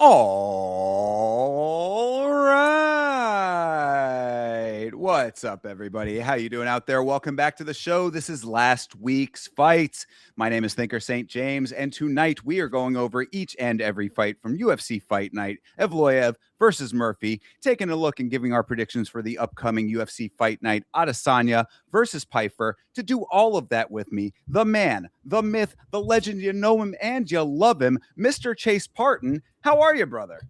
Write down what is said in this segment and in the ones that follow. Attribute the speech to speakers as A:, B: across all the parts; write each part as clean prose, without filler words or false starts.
A: All right. What's up, everybody? How you doing out there? Welcome back to the show. This is last week's fights. My name is Thinker St. James, and tonight we are going over each and every fight from UFC Fight Night. Evloev versus Murphy, taking a look and giving our predictions for the upcoming UFC Fight Night. Adesanya versus Pyfer. To do all of that with me, the man, the myth, the legend, you know him and you love him, Mr. Chase Parton. How are you, brother?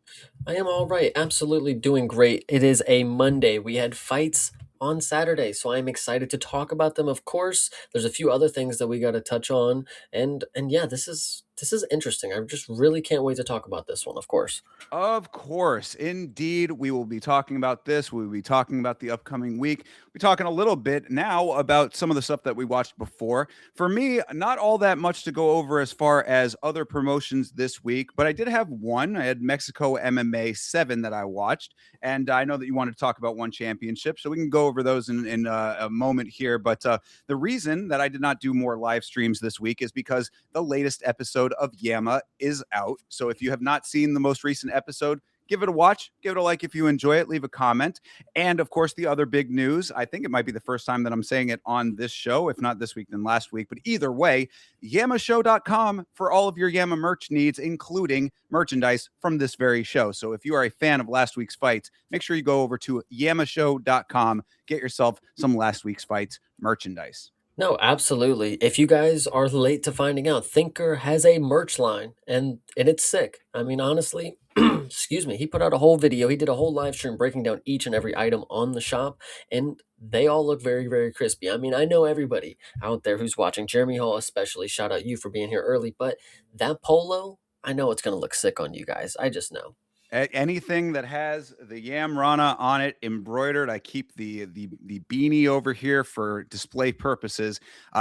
B: I am all right. Absolutely doing great. It is a Monday. We had fights on Saturday, so I'm excited to talk about them. Of course, there's a few other things that we got to touch on, and yeah, this is interesting. I just really can't wait to talk about this one. Of course.
A: Of course, indeed, we will be talking about this. We will be talking about the upcoming week. We're talking a little bit now about some of the stuff that we watched before. For me, not all that much to go over as far as other promotions this week, but I did have one. I had Mexico MMA 7 that I watched, and I know that you wanted to talk about one championship, so we can go over those in a moment here. But the reason that I did not do more live streams this week is because the latest episode of Yama is out. So if you have not seen the most recent episode, give it a watch, give it a like if you enjoy it, leave a comment. And of course, the other big news, I think it might be the first time that I'm saying it on this show, if not this week, then last week. But either way, yamashow.com for all of your Yama merch needs, including merchandise from this very show. So if you are a fan of last week's fights, make sure you go over to yamashow.com, get yourself some last week's fights merchandise.
B: No, absolutely. If you guys are late to finding out, Thinker has a merch line and it's sick. I mean, honestly, excuse me, he put out a whole video. He did a whole live stream breaking down each and every item on the shop, and they all look very, very crispy. I mean, I know everybody out there who's watching, Jeremy Hall especially, shout out you for being here early, but that polo, I know it's going to look sick on you guys. I just know.
A: Anything that has the Yam Rana on it embroidered, I keep the beanie over here for display purposes.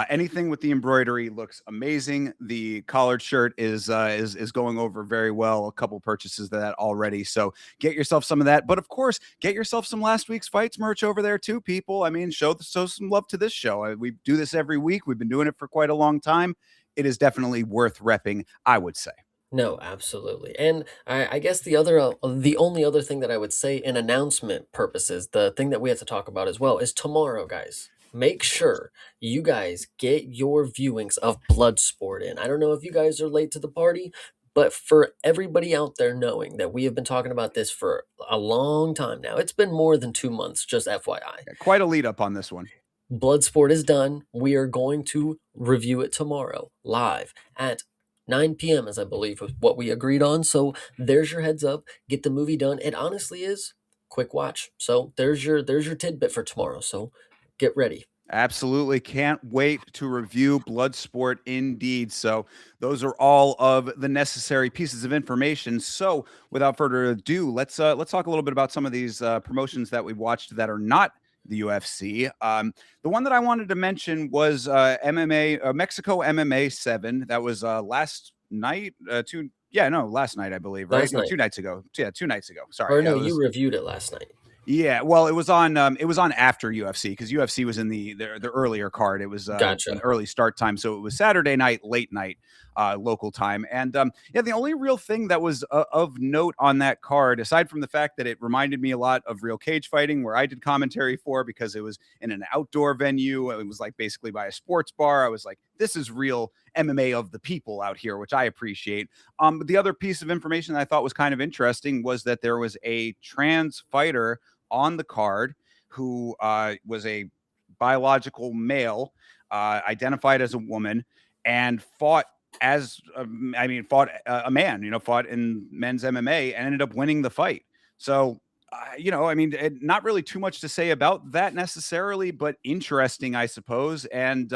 A: Anything with the embroidery looks amazing. The collared shirt is going over very well. A couple purchases of that already, so get yourself some of that. But of course, get yourself some last week's fights merch over there too, people. I mean, show some love to this show. We do this every week. We've been doing it for quite a long time. It is definitely worth repping, I would say.
B: No, absolutely. And I guess the only other thing that I would say in announcement purposes, the thing that we have to talk about as well is tomorrow, guys. Make sure you guys get your viewings of Bloodsport in. I don't know if you guys are late to the party, but for everybody out there knowing that we have been talking about this for a long time now, it's been more than 2 months, just FYI.
A: Quite a lead up on this one.
B: Bloodsport is done. We are going to review it tomorrow live at 9 p.m. as I believe was what we agreed on. So there's your heads up. Get the movie done. It honestly is quick watch. So there's your tidbit for tomorrow. So get ready.
A: Absolutely. Can't wait to review Bloodsport indeed. So, those are all of the necessary pieces of information. So, without further ado, let's talk a little bit about some of these promotions that we watched that are not the UFC. The one that I wanted to mention was MMA Mexico MMA 7. That was last night, last night I believe, right?
B: Last
A: No,
B: night.
A: 2 nights ago. Yeah, 2 nights ago. Sorry.
B: Or
A: Yeah,
B: no,
A: it
B: you
A: was
B: reviewed it last night.
A: yeah, well, it was on after UFC because UFC was in the earlier card. It was an
B: Gotcha.
A: early start time, so it was Saturday night, late night, local time. And yeah, the only real thing that was of note on that card, aside from the fact that it reminded me a lot of real cage fighting, where I did commentary for because it was in an outdoor venue. It was like basically by a sports bar. I was like, this is real MMA of the people out here, which I appreciate. But the other piece of information that I thought was kind of interesting was that there was a trans fighter on the card who was a biological male, identified as a woman, and fought fought a man, fought in men's MMA and ended up winning the fight. So, not really too much to say about that necessarily, but interesting, I suppose. And,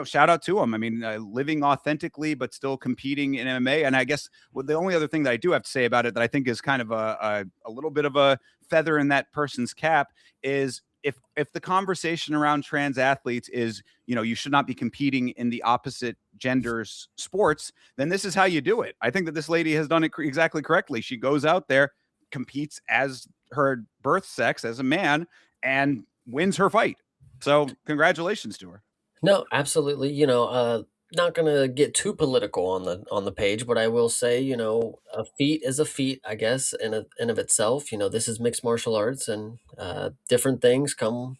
A: shout out to him. I mean, living authentically, but still competing in MMA. And I guess the only other thing that I do have to say about it that I think is kind of a little bit of a feather in that person's cap is if the conversation around trans athletes is, you should not be competing in the opposite gender's sports, then this is how you do it. I think that this lady has done it exactly correctly. She goes out there, competes as her birth sex as a man, and wins her fight. So congratulations to her.
B: No, absolutely. not gonna get too political on the page, but I will say, you know, a feat is a feat, I guess, in of itself. You know, this is mixed martial arts, and different things come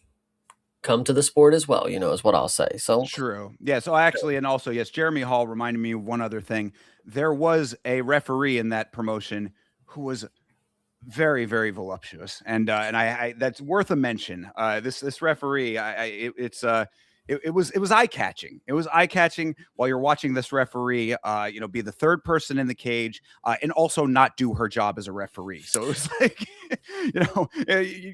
B: to the sport as well. You know, is what I'll say. So,
A: True. Yeah. So actually, and also, yes, Jeremy Hall reminded me of one other thing. There was a referee in that promotion who was very, very voluptuous, and I that's worth a mention. This referee, it was eye catching. It was eye catching while you're watching this referee, be the third person in the cage, and also not do her job as a referee. So it was like,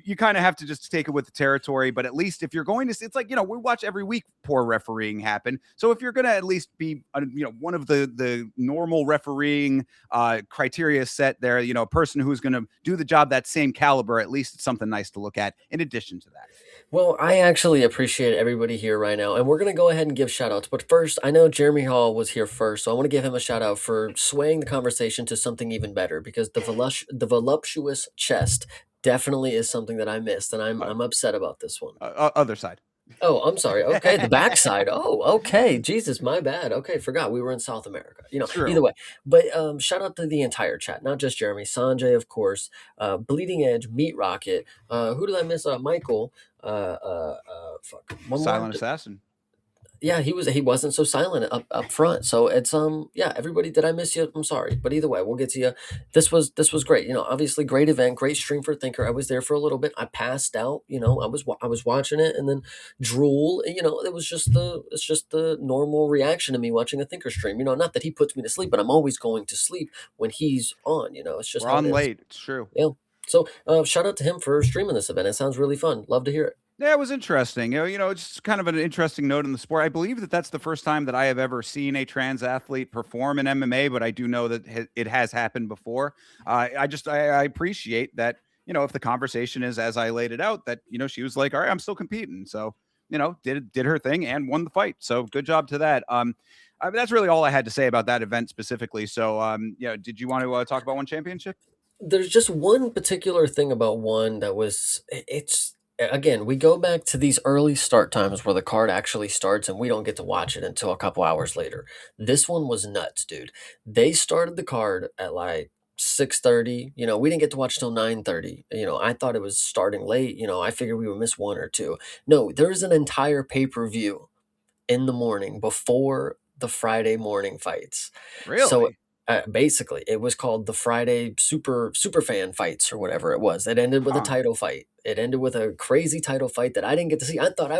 A: you kind of have to just take it with the territory. But at least if you're going to, it's like we watch every week poor refereeing happen. So if you're going to at least be, one of the normal refereeing criteria set there, a person who's going to do the job that same caliber, at least it's something nice to look at in addition to that.
B: well, I actually appreciate everybody here right now, and we're gonna go ahead and give shout outs. But first, I know Jeremy Hall was here first, so I want to give him a shout out for swaying the conversation to something even better because the voluptuous chest definitely is something that I missed, and
A: Uh,
B: I'm upset about this one.
A: Other side.
B: Oh, I'm sorry. Okay, the backside. Oh, okay. Jesus, my bad. Okay, forgot we were in South America. You know, either
A: True.
B: way. But shout out to the entire chat, not just Jeremy, Sanjay, of course, Bleeding Edge, Meat Rocket. Who did I miss? Michael. Fuck. One more.
A: Silent assassin.
B: Yeah, he wasn't so silent up front. So it's yeah, everybody, did I miss you? I'm sorry, but either way, we'll get to you. This was great. You know, obviously great event, great stream for Thinker. I was there for a little bit. I passed out. You know, I was watching it and then drool. You know, it's just the normal reaction to me watching a Thinker stream. You know, not that he puts me to sleep, but I'm always going to sleep when he's on. You know, it's just
A: We're
B: how it
A: on
B: is.
A: late. It's true.
B: Yeah. So shout out to him for streaming this event. It sounds really fun. Love to hear it.
A: Yeah, it was interesting. It's kind of an interesting note in the sport. I believe that that's the first time that I have ever seen a trans athlete perform in MMA, but I do know that it has happened before. I appreciate that. If the conversation is as I laid it out, that she was like, "All right, I'm still competing," so did her thing and won the fight. So good job to that. That's really all I had to say about that event specifically. So, did you want to talk about one championship?
B: There's just one particular thing about one that was it's again, we go back to these early start times where the card actually starts and we don't get to watch it until a couple hours later. This one was nuts, dude. They started the card at like 6:30. You know, we didn't get to watch till 9:30. You know, I thought it was starting late. You know, I figured we would miss one or two. No, there's an entire pay-per-view in the morning before the Friday morning fights. So
A: Really?
B: basically, it was called the Friday Super Fan Fights or whatever it was. It ended with a
A: Huh.
B: title fight. It ended with a crazy title fight that I didn't get to see. I thought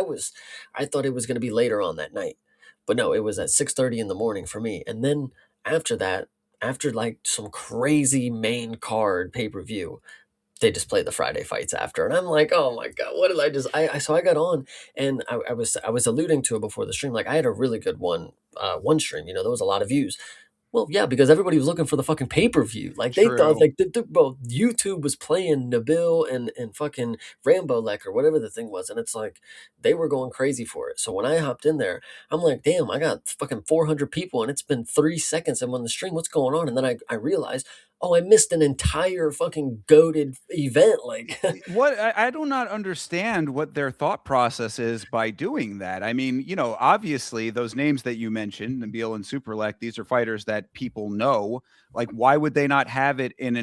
B: it was going to be later on that night, but no, it was at 6:30 in the morning for me. And then after that, after like some crazy main card pay per view, they just play the Friday fights after, and I'm like, oh my god, what did I just? So I got on, and I was alluding to it before the stream. Like I had a really good one stream. You know, there was a lot of views. Well, yeah, because everybody was looking for the fucking pay per view. Like they thought,
A: True.
B: like bro, YouTube was playing Nabil and fucking Rambo Lek or whatever the thing was, and it's like they were going crazy for it. So when I hopped in there, I'm like, damn, I got fucking 400 people, and it's been 3 seconds I'm on the stream. What's going on? And then I realized, oh, I missed an entire fucking goaded event. Like,
A: What I do not understand what their thought process is by doing that. I mean, obviously those names that you mentioned, Nabil and Superlek, these are fighters that people know. Like, why would they not have it in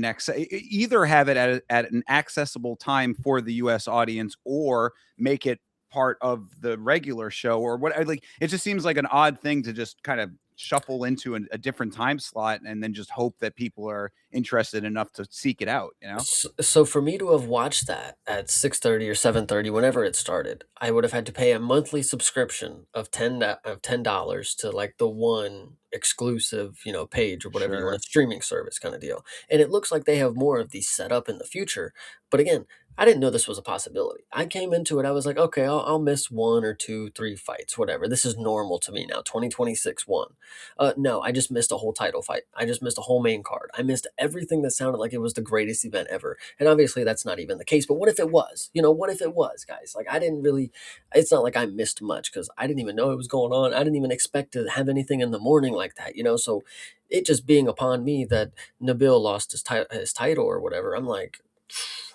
A: either have it at an accessible time for the US audience or make it part of the regular show or what? Like, it just seems like an odd thing to just kind of shuffle into a different time slot and then just hope that people are interested enough to seek it out.
B: so for me to have watched that at 6:30 or 7:30, whenever it started, I would have had to pay a monthly subscription of $10 to like the one exclusive, you know, page or whatever you want, a
A: Sure.
B: streaming service kind of deal. And it looks like they have more of these set up in the future. But again, I didn't know this was a possibility. I came into it, I was like, okay, I'll miss one or two, three fights, whatever. This is normal to me now. 2026 one. No, I just missed a whole title fight. I just missed a whole main card. I missed everything that sounded like it was the greatest event ever. And obviously that's not even the case. But what if it was? You know, what if it was, guys? Like I didn't really. It's not like I missed much because I didn't even know it was going on. I didn't even expect to have anything in the morning like that. You know, so it just being upon me that Nabil lost his title or whatever. I'm like,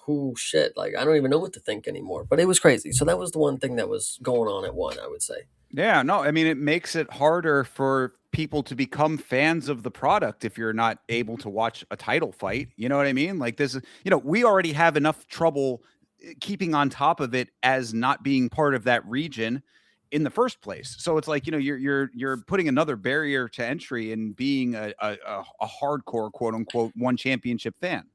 B: oh shit, like I don't even know what to think anymore. But it was crazy. So that was the one thing that was going on at one, I would say.
A: Yeah, no, I mean, it makes it harder for people to become fans of the product if you're not able to watch a title fight. You know what I mean? Like this is, we already have enough trouble keeping on top of it as not being part of that region in the first place. So it's like, you're putting another barrier to entry in being a hardcore quote unquote one championship fan.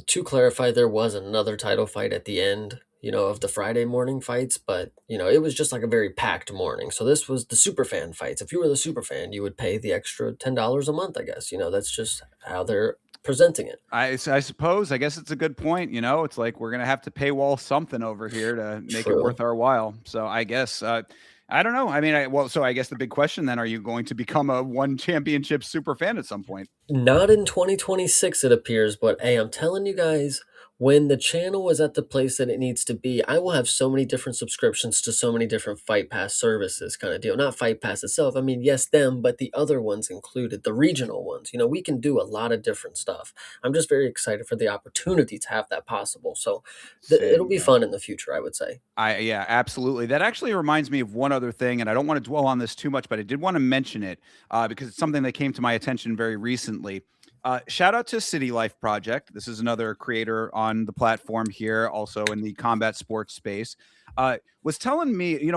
B: To clarify, there was another title fight at the end, of the Friday morning fights, but it was just like a very packed morning. So this was the super fan fights. If you were the super fan, you would pay the extra $10 a month, I guess. That's just how they're presenting it.
A: I suppose. I guess it's a good point. It's like we're gonna have to paywall something over here to make it
B: True.
A: worth our while. So I guess I don't know. I mean, so I guess the big question then: are you going to become a one championship super fan at some point?
B: Not in 2026, it appears, but hey, I'm telling you guys, when the channel is at the place that it needs to be, I will have so many different subscriptions to so many different Fight Pass services kind of deal. Not Fight Pass itself. I mean, yes, them, but the other ones included, the regional ones. We can do a lot of different stuff. I'm just very excited for the opportunity to have that possible. So it'll
A: Same
B: be
A: here.
B: fun in the future, I would say.
A: Yeah, absolutely. That actually reminds me of one other thing, and I don't want to dwell on this too much, but I did want to mention it because it's something that came to my attention very recently. Shout out to City Life Project. This is another creator on the platform here, also in the combat sports space. Was telling me,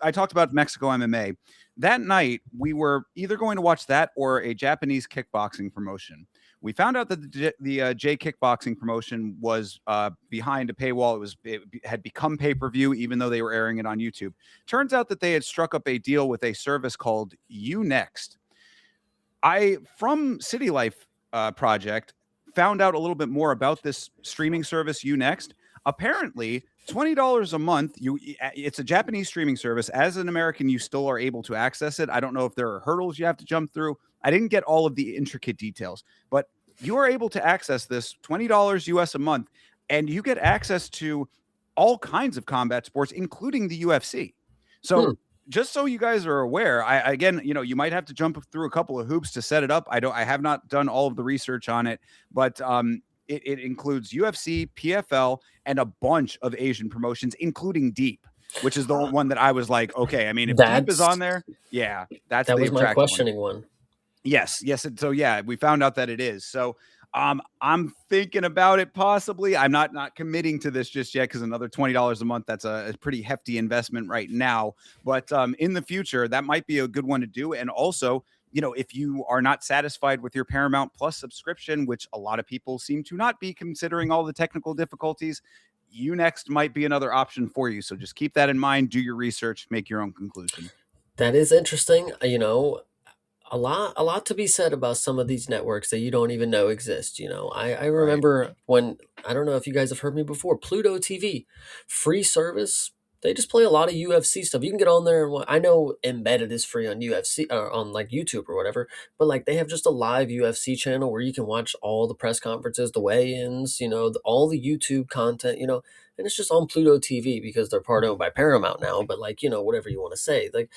A: I talked about Mexico MMA. That night, we were either going to watch that or a Japanese kickboxing promotion. We found out that the J Kickboxing promotion was behind a paywall. It had become pay per view, even though they were airing it on YouTube. Turns out that they had struck up a deal with a service called Unext. I from City Life Project found out a little bit more about this streaming service Unext. Apparently, $20 a month. It's a Japanese streaming service. As an American, you still are able to access it. I don't know if there are hurdles you have to jump through. I didn't get all of the intricate details, but you are able to access this $20 US a month, and you get access to all kinds of combat sports, including the UFC. So
B: Hmm.
A: just so you guys are aware, again, you might have to jump through a couple of hoops to set it up. I have not done all of the research on it, but it includes UFC, PFL, and a bunch of Asian promotions, including Deep, which is the one that I was like, okay, I mean, if Deep is on
B: That's
A: there, yeah, that's
B: that
A: the
B: was my
A: attractive one.
B: questioning one.
A: Yes, yes. So yeah, we found out that it is. So I'm thinking about it possibly. I'm not committing to this just yet because another $20 a month, that's a pretty hefty investment right now. But in the future, that might be a good one to do. And also, if you are not satisfied with your Paramount Plus subscription, which a lot of people seem to not be considering all the technical difficulties, Unext might be another option for you. So just keep that in mind, do your research, make your own conclusion.
B: That is interesting. A lot to be said about some of these networks that you don't even know exist. I
A: Right.
B: remember when, I don't know if you guys have heard me before, Pluto TV, free service. They just play a lot of UFC stuff. You can get on there and I know Embedded is free on UFC or on like YouTube or whatever, but like they have just a live UFC channel where you can watch all the press conferences, the weigh-ins, all the YouTube content, and it's just on Pluto TV because they're part owned by Paramount now. But like whatever you want to say, like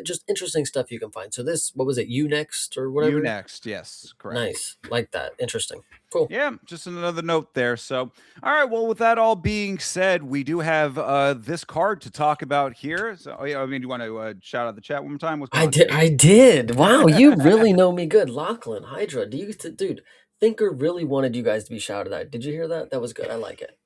B: just interesting stuff you can find. So this, what was it, Unext or whatever?
A: Unext, yes, correct.
B: Nice, like that. Interesting, cool.
A: Yeah, just another note there. So, all right. Well, with that all being said, we do have this card to talk about here. So, oh, yeah, I mean, do you want to shout out the chat one more time? What's going
B: I
A: on,
B: did.
A: Chase?
B: I did. Wow, you really know me good, Lachlan Hydra. Dude? Thinker really wanted you guys to be shouted at. Did you hear that? That was good. I like it.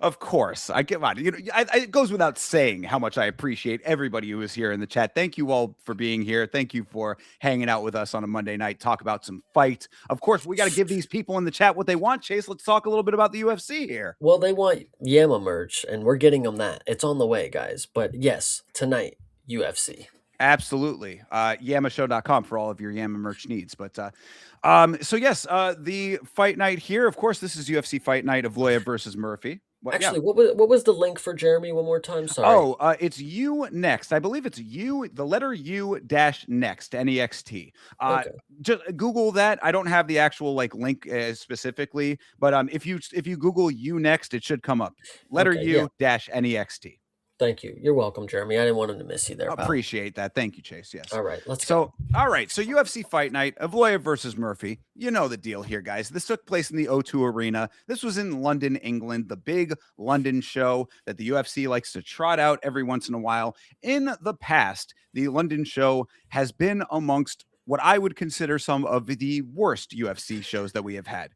A: Of course, I get on. It goes without saying how much I appreciate everybody who is here in the chat. Thank you all for being here. Thank you for hanging out with us on a Monday night. Talk about some fight. Of course, we got to give these people in the chat what they want. Chase, let's talk a little bit about the UFC here.
B: Well, they want Yama merch, and we're getting them that. It's on the way, guys. But yes, tonight, UFC.
A: Absolutely. Yamashow.com for all of your Yama merch needs. But so yes, the fight night here. Of course, this is UFC Fight Night of Evloev versus Murphy. Yeah.
B: Actually, what was the link for Jeremy one more time? Sorry.
A: Oh, it's you next. I believe it's you, the letter U dash next, Next.
B: Okay.
A: Just Google that. I don't have the actual like link specifically, but if you Google you next, it should come up. Letter
B: Okay. Yeah.
A: U dash Next.
B: Thank you. You're welcome, Jeremy. I didn't want him to miss you there, pal.
A: Appreciate that. Thank you, Chase. Yes.
B: All right, let's go.
A: So, all right. So, UFC Fight Night, Evloev versus Murphy. You know the deal here, guys. This took place in the O2 Arena. This was in London, England, the big London show that the UFC likes to trot out every once in a while. In the past, the London show has been amongst what I would consider some of the worst UFC shows that we have had.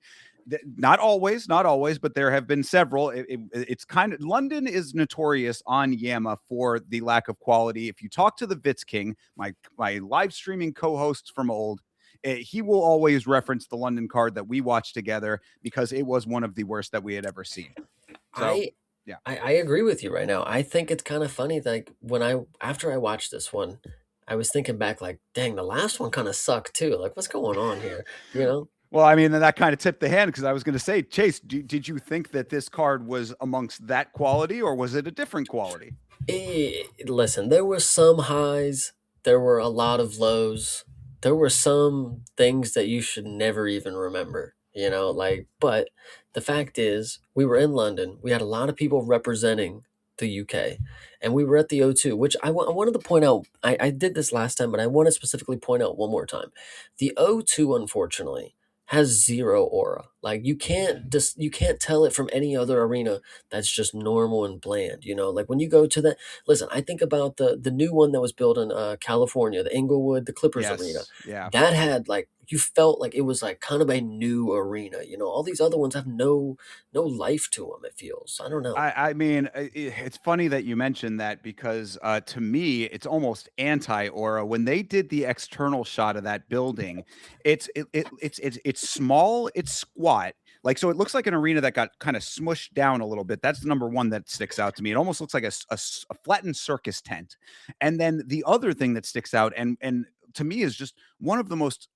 A: Not always, not always, but there have been several. It's kind of London is notorious on Yama for the lack of quality. If you talk to the Vitz King, my live streaming co-host from old, he will always reference the London card that we watched together because it was one of the worst that we had ever seen. So,
B: I
A: yeah.
B: I agree with you right now. I think it's kind of funny. Like after I watched this one, I was thinking back, like, dang, the last one kind of sucked too. Like, what's going on here? You know?
A: Well, I mean, that kind of tipped the hand because I was going to say, Chase, did you think that this card was amongst that quality or was it a different quality?
B: Listen, there were some highs, there were a lot of lows, there were some things that you should never even remember, like, but the fact is, we were in London, we had a lot of people representing the UK, and we were at the O2, which I wanted to point out. I did this last time, but I want to specifically point out one more time. The O2, unfortunately, has zero aura. Like you can't tell it from any other arena that's just normal and bland. Like when you go to that. Listen, I think about the new one that was built in California, the Inglewood, the Clippers arena.
A: Yes. Yeah.
B: That had like you felt like it was like kind of a new arena. All these other ones have no life to them. It feels. I don't know.
A: I mean, it's funny that you mentioned that because to me, it's almost anti-aura. When they did the external shot of that building, it's small, it's squat. Like, so it looks like an arena that got kind of smushed down a little bit. That's the number one that sticks out to me. It almost looks like a flattened circus tent. And then the other thing that sticks out and to me is just one of the most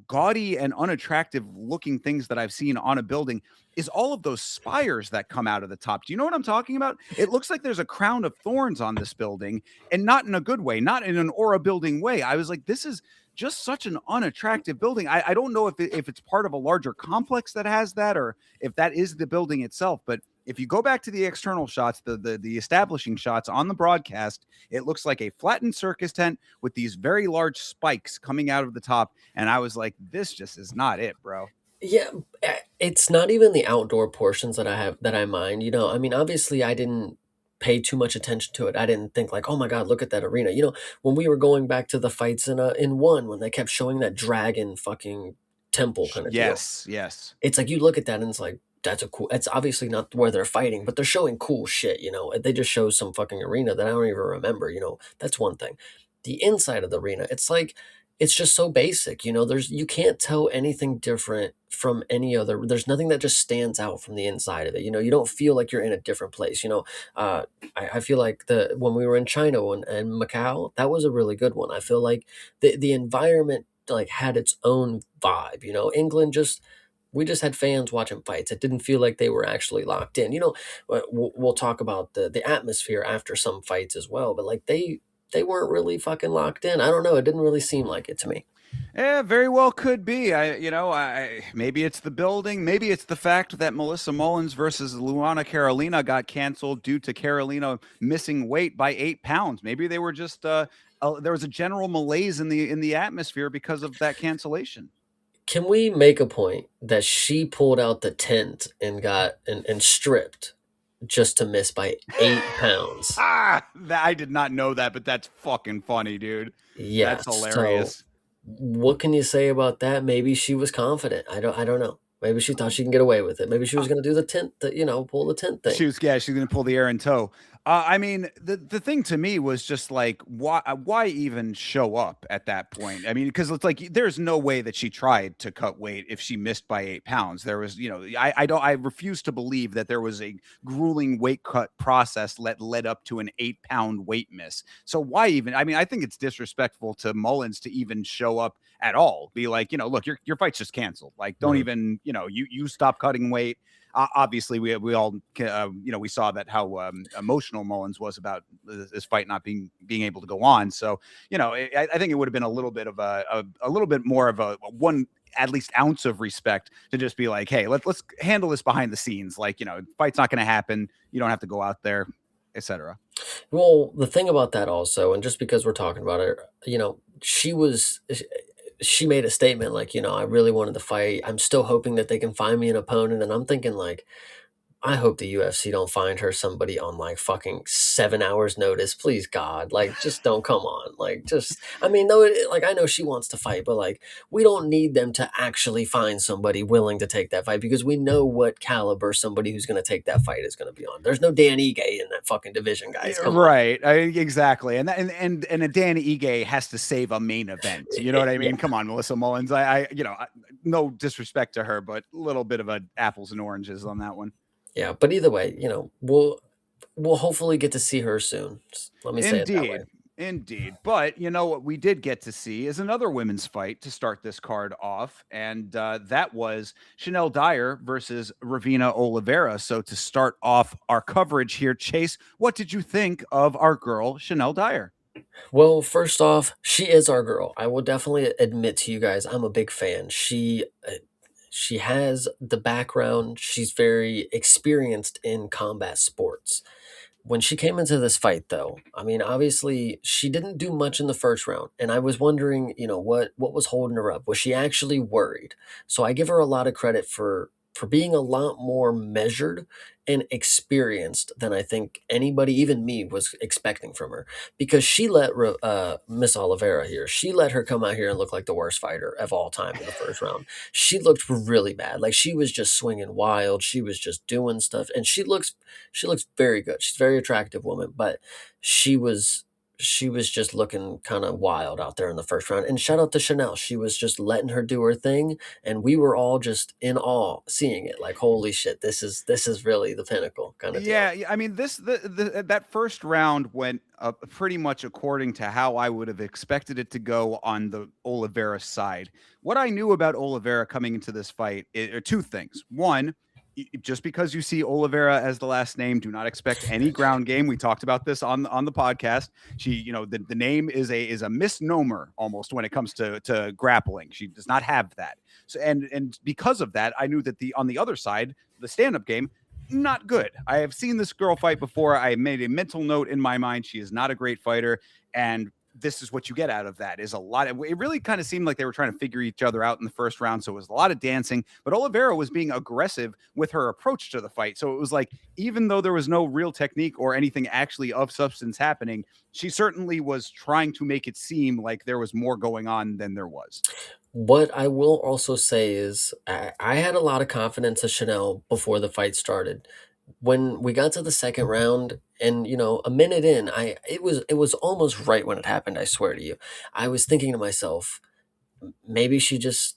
A: gaudy and unattractive looking things that I've seen on a building is all of those spires that come out of the top. Do you know what I'm talking about? It looks like there's a crown of thorns on this building, and not in a good way, not in an aura building way. I was like, this is just such an unattractive building. I don't know if it's part of a larger complex that has that, or if that is the building itself. But if you go back to the external shots, the establishing shots on the broadcast, it looks like a flattened circus tent with these very large spikes coming out of the top. And I was like, this just is not it, bro.
B: Yeah, it's not even the outdoor portions that I mind. I mean, obviously, I didn't pay too much attention to it. I didn't think like, oh my God, look at that arena. When we were going back to the fights in one, when they kept showing that dragon fucking temple kind of deal,
A: Yes, yes.
B: it's like you look at that and it's like, that's a cool. It's obviously not where they're fighting, but they're showing cool shit. They just show some fucking arena that I don't even remember. That's one thing. The inside of the arena, it's like it's just so basic. You can't tell anything different from any other. There's nothing that just stands out from the inside of it. You don't feel like you're in a different place. I feel like when we were in China and Macau, that was a really good one. I feel like the environment like had its own vibe. England we just had fans watching fights. It didn't feel like they were actually locked in. We'll talk about the atmosphere after some fights as well, but like they weren't really fucking locked in. I don't know. It didn't really seem like it to me.
A: Yeah, very well could be. Maybe it's the building. Maybe it's the fact that Melissa Mullins versus Luana Carolina got canceled due to Carolina missing weight by 8 pounds. Maybe they were just there was a general malaise in the atmosphere because of that cancellation.
B: Can we make a point that she pulled out the tent and got and stripped just to miss by 8 pounds?
A: I did not know that, but that's fucking funny, dude.
B: Yeah.
A: That's hilarious.
B: So what can you say about that? Maybe she was confident. I don't know. Maybe she thought she can get away with it. Maybe she was going to do the tent, pull the tent thing.
A: She's going to pull the air in tow. I mean, the thing to me was just like, why even show up at that point? I mean, because it's like there's no way that she tried to cut weight if she missed by 8 pounds. There was, I refuse to believe that there was a grueling weight cut process that led up to an 8-pound weight miss. So why even? I mean, I think it's disrespectful to Mullins to even show up at all. Be like, look, your fight's just canceled. Like, don't even, you stop cutting weight. Obviously, we all we saw that how emotional Mullins was about this fight not being able to go on. So I think it would have been a little bit of a little bit more of a one at least ounce of respect to just be like, hey, let's handle this behind the scenes. Like, fight's not going to happen. You don't have to go out there. etc.
B: Well, the thing about that also, and just because we're talking about it, she made a statement like, I really wanted to fight. I'm still hoping that they can find me an opponent. And I'm thinking like, I hope the UFC don't find her somebody on like fucking 7 hours notice. Please God, like just don't come on. Like just, I mean, no, like I know she wants to fight, but like we don't need them to actually find somebody willing to take that fight because we know what caliber somebody who's going to take that fight is going to be on. There's no Dan Ige in that fucking division, guys.
A: Yeah,
B: Come on.
A: right. Exactly. And a Dan Ige has to save a main event. You know what I
B: Yeah,
A: mean? Come on, Melissa Mullins. No disrespect to her, but a little bit of a apples and oranges on that one.
B: yeah. But either way, we'll hopefully get to see her soon. Let me say it that way.
A: Indeed. Indeed. But you know what we did get to see is another women's fight to start this card off. And that was Chanel Dyer versus Ravina Oliveira. So to start off our coverage here, Chase, what did you think of our girl, Chanel Dyer?
B: Well, first off, she is our girl. I will definitely admit to you guys, I'm a big fan. She has the background. She's very experienced in combat sports. When she came into this fight, though, I mean, obviously she didn't do much in the first round, and I was wondering, what was holding her up? Was she actually worried? So I give her a lot of credit for being a lot more measured and experienced than I think anybody, even me, was expecting from her. Because she let Miss Oliveira here, she let her come out here and look like the worst fighter of all time in the first round. She looked really bad, like she was just swinging wild. She was just doing stuff, and she looks very good. She's a very attractive woman, but she was she was just looking kind of wild out there in the first round. And shout out to Chanel. She was just letting her do her thing, and we were all just in awe seeing it. Like, holy shit, this is really the pinnacle kind of deal.
A: Yeah, I mean, that first round went pretty much according to how I would have expected it to go on the Oliveira side. What I knew about Oliveira coming into this fight are two things. One, just because you see Oliveira as the last name, do not expect any ground game. We talked about this on the podcast. She, the name is a misnomer almost when it comes to grappling. She does not have that. So and because of that, I knew that on the other side, the stand up game, not good. I have seen this girl fight before. I made a mental note in my mind. She is not a great fighter. And this is what you get out of that is a lot. It really kind of seemed like they were trying to figure each other out in the first round. So it was a lot of dancing, but Oliveira was being aggressive with her approach to the fight. So it was like, even though there was no real technique or anything actually of substance happening, she certainly was trying to make it seem like there was more going on than there was.
B: What I will also say is I had a lot of confidence in Chanel before the fight started. When we got to the second round and a minute in, it was almost right when it happened, I swear to you. I was thinking to myself, maybe she just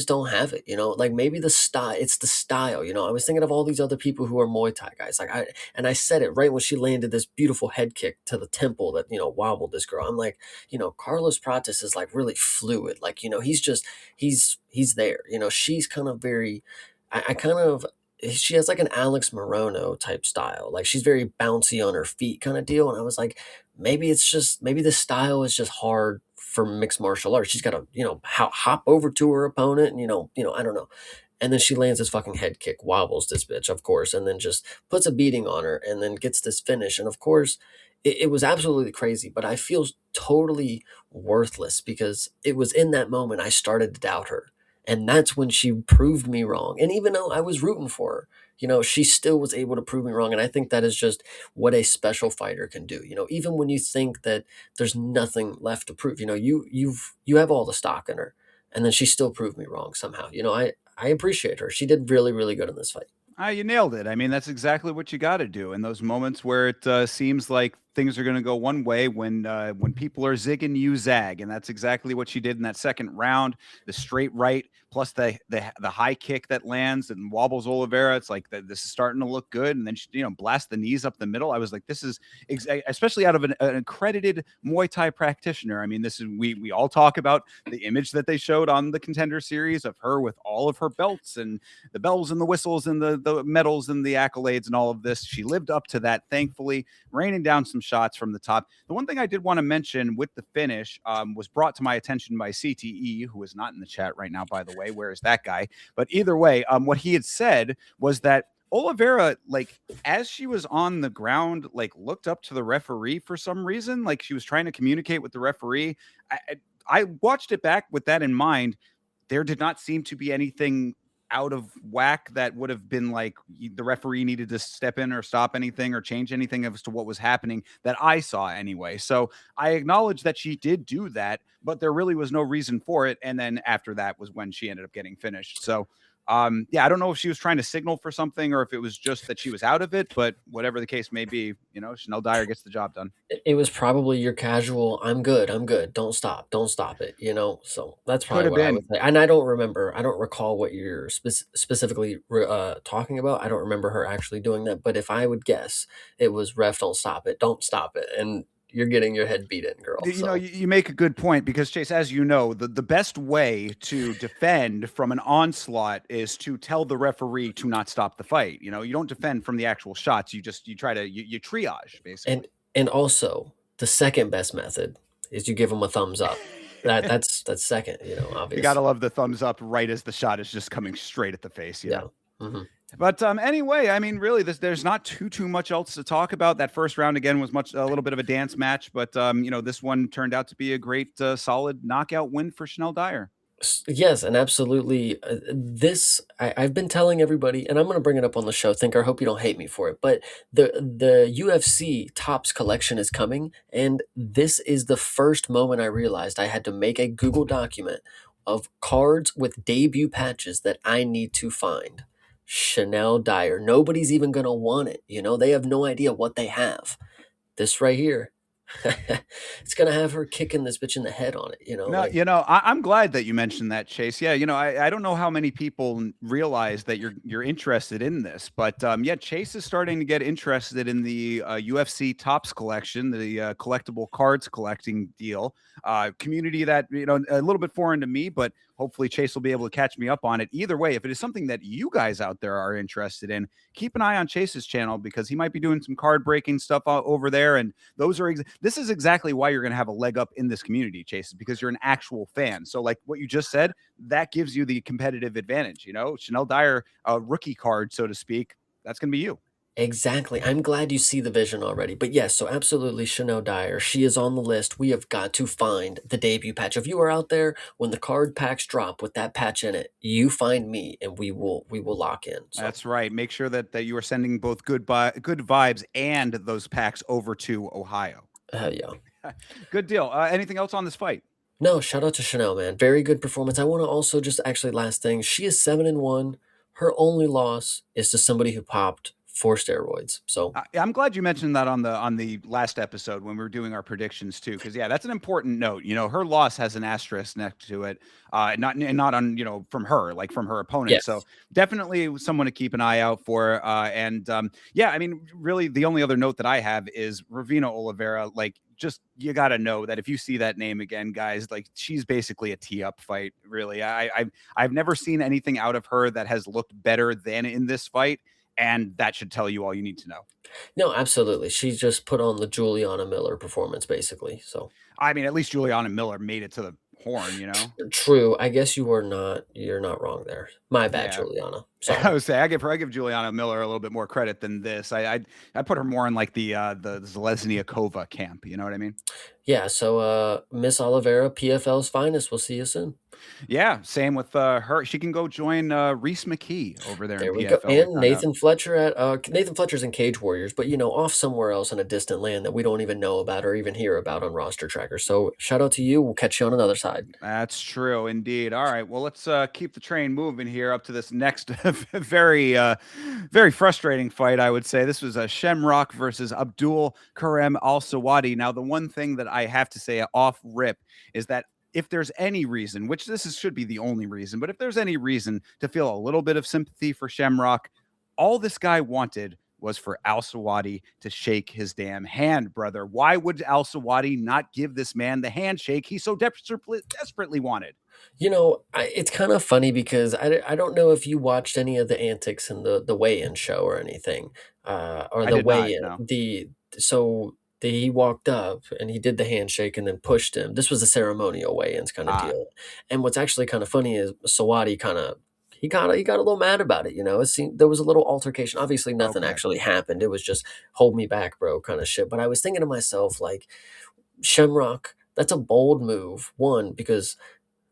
B: don't have it, like maybe it's the style. I was thinking of all these other people who are Muay Thai guys, like I said it right when she landed this beautiful head kick to the temple that wobbled this girl. I'm like, Carlos Pratis is like really fluid, like he's there. She's kind of very, I kind of, she has like an Alex Morono type style, like she's very bouncy on her feet kind of deal. And I was like, maybe the style is just hard for mixed martial arts. She's got to, hop over to her opponent, and I don't know. And then she lands this fucking head kick, wobbles this bitch, of course, and then just puts a beating on her, and then gets this finish. And of course, it was absolutely crazy. But I feel totally worthless because it was in that moment I started to doubt her, and that's when she proved me wrong. And even though I was rooting for her, she still was able to prove me wrong. And I think that is just what a special fighter can do. Even when you think that there's nothing left to prove. You have all the stock in her, and then she still proved me wrong somehow. I appreciate her. She did really really good in this fight.
A: You nailed it. I mean, that's exactly what you got to do in those moments where it seems like things are going to go one way. When people are zigging, you zag, and that's exactly what she did in that second round. The straight right plus the high kick that lands and wobbles Oliveira. It's like this is starting to look good, and then she blast the knees up the middle. I was like, this is especially out of an accredited Muay Thai practitioner. I mean, this is we all talk about the image that they showed on the Contender Series of her with all of her belts and the bells and the whistles and the medals and the accolades and all of this. She lived up to that, thankfully, raining down some shots from the top. The one thing I did want to mention with the finish was brought to my attention by CTE, who is not in the chat right now, by the way. Where is that guy? But either way, what he had said was that Oliveira, like, as she was on the ground, like, looked up to the referee for some reason, like she was trying to communicate with the referee. I watched it back with that in mind. There did not seem to be anything out of whack that would have been like the referee needed to step in or stop anything or change anything as to what was happening that I saw anyway. So I acknowledge that she did do that, but there really was no reason for it. And then after that was when she ended up getting finished. So yeah, I don't know if she was trying to signal for something or if it was just that she was out of it, but whatever the case may be, Chanel Dyer gets the job done.
B: It was probably your casual, I'm good, don't stop it, you know? So that's
A: Could
B: probably
A: have
B: what I would
A: been.
B: say. And I don't recall what you're specifically talking about. I don't remember her actually doing that. But if I would guess, it was ref, don't stop it. And you're getting your head beat in, girl. So
A: You make a good point because Chase, as you know, the best way to defend from an onslaught is to tell the referee to not stop the fight. You don't defend from the actual shots. You try to you triage
B: and
A: basically.
B: and also the second best method is you give them a thumbs up. That's second, you know,
A: You gotta
B: obvious.
A: love the thumbs up right as the shot is just coming straight at the face. Yeah.
B: Yeah. Hmm.
A: But anyway, I mean, really, there's not too much else to talk about. That first round again was a little bit of a dance match, but this one turned out to be a great, solid knockout win for Chanel Dyer.
B: Yes, and absolutely. I've been telling everybody, and I'm going to bring it up on the show. Thinker, I hope you don't hate me for it, but the UFC Tops collection is coming, and this is the first moment I realized I had to make a Google document of cards with debut patches that I need to find. Chanel Dyer. Nobody's even going to want it. You know, they have no idea what they have. This right here. It's gonna have her kicking this bitch in the head on it, you know,
A: No,
B: like
A: I'm glad that you mentioned that, Chase. Yeah, I don't know how many people realize that you're interested in this, but yeah, Chase is starting to get interested in the UFC Tops collection, the collectible cards collecting deal. Community that a little bit foreign to me, but hopefully Chase will be able to catch me up on it. Either way, if it is something that you guys out there are interested in, keep an eye on Chase's channel because he might be doing some card breaking stuff over there, and this is exactly why you're going to have a leg up in this community, Chase, because you're an actual fan. So like what you just said, that gives you the competitive advantage. Chanel Dyer, a rookie card, so to speak, that's going to be you.
B: exactly. I'm glad you see the vision already. But yes, so absolutely Chanel Dyer. She is on the list. We have got to find the debut patch. If you are out there when the card packs drop with that patch in it, you find me and we will lock in. So
A: That's right. Make sure that you are sending both good vibes and those packs over to Ohio.
B: yeah.
A: Good deal. Anything else on this fight?
B: No, shout out to Chanel, man. Very good performance. I want to also just actually last thing. She is 7-1. Her only loss is to somebody who popped 4 steroids. So
A: I'm glad you mentioned that on the last episode when we were doing our predictions too, because yeah, that's an important note. Her loss has an asterisk next to it, not on from her, like from her opponent. So
B: yes.
A: definitely someone to keep an eye out for. And yeah, I mean, really, the only other note that I have is Ravina Oliveira. Like, just you got to know that if you see that name again, guys, like she's basically a tee up fight. Really, I've never seen anything out of her that has looked better than in this fight. And that should tell you all you need to know.
B: No, absolutely. She just put on the Juliana Miller performance, basically. So
A: I mean, at least Juliana Miller made it to the horn.
B: true. I guess you're not wrong there. My bad,
A: Yeah.
B: Juliana.
A: I
B: Sorry.
A: would say I give Juliana Miller a little bit more credit than this. I put her more in like the Zelezniakova camp. You know what I mean?
B: Yeah, so Miss Oliveira, PFL's finest. We'll see you soon.
A: Yeah. Same with her. She can go join Reese McKee over there in
B: There we go.
A: PFL. We
B: And
A: found out.
B: Nathan Fletcher's in Cage Warriors, but off somewhere else in a distant land that we don't even know about or even hear about on roster tracker. So shout out to you. We'll catch you on another side.
A: That's true, indeed. All right, well, let's keep the train moving here up to this next very, very frustrating fight. I would say this was a Shamrock versus Abdul Karem Al Sawadi. Now, the one thing that I have to say off rip is that if there's any reason, which should be the only reason, but if there's any reason to feel a little bit of sympathy for Shamrock, all this guy wanted was for Al Sawadi to shake his damn hand, brother. Why would Al Sawadi not give this man the handshake he so desperately wanted?
B: It's kind of funny because I don't know if you watched any of the antics in the weigh-in show or anything, or
A: I
B: the
A: did not
B: weigh-in.
A: know.
B: He walked up and he did the handshake and then pushed him. This was a ceremonial weigh-ins kind of
A: Ah,
B: deal. And what's actually kind of funny is Sawadi kind of he got a little mad about it. It seemed there was a little altercation. Obviously, nothing
A: Okay.
B: actually happened. It was just hold me back, bro, kind of shit. But I was thinking to myself, like, Shamrock, that's a bold move. One, because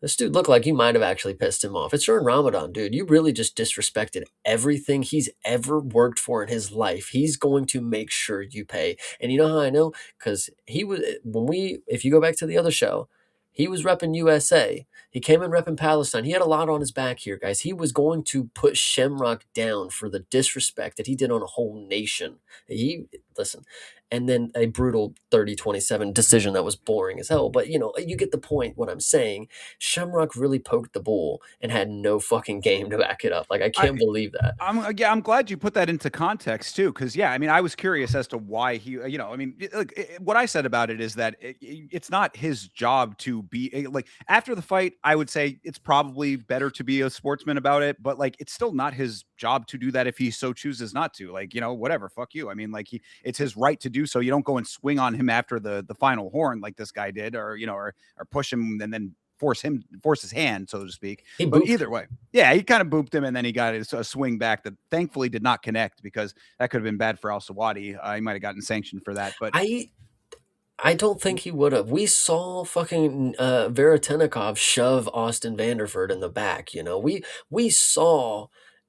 B: this dude looked like you might have actually pissed him off. It's during Ramadan, dude. You really just disrespected everything he's ever worked for in his life. He's going to make sure you pay. And you know how I know? Because if you go back to the other show, he was repping USA. He came in repping Palestine. He had a lot on his back here, guys. He was going to put Shamrock down for the disrespect that he did on a whole nation. Listen, and then a brutal 30-27 decision that was boring as hell. But, you get the point what I'm saying. Shamrock really poked the bull and had no fucking game to back it up. Like, I
A: I
B: can't believe that.
A: I'm glad you put that into context too, because yeah, I mean, I was curious as to why he, I mean, look, what I said about it is that it's not his job to be like after the fight. I would say it's probably better to be a sportsman about it, but like it's still not his job to do that if he so chooses not to. Like whatever, fuck you. I mean, like it's his right to do so. You don't go and swing on him after the final horn like this guy did, or push him and then force his hand, so to speak.
B: He
A: But
B: booped
A: either
B: him.
A: way, yeah, he kind of booped him, and then he got a swing back that thankfully did not connect because that could have been bad for Al Sawadi. He might have gotten sanctioned for that, but
B: I I don't think he would have. We saw fucking Veritenikov shove Austin Vanderford in the back. We saw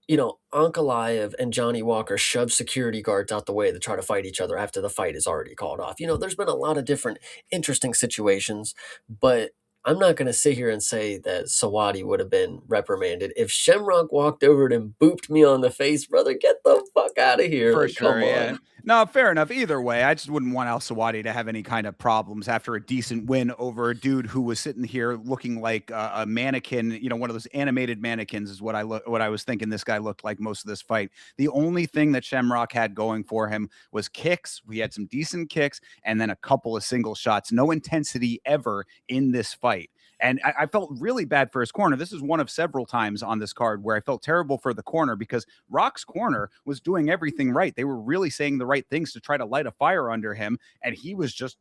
B: Ankalaev and Johnny Walker shove security guards out the way to try to fight each other after the fight is already called off. There's been a lot of different interesting situations, but I'm not going to sit here and say that Sawadi would have been reprimanded. If Shamrock walked over and booped me on the face, brother, get the fuck out of here.
A: for
B: Like,
A: sure,
B: come
A: yeah.
B: on.
A: No, fair enough. Either way, I just wouldn't want Al Sawadi to have any kind of problems after a decent win over a dude who was sitting here looking like a mannequin. One of those animated mannequins is what I was thinking. This guy looked like most of this fight. The only thing that Shamrock had going for him was kicks. We had some decent kicks, and then a couple of single shots. No intensity ever in this fight. And I felt really bad for his corner. This is one of several times on this card where I felt terrible for the corner because Rock's corner was doing everything right. They were really saying the right things to try to light a fire under him. And he was just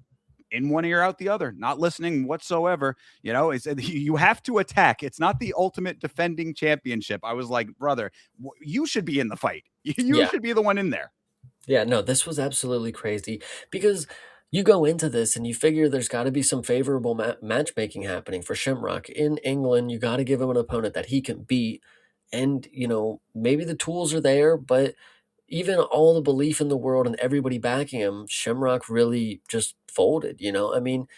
A: in one ear out the other, not listening whatsoever. You have to attack. It's not the ultimate defending championship. I was like, brother, you should be in the fight. You
B: Yeah.
A: should be the one in there.
B: Yeah, no, this was absolutely crazy because you go into this and you figure there's got to be some favorable matchmaking happening for Shamrock in England. You got to give him an opponent that he can beat, and maybe the tools are there, but even all the belief in the world and everybody backing him, Shamrock really just folded. I mean,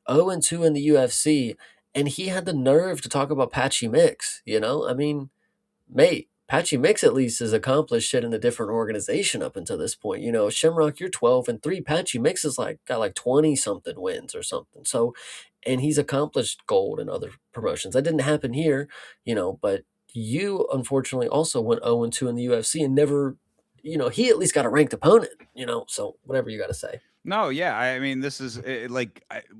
B: 0-2 in the UFC, and he had the nerve to talk about Patchy Mix. I mean, mate, Patchy Mix at least has accomplished shit in a different organization up until this point. Shamrock, you're 12-3. Patchy Mix is got like 20 something wins or something. So, and he's accomplished gold in other promotions. That didn't happen here, but you unfortunately also went 0-2 in the UFC and never, he at least got a ranked opponent, so whatever you got to say.
A: No, yeah. I mean, this is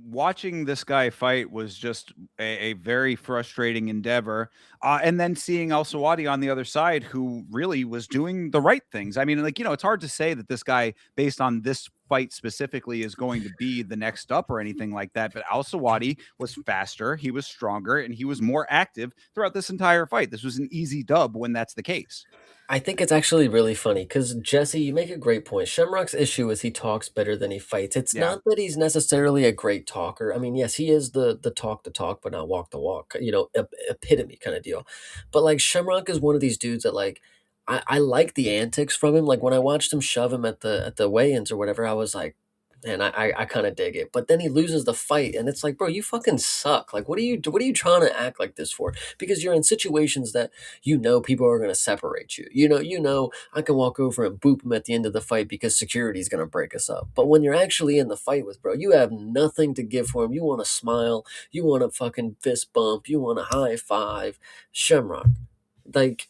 A: watching this guy fight was just a very frustrating endeavor. And then seeing Al Sawadi on the other side, who really was doing the right things. I mean, it's hard to say that this guy, based on this fight specifically, is going to be the next up or anything like that. But Al Sawadi was faster, he was stronger, and he was more active throughout this entire fight. This was an easy dub when that's the case.
B: I think it's actually really funny because Jesse, you make a great point. Shamrock's issue is he talks better than he fights. It's
A: Yeah.
B: not that he's necessarily a great talker. I mean, yes, he is the talk the talk, but not walk the walk. Epitome kind of deal. But like Shamrock is one of these dudes that I like the antics from him. Like when I watched him shove him at the weigh-ins or whatever, I was like, man, I kind of dig it. But then he loses the fight, and it's like, bro, you fucking suck. Like, what are you trying to act like this for? Because you're in situations that people are going to separate you. I can walk over and boop him at the end of the fight because security is going to break us up. But when you're actually in the fight with bro, you have nothing to give for him. You want to smile, you want to fucking fist bump, you want to high five. Shamrock, like.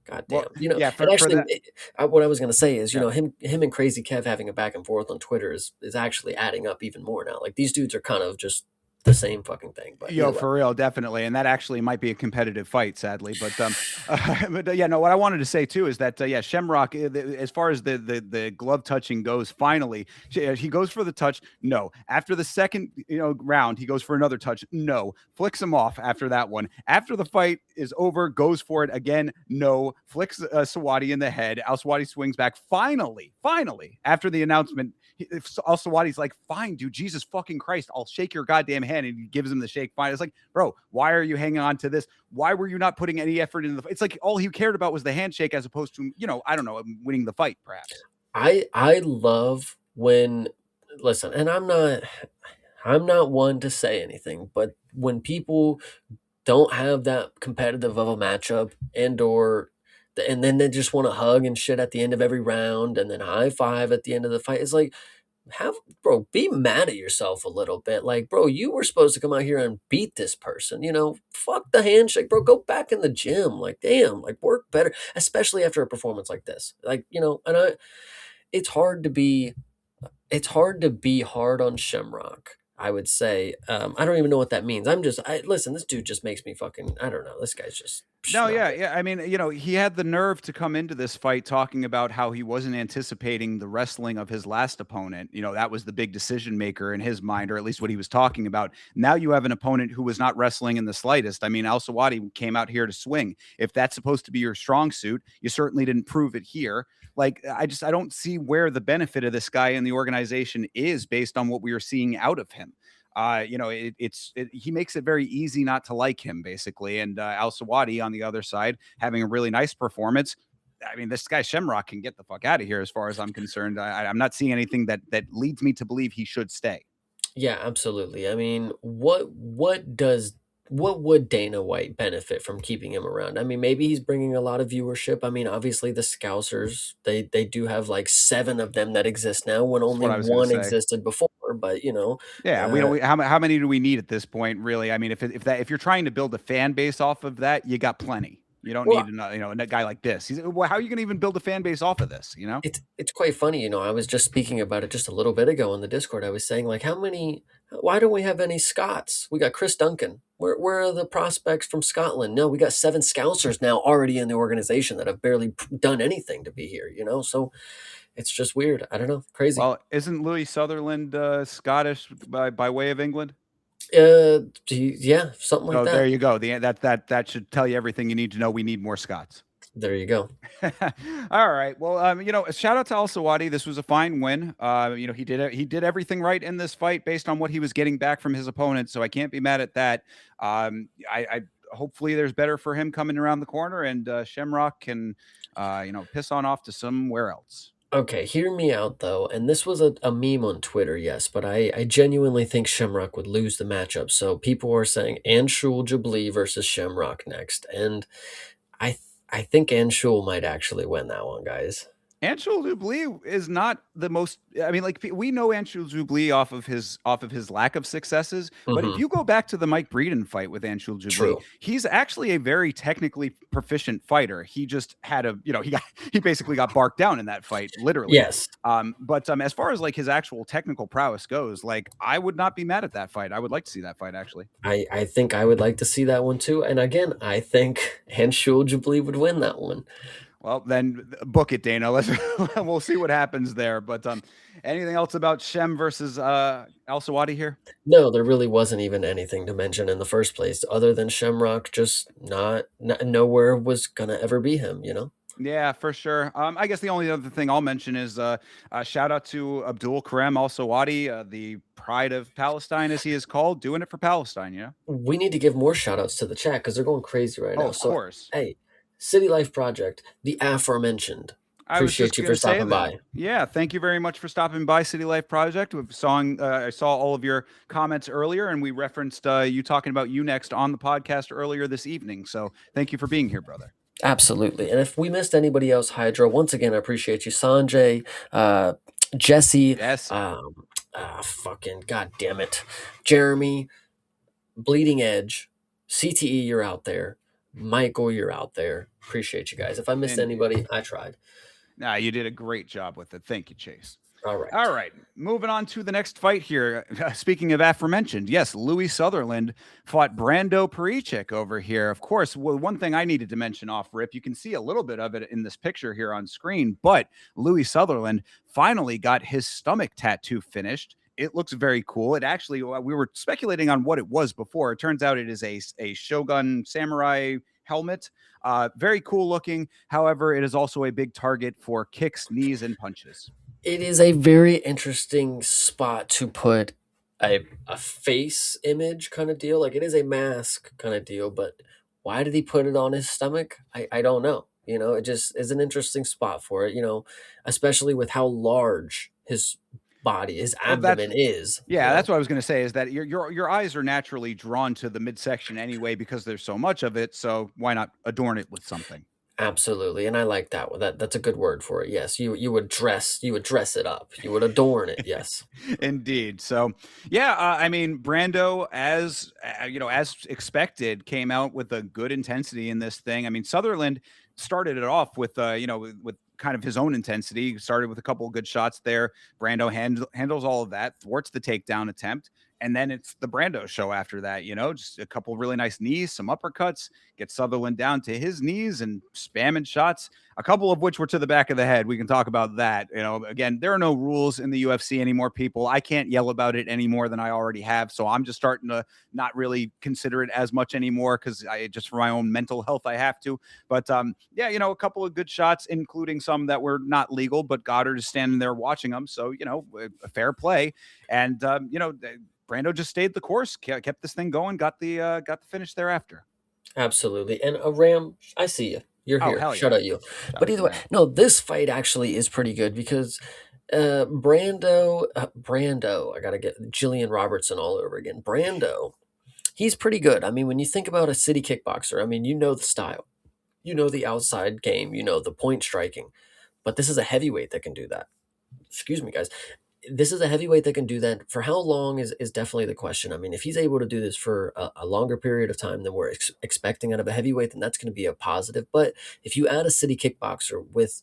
B: God damn.
A: Well, yeah,
B: And
A: for
B: actually,
A: that.
B: what I was going to say is,
A: Yeah.
B: him and Crazy Kev having a back and forth on Twitter is actually adding up even more now. Like these dudes are kind of just the same fucking thing. But
A: Yo,
B: either way.
A: for real, definitely, and that actually might be a competitive fight, sadly. But yeah, no. What I wanted to say too is that yeah, Shamrock, as far as the glove touching goes, finally he goes for the touch. No, after the second round, he goes for another touch. No, flicks him off after that one. After the fight is over, goes for it again. No, flicks Sawadi in the head. Al Sawadi swings back. Finally, after the announcement, Al Sawadi's like, "Fine, dude, Jesus fucking Christ, I'll shake your goddamn hand," and he gives him the shake. Fine. It's like, bro, why are you hanging on to this? Why were you not putting any effort into the? It's like all he cared about was the handshake, as opposed to I don't know, winning the fight, perhaps.
B: I love when, listen, and I'm not one to say anything, but when people don't have that competitive of a matchup, and then they just want to hug and shit at the end of every round and then high five at the end of the fight. It's like, have bro, be mad at yourself a little bit. Like, bro, you were supposed to come out here and beat this person. Fuck the handshake, bro. Go back in the gym. Like, damn, like work better, especially after a performance like this. Like, and it's hard to be it's hard to be hard on Shamrock, I would say. I don't even know what that means. Listen, this dude just makes me fucking, I don't know. This guy's just
A: No,
B: not
A: yeah,
B: good.
A: yeah. I mean, he had the nerve to come into this fight talking about how he wasn't anticipating the wrestling of his last opponent. That was the big decision maker in his mind, or at least what he was talking about. Now you have an opponent who was not wrestling in the slightest. I mean, Al Sawadi came out here to swing. If that's supposed to be your strong suit, you certainly didn't prove it here. Like, I don't see where the benefit of this guy in the organization is based on what we are seeing out of him. He makes it very easy not to like him, basically. And Al Sawadi on the other side having a really nice performance. I mean, this guy Shamrock can get the fuck out of here, as far as I'm concerned. I'm not seeing anything that leads me to believe he should stay.
B: Yeah, absolutely. I mean, what would Dana White benefit from keeping him around? I mean, maybe he's bringing a lot of viewership. I mean, obviously the Scousers, they do have like 7 of them that exist now when
A: That's
B: only
A: what I was going to
B: one
A: say.
B: existed before, but
A: Yeah, we
B: uh
A: don't. How many do we need at this point? Really, I mean, if you're trying to build a fan base off of that, you got plenty. You don't need
B: well,
A: a guy like this. Well, how are you going to even build a fan base off of this?
B: it's quite funny, I was just speaking about it just a little bit ago on the Discord. I was saying like, why don't we have any Scots? We got Chris Duncan. Where are the prospects from Scotland? No, we got 7 Scousers now already in the organization that have barely done anything to be here. So it's just weird. I don't know, crazy.
A: Well, isn't Louis Sutherland Scottish by way of England?
B: Yeah, something like
A: So there
B: that.
A: you go. That should tell you everything you need to know. We need more Scots.
B: There you go.
A: All right. Well, shout out to Al Sawadi. This was a fine win. He did everything right in this fight based on what he was getting back from his opponent. So I can't be mad at that. I hopefully there's better for him coming around the corner, and Shamrock can, piss on off to somewhere else.
B: Okay, hear me out though. And this was a meme on Twitter, yes, but I genuinely think Shamrock would lose the matchup. So people are saying Anshul Jabli versus Shamrock next. And I I think Anshul might actually win that one, guys.
A: Anshul Dubli is not the most. I mean, like we know Anshul Dubli off of his lack of successes. But if
B: Hmm.
A: you go back to the Mike Breeden fight with Anshul Dubli,
B: True.
A: he's actually a very technically proficient fighter. He just had he basically got barked down in that fight, literally.
B: Yes.
A: But as far as like his actual technical prowess goes, like I would not be mad at that fight. I would like to see that fight actually.
B: I think I would like to see that one too. And again, I think Anshul Jabli would win that one.
A: Well, then book it, Dana. Let's we'll see what happens there. But anything else about Shem versus Al Sawadi here?
B: No, there really wasn't even anything to mention in the first place, other than Shamrock just not nowhere was gonna ever be him.
A: Yeah, for sure. I guess the only other thing I'll mention is shout out to Abdul Karem Al Sawadi, the pride of Palestine, as he is called, doing it for Palestine.
B: We need to give more shout outs to the chat because they're going crazy right
A: Oh,
B: now.
A: of
B: So,
A: course.
B: hey, City Life Project, the aforementioned.
A: I was just
B: Appreciate you
A: gonna
B: for
A: say
B: stopping
A: that.
B: by.
A: Yeah, thank you very much for stopping by City Life Project. I saw all of your comments earlier, and we referenced you talking about you next on the podcast earlier this evening. So thank you for being here, brother.
B: Absolutely. And if we missed anybody else, Hydra, once again, I appreciate you. Sanjay, Jesse,
A: Jesse.
B: fucking, god damn it. Jeremy, Bleeding Edge, CTE, you're out there. Michael, you're out there. Appreciate you guys. If I missed
A: Indeed.
B: anybody, I tried.
A: Nah, you did a great job with it. Thank you, Chase.
B: All right.
A: All right, moving on to the next fight here. Speaking of aforementioned, yes, Louis Sutherland fought Brando Perichik over here. Of course, well, one thing I needed to mention off rip, you can see a little bit of it in this picture here on screen, but Louis Sutherland finally got his stomach tattoo finished. It looks very cool. It actually, we were speculating on what it was before. It turns out it is a Shogun samurai helmet. Very cool looking. However, it is also a big target for kicks, knees, and punches.
B: It is a very interesting spot to put a face image kind of deal. Like it is a mask kind of deal, but why did he put it on his stomach? I don't know. You know, it just is an interesting spot for it, you know, especially with how large his body, his
A: Well, that's
B: abdomen is, you
A: yeah,
B: know.
A: that's what I was going to say is that your eyes are naturally drawn to the midsection anyway because there's so much of it. So why not adorn it with something?
B: Absolutely, and I like that one. That's a good word for it. Yes, you would dress it up. You would adorn it. Yes.
A: Indeed. So, yeah, I mean, Brando, as as expected, came out with a good intensity in this thing. I mean, Sutherland started it off with, with kind of his own intensity. Started with a couple of good shots there. Brando handles all of that, thwarts the takedown attempt. And then it's the Brando show after that, just a couple really nice knees, some uppercuts, get Sutherland down to his knees and spamming shots, a couple of which were to the back of the head. We can talk about that. Again, there are no rules in the UFC anymore, people. I can't yell about it any more than I already have. So I'm just starting to not really consider it as much anymore because I just for my own mental health, I have to. But yeah, a couple of good shots, including some that were not legal, but Goddard is standing there watching them. So, a fair play. And, Brando just stayed the course, kept this thing going, got the finish thereafter.
B: Absolutely. And Ram, I see you. You're
A: Oh,
B: here.
A: hell
B: Shout
A: yeah.
B: out you.
A: Shout
B: But
A: out to
B: either way,
A: Ram.
B: no, this fight actually is pretty good because Brando, I gotta get Jillian Robertson all over again. Brando, he's pretty good. I mean, when you think about a city kickboxer, I mean, you know the style, you know the outside game, you know the point striking. But this is a heavyweight that can do that. Excuse me, guys. This is a heavyweight that can do that. For how long is definitely the question. I mean, if he's able to do this for a longer period of time than we're expecting out of a heavyweight, then that's going to be a positive. But if you add a city kickboxer with,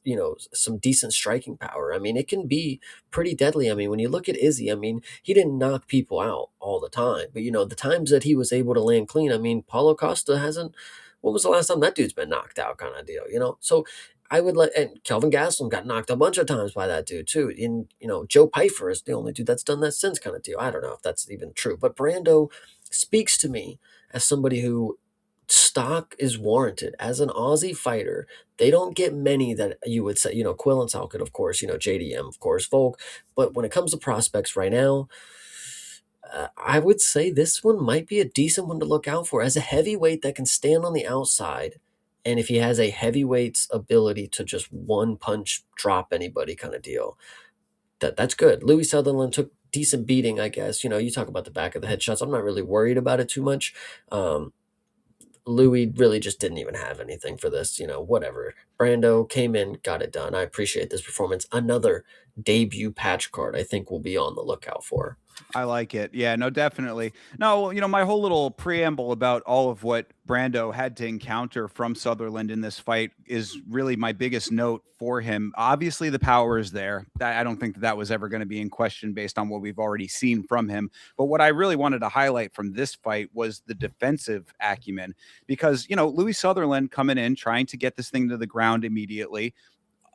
B: some decent striking power, I mean, it can be pretty deadly. I mean, when you look at Izzy, I mean, he didn't knock people out all the time, but the times that he was able to land clean, I mean, Paulo Costa hasn't. When was the last time that dude's been knocked out, kind of deal? So I would let, and Kelvin Gastelum got knocked a bunch of times by that dude too. And Joe Pyfer is the only dude that's done that since, kind of deal. I don't know if that's even true, but Brando speaks to me as somebody who stock is warranted as an Aussie fighter. They don't get many that you would say, Quill and Salkett, of course, JDM, of course, Volk. But when it comes to prospects right now, I would say this one might be a decent one to look out for as a heavyweight that can stand on the outside. And if he has a heavyweight's ability to just one punch drop anybody kind of deal, that's good. Louis Sutherland took decent beating, I guess. You talk about the back of the head shots. I'm not really worried about it too much. Louis really just didn't even have anything for this, whatever. Brando came in, got it done. I appreciate this performance. Another debut patch card I think we'll be on the lookout for.
A: I like it. Yeah, no, definitely. No, my whole little preamble about all of what Brando had to encounter from Sutherland in this fight is really my biggest note for him. Obviously, the power is there. I don't think that was ever going to be in question based on what we've already seen from him. But what I really wanted to highlight from this fight was the defensive acumen because, Louis Sutherland coming in, trying to get this thing to the ground immediately.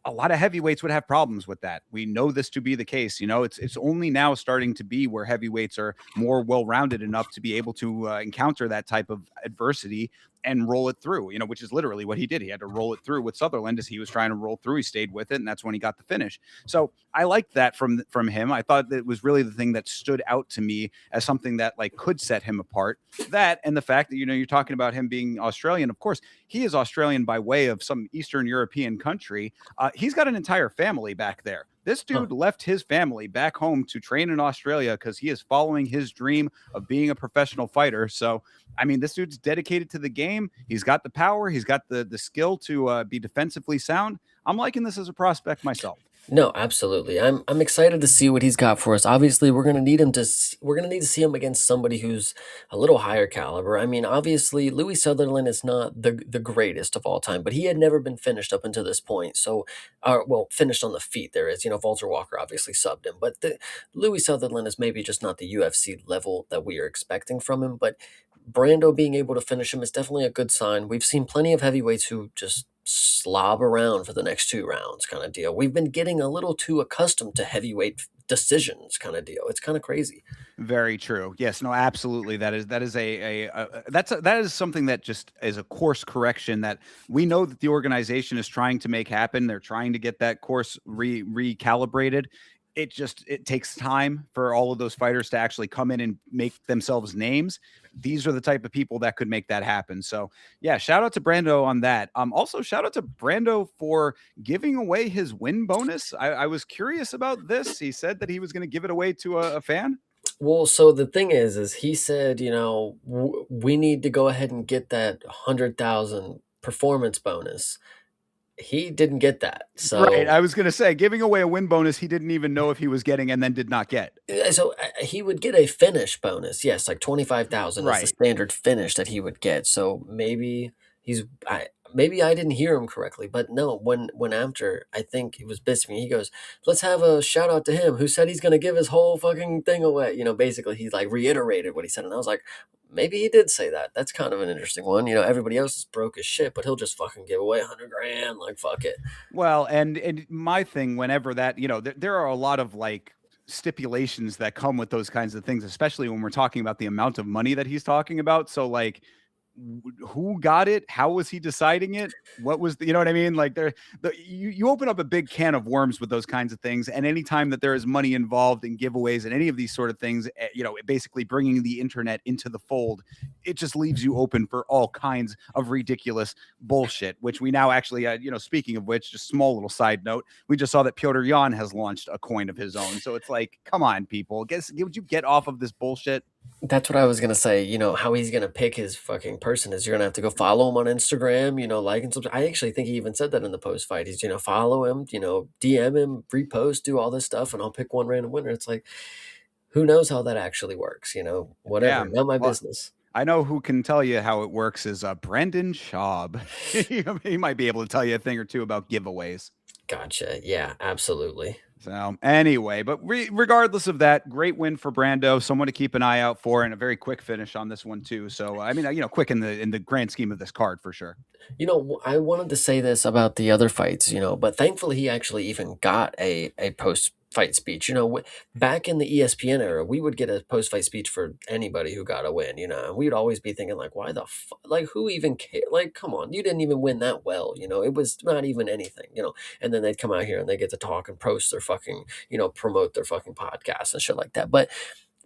A: A lot of heavyweights would have problems with that. We know this to be the case. It's only now starting to be where heavyweights are more well-rounded enough to be able to encounter that type of adversity and roll it through, which is literally what he did. He had to roll it through with Sutherland as he was trying to roll through. He stayed with it, and that's when he got the finish. So I liked that from him. I thought that it was really the thing that stood out to me as something that could set him apart. That and the fact that, you're talking about him being Australian. Of course, he is Australian by way of some Eastern European country. He's got an entire family back there. This dude left his family back home to train in Australia because he is following his dream of being a professional fighter. So, I mean, this dude's dedicated to the game. He's got the power. He's got the skill to be defensively sound. I'm liking this as a prospect myself.
B: No, absolutely. I'm excited to see what he's got for us. Obviously, we're gonna need to see him against somebody who's a little higher caliber. I mean, obviously, Louis Sutherland is not the greatest of all time, but he had never been finished up until this point. So, well, finished on the feet. There is, Walter Walker obviously subbed him, but Louis Sutherland is maybe just not the UFC level that we are expecting from him. But Brando being able to finish him is definitely a good sign. We've seen plenty of heavyweights who just slob around for the next 2 rounds kind of deal. We've been getting a little too accustomed to heavyweight decisions kind of deal. It's kind of crazy.
A: Very true. Yes, no, absolutely. That is that is something that just is a course correction that we know that the organization is trying to make happen. They're trying to get that course recalibrated. It takes time for all of those fighters to actually come in and make themselves names. These are the type of people that could make that happen. So yeah, shout out to Brando on that. Also shout out to Brando for giving away his win bonus. I was curious about this. He said that he was going to give it away to a fan.
B: Well, so the thing is he said, we need to go ahead and get that 100,000 performance bonus. He didn't get that.
A: Right.
B: So
A: I was going to say, giving away a win bonus he didn't even know if he was getting and then did not get.
B: he would get a finish bonus. Yes, like 25,000 is the
A: Right.
B: standard finish that he would get. So maybe I didn't hear him correctly, but no, when after I think it was Bisping, he goes, "Let's have a shout out to him who said he's going to give his whole fucking thing away." Basically he like reiterated what he said and I was like, maybe he did say that. That's kind of an interesting one. Everybody else is broke as shit, but he'll just fucking give away 100 grand like fuck it.
A: Well, and my thing, whenever that, there are a lot of like stipulations that come with those kinds of things, especially when we're talking about the amount of money that he's talking about. So, like, who got it? How was he deciding it? What was you know what I mean? Like, you open up a big can of worms with those kinds of things. And anytime that there is money involved in giveaways and any of these sort of things, basically bringing the internet into the fold, it just leaves you open for all kinds of ridiculous bullshit, which we now actually, speaking of which, just small little side note, we just saw that Piotr Jan has launched a coin of his own. So it's like, come on, people, would you get off of this bullshit?
B: That's what I was gonna say. How he's gonna pick his fucking person is you're gonna have to go follow him on Instagram, like and subscribe. I actually think he even said that in the post fight. He's follow him, DM him, repost, do all this stuff, and I'll pick one random winner. It's like, who knows how that actually works?
A: Yeah.
B: Whatever, not my
A: Well,
B: business.
A: I know who can tell you how it works is Brendan Schaub. He might be able to tell you a thing or two about giveaways.
B: Gotcha. Yeah, absolutely.
A: So anyway, but regardless of that, great win for Brando. Someone to keep an eye out for, and a very quick finish on this one too. So I mean, quick in the grand scheme of this card for sure.
B: I wanted to say this about the other fights, but thankfully he actually even got a post fight speech. Back in the ESPN era, we would get a post fight speech for anybody who got a win. And we'd always be thinking like, why the like who even care? Like, come on, you didn't even win that well. It was not even anything. And then they'd come out here and they get to talk and post their fucking, promote their fucking podcast and shit like that. But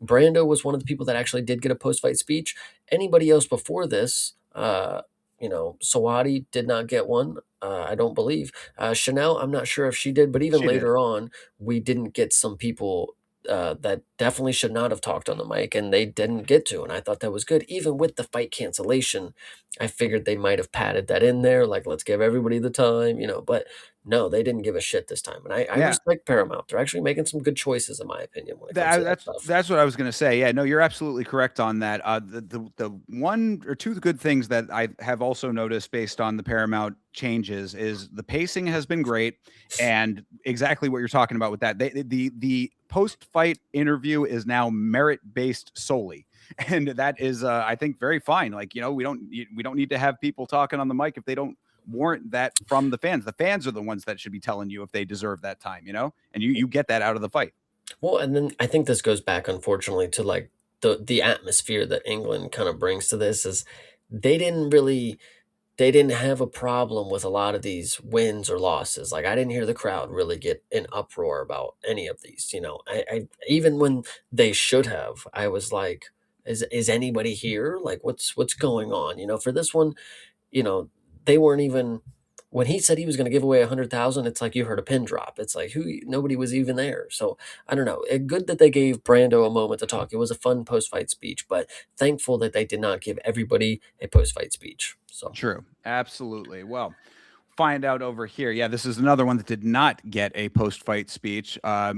B: Brando was one of the people that actually did get a post fight speech. Anybody else before this, Sawadi did not get one. I don't believe. Chanel, I'm not sure if she did, but even
A: She did.
B: later on, we didn't get some people that definitely should not have talked on the mic, and they didn't get to. And I thought that was good. Even with the fight cancellation, I figured they might have padded that in there, like let's give everybody the time, But no, they didn't give a shit this time, and I
A: Yeah.
B: respect Paramount. They're actually making some good choices, in my opinion, when it comes to that stuff.
A: That's what I was going to say. Yeah, no, you're absolutely correct on that. The one or two good things that I have also noticed based on the Paramount changes is the pacing has been great, and exactly what you're talking about with that. The post fight interview is now merit based solely. And that is, I think, very fine. Like, we don't need to have people talking on the mic if they don't warrant that from the fans. The fans are the ones that should be telling you if they deserve that time, and you get that out of the fight.
B: Well, and then I think this goes back, unfortunately, to like the atmosphere that England kind of brings to this is they didn't really they didn't have a problem with a lot of these wins or losses. Like I didn't hear the crowd really get an uproar about any of these. I even when they should have, I was like, is anybody here? Like what's going on? For this one, you know, they weren't even when he said he was going to give away 100,000. It's like you heard a pin drop. It's like nobody was even there. So I don't know. Good that they gave Brando a moment to talk. It was a fun post fight speech, but thankful that they did not give everybody a post fight speech. So
A: True. Absolutely. Well, find out over here. Yeah, this is another one that did not get a post-fight speech. Yeah,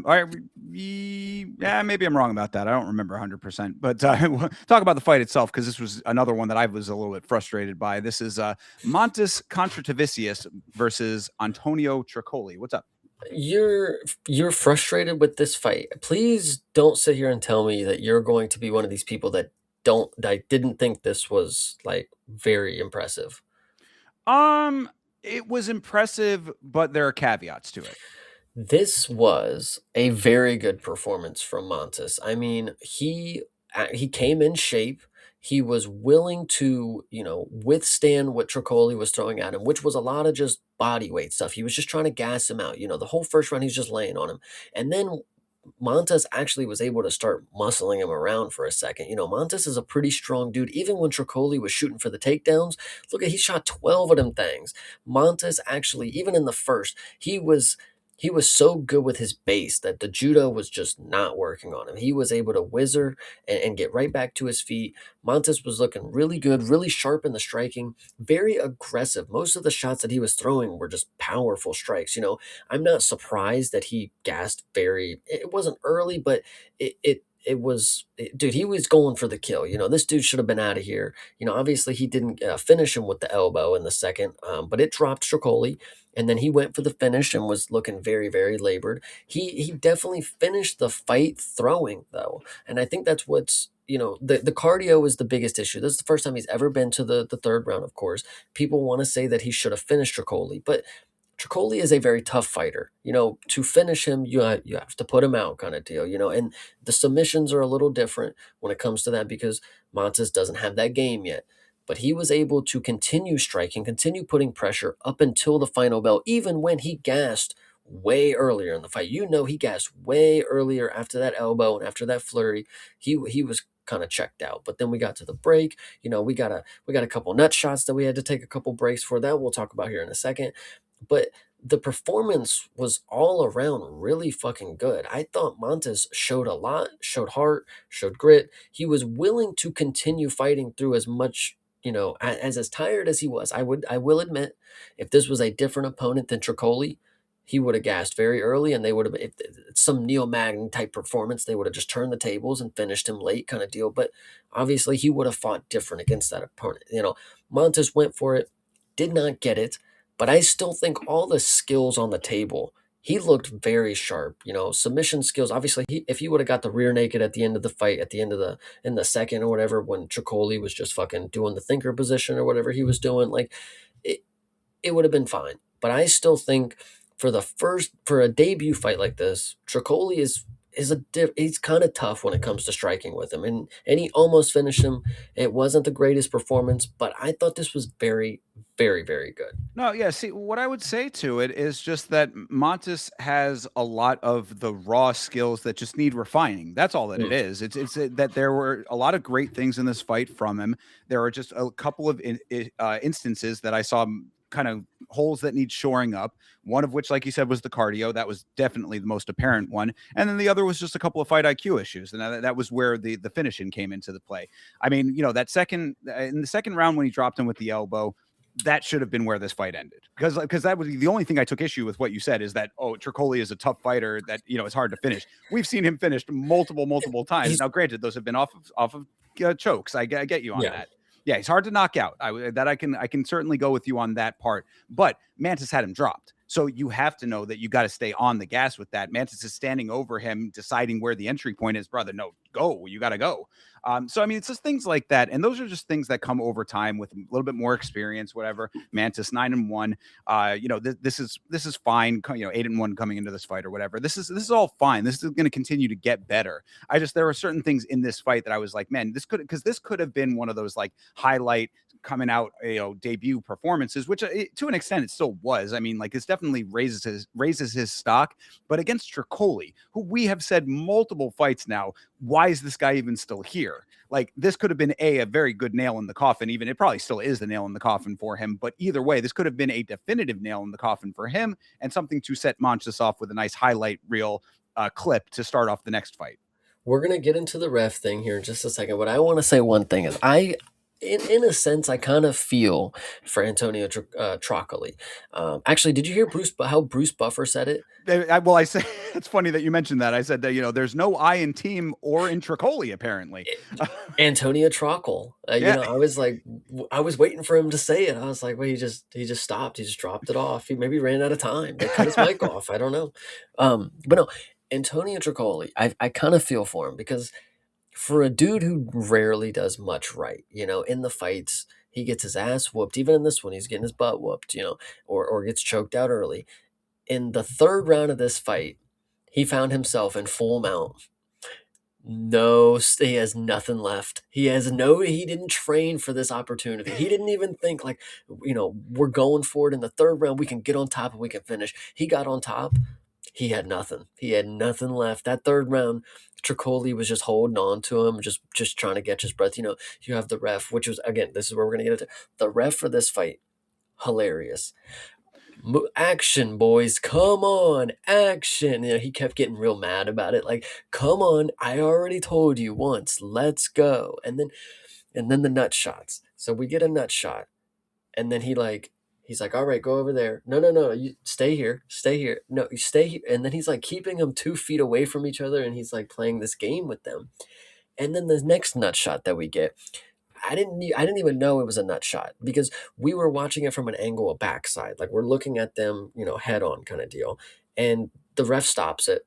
A: maybe I'm wrong about that. I don't remember 100%. But we'll talk about the fight itself, because this was another one that I was a little bit frustrated by. This is Montes Contratavicius versus Antonio Tricoli. What's up?
B: You're you're frustrated with this fight. Please don't sit here and tell me that you're going to be one of these people that didn't think this was like very impressive.
A: Um, it was impressive, but there are caveats to it.
B: This was a very good performance from Montes. I mean, he came in shape. He was willing to, withstand what Tricoli was throwing at him, which was a lot of just body weight stuff. He was just trying to gas him out. The whole first round, he was just laying on him. And then Montes actually was able to start muscling him around for a second. Montes is a pretty strong dude. Even when Tricoli was shooting for the takedowns, look at he shot 12 of them things. Montes actually, even in the first, he was so good with his base that the judo was just not working on him. He was able to whizzer and get right back to his feet. Montes was looking really good, really sharp in the striking, very aggressive. Most of the shots that he was throwing were just powerful strikes. I'm not surprised that he gassed very. It wasn't early, but dude, he was going for the kill. This dude should have been out of here. Obviously he didn't finish him with the elbow in the second, but it dropped Tricoli. And then he went for the finish and was looking very, very labored. He definitely finished the fight throwing though, and I think that's what's the cardio is the biggest issue. This is the first time he's ever been to the third round. Of course, people want to say that he should have finished Tricoli, but Tricoli is a very tough fighter. To finish him, you have to put him out, kind of deal. And the submissions are a little different when it comes to that because Montes doesn't have that game yet. But he was able to continue striking, continue putting pressure up until the final bell, even when he gassed way earlier in the fight. He gassed way earlier after that elbow and after that flurry. He was kind of checked out. But then we got to the break. We got a couple nut shots that we had to take a couple breaks for. That we'll talk about here in a second. But the performance was all around really fucking good. I thought Montes showed a lot, showed heart, showed grit. He was willing to continue fighting through as much, as tired as he was. I will admit, if this was a different opponent than Tricoli, he would have gassed very early, and they would have, if it's some Neil Magny type performance, they would have just turned the tables and finished him late, kind of deal. But obviously, he would have fought different against that opponent. Montes went for it, did not get it, but I still think all the skills on the table, he looked very sharp. Submission skills. Obviously, if he would have got the rear naked at the end of the fight, at the end of in the second or whatever, when Tricoli was just fucking doing the thinker position or whatever he was doing, like it, it would have been fine. But I still think for a debut fight like this, Tricoli he's kind of tough when it comes to striking with him, and he almost finished him. It wasn't the greatest performance, but I thought this was very, very, very good.
A: No, yeah. See, what I would say to it is just that Montes has a lot of the raw skills that just need refining. That's all that it
B: Mm.
A: is. It's that there were a lot of great things in this fight from him. There are just a couple of instances that I saw kind of holes that need shoring up. One of which, like you said, was the cardio. That was definitely the most apparent one, and then the other was just a couple of fight IQ issues, and that was where the finishing came into the play. I mean, that second in the second round when he dropped him with the elbow, that should have been where this fight ended, because that was the only thing I took issue with. What you said is that, oh, Tricoli is a tough fighter that it's hard to finish. We've seen him finished multiple times.
B: He's
A: Now, granted, those have been off of chokes. I get you on
B: Yeah.
A: that. Yeah, he's hard to knock out. I can certainly go with you on that part. But Mantis had him dropped, so you have to know that you got to stay on the gas with that. Mantis is standing over him, deciding where the entry point is. Brother, no, go. You got to go. So I mean, it's just things like that, and those are just things that come over time with a little bit more experience. Whatever. Mantis 9-1. This is fine. 8-1 coming into this fight or whatever. This is all fine. This is going to continue to get better. There are certain things in this fight that I was like, man, this could have been one of those like highlight coming out, debut performances, which to an extent it still was. I mean, like, this definitely raises his stock. But against Tricoli, who we have said multiple fights now, why is this guy even still here? Like, this could have been a very good nail in the coffin. Even it probably still is the nail in the coffin for him. But either way, this could have been a definitive nail in the coffin for him, and something to set Montes off with a nice highlight reel clip to start off the next fight.
B: We're gonna get into the ref thing here in just a second. But I want to say one thing is in a sense, I kind of feel for Antonio Trocoli. Actually, did you hear how Bruce Buffer said it?
A: Well, I say it's funny that you mentioned that. I said that there's no I in team or in Tricoli apparently.
B: Antonio Trockle.
A: Yeah,
B: I was like, I was waiting for him to say it. I was like, well, he just stopped. He just dropped it off. He maybe ran out of time. They cut his mic off. I don't know. But no, Antonio Tricoli. I kind of feel for him because for a dude who rarely does much right, in the fights, he gets his ass whooped. Even in this one, he's getting his butt whooped, or gets choked out early. In the third round of this fight, he found himself in full mount. No, he has nothing left. He didn't train for this opportunity. He didn't even think like, we're going for it in the third round. We can get on top and we can finish. He got on top. He had nothing. He had nothing left. That third round, Tricoli was just holding on to him, just trying to catch his breath. You have the ref, which was, again, this is where we're going to get into the ref for this fight. Hilarious. Action, boys, come on, action. He kept getting real mad about it, like, come on, I already told you once, let's go. And then the nut shots. So we get a nut shot, and then he's like, all right, go over there. No, no, no, you stay here, no, you stay here. And then he's like keeping them 2 feet away from each other, and he's like playing this game with them. And then the next nut shot that we get, I didn't even know it was a nut shot because we were watching it from an angle of backside. Like we're looking at them, head on kind of deal. And the ref stops it.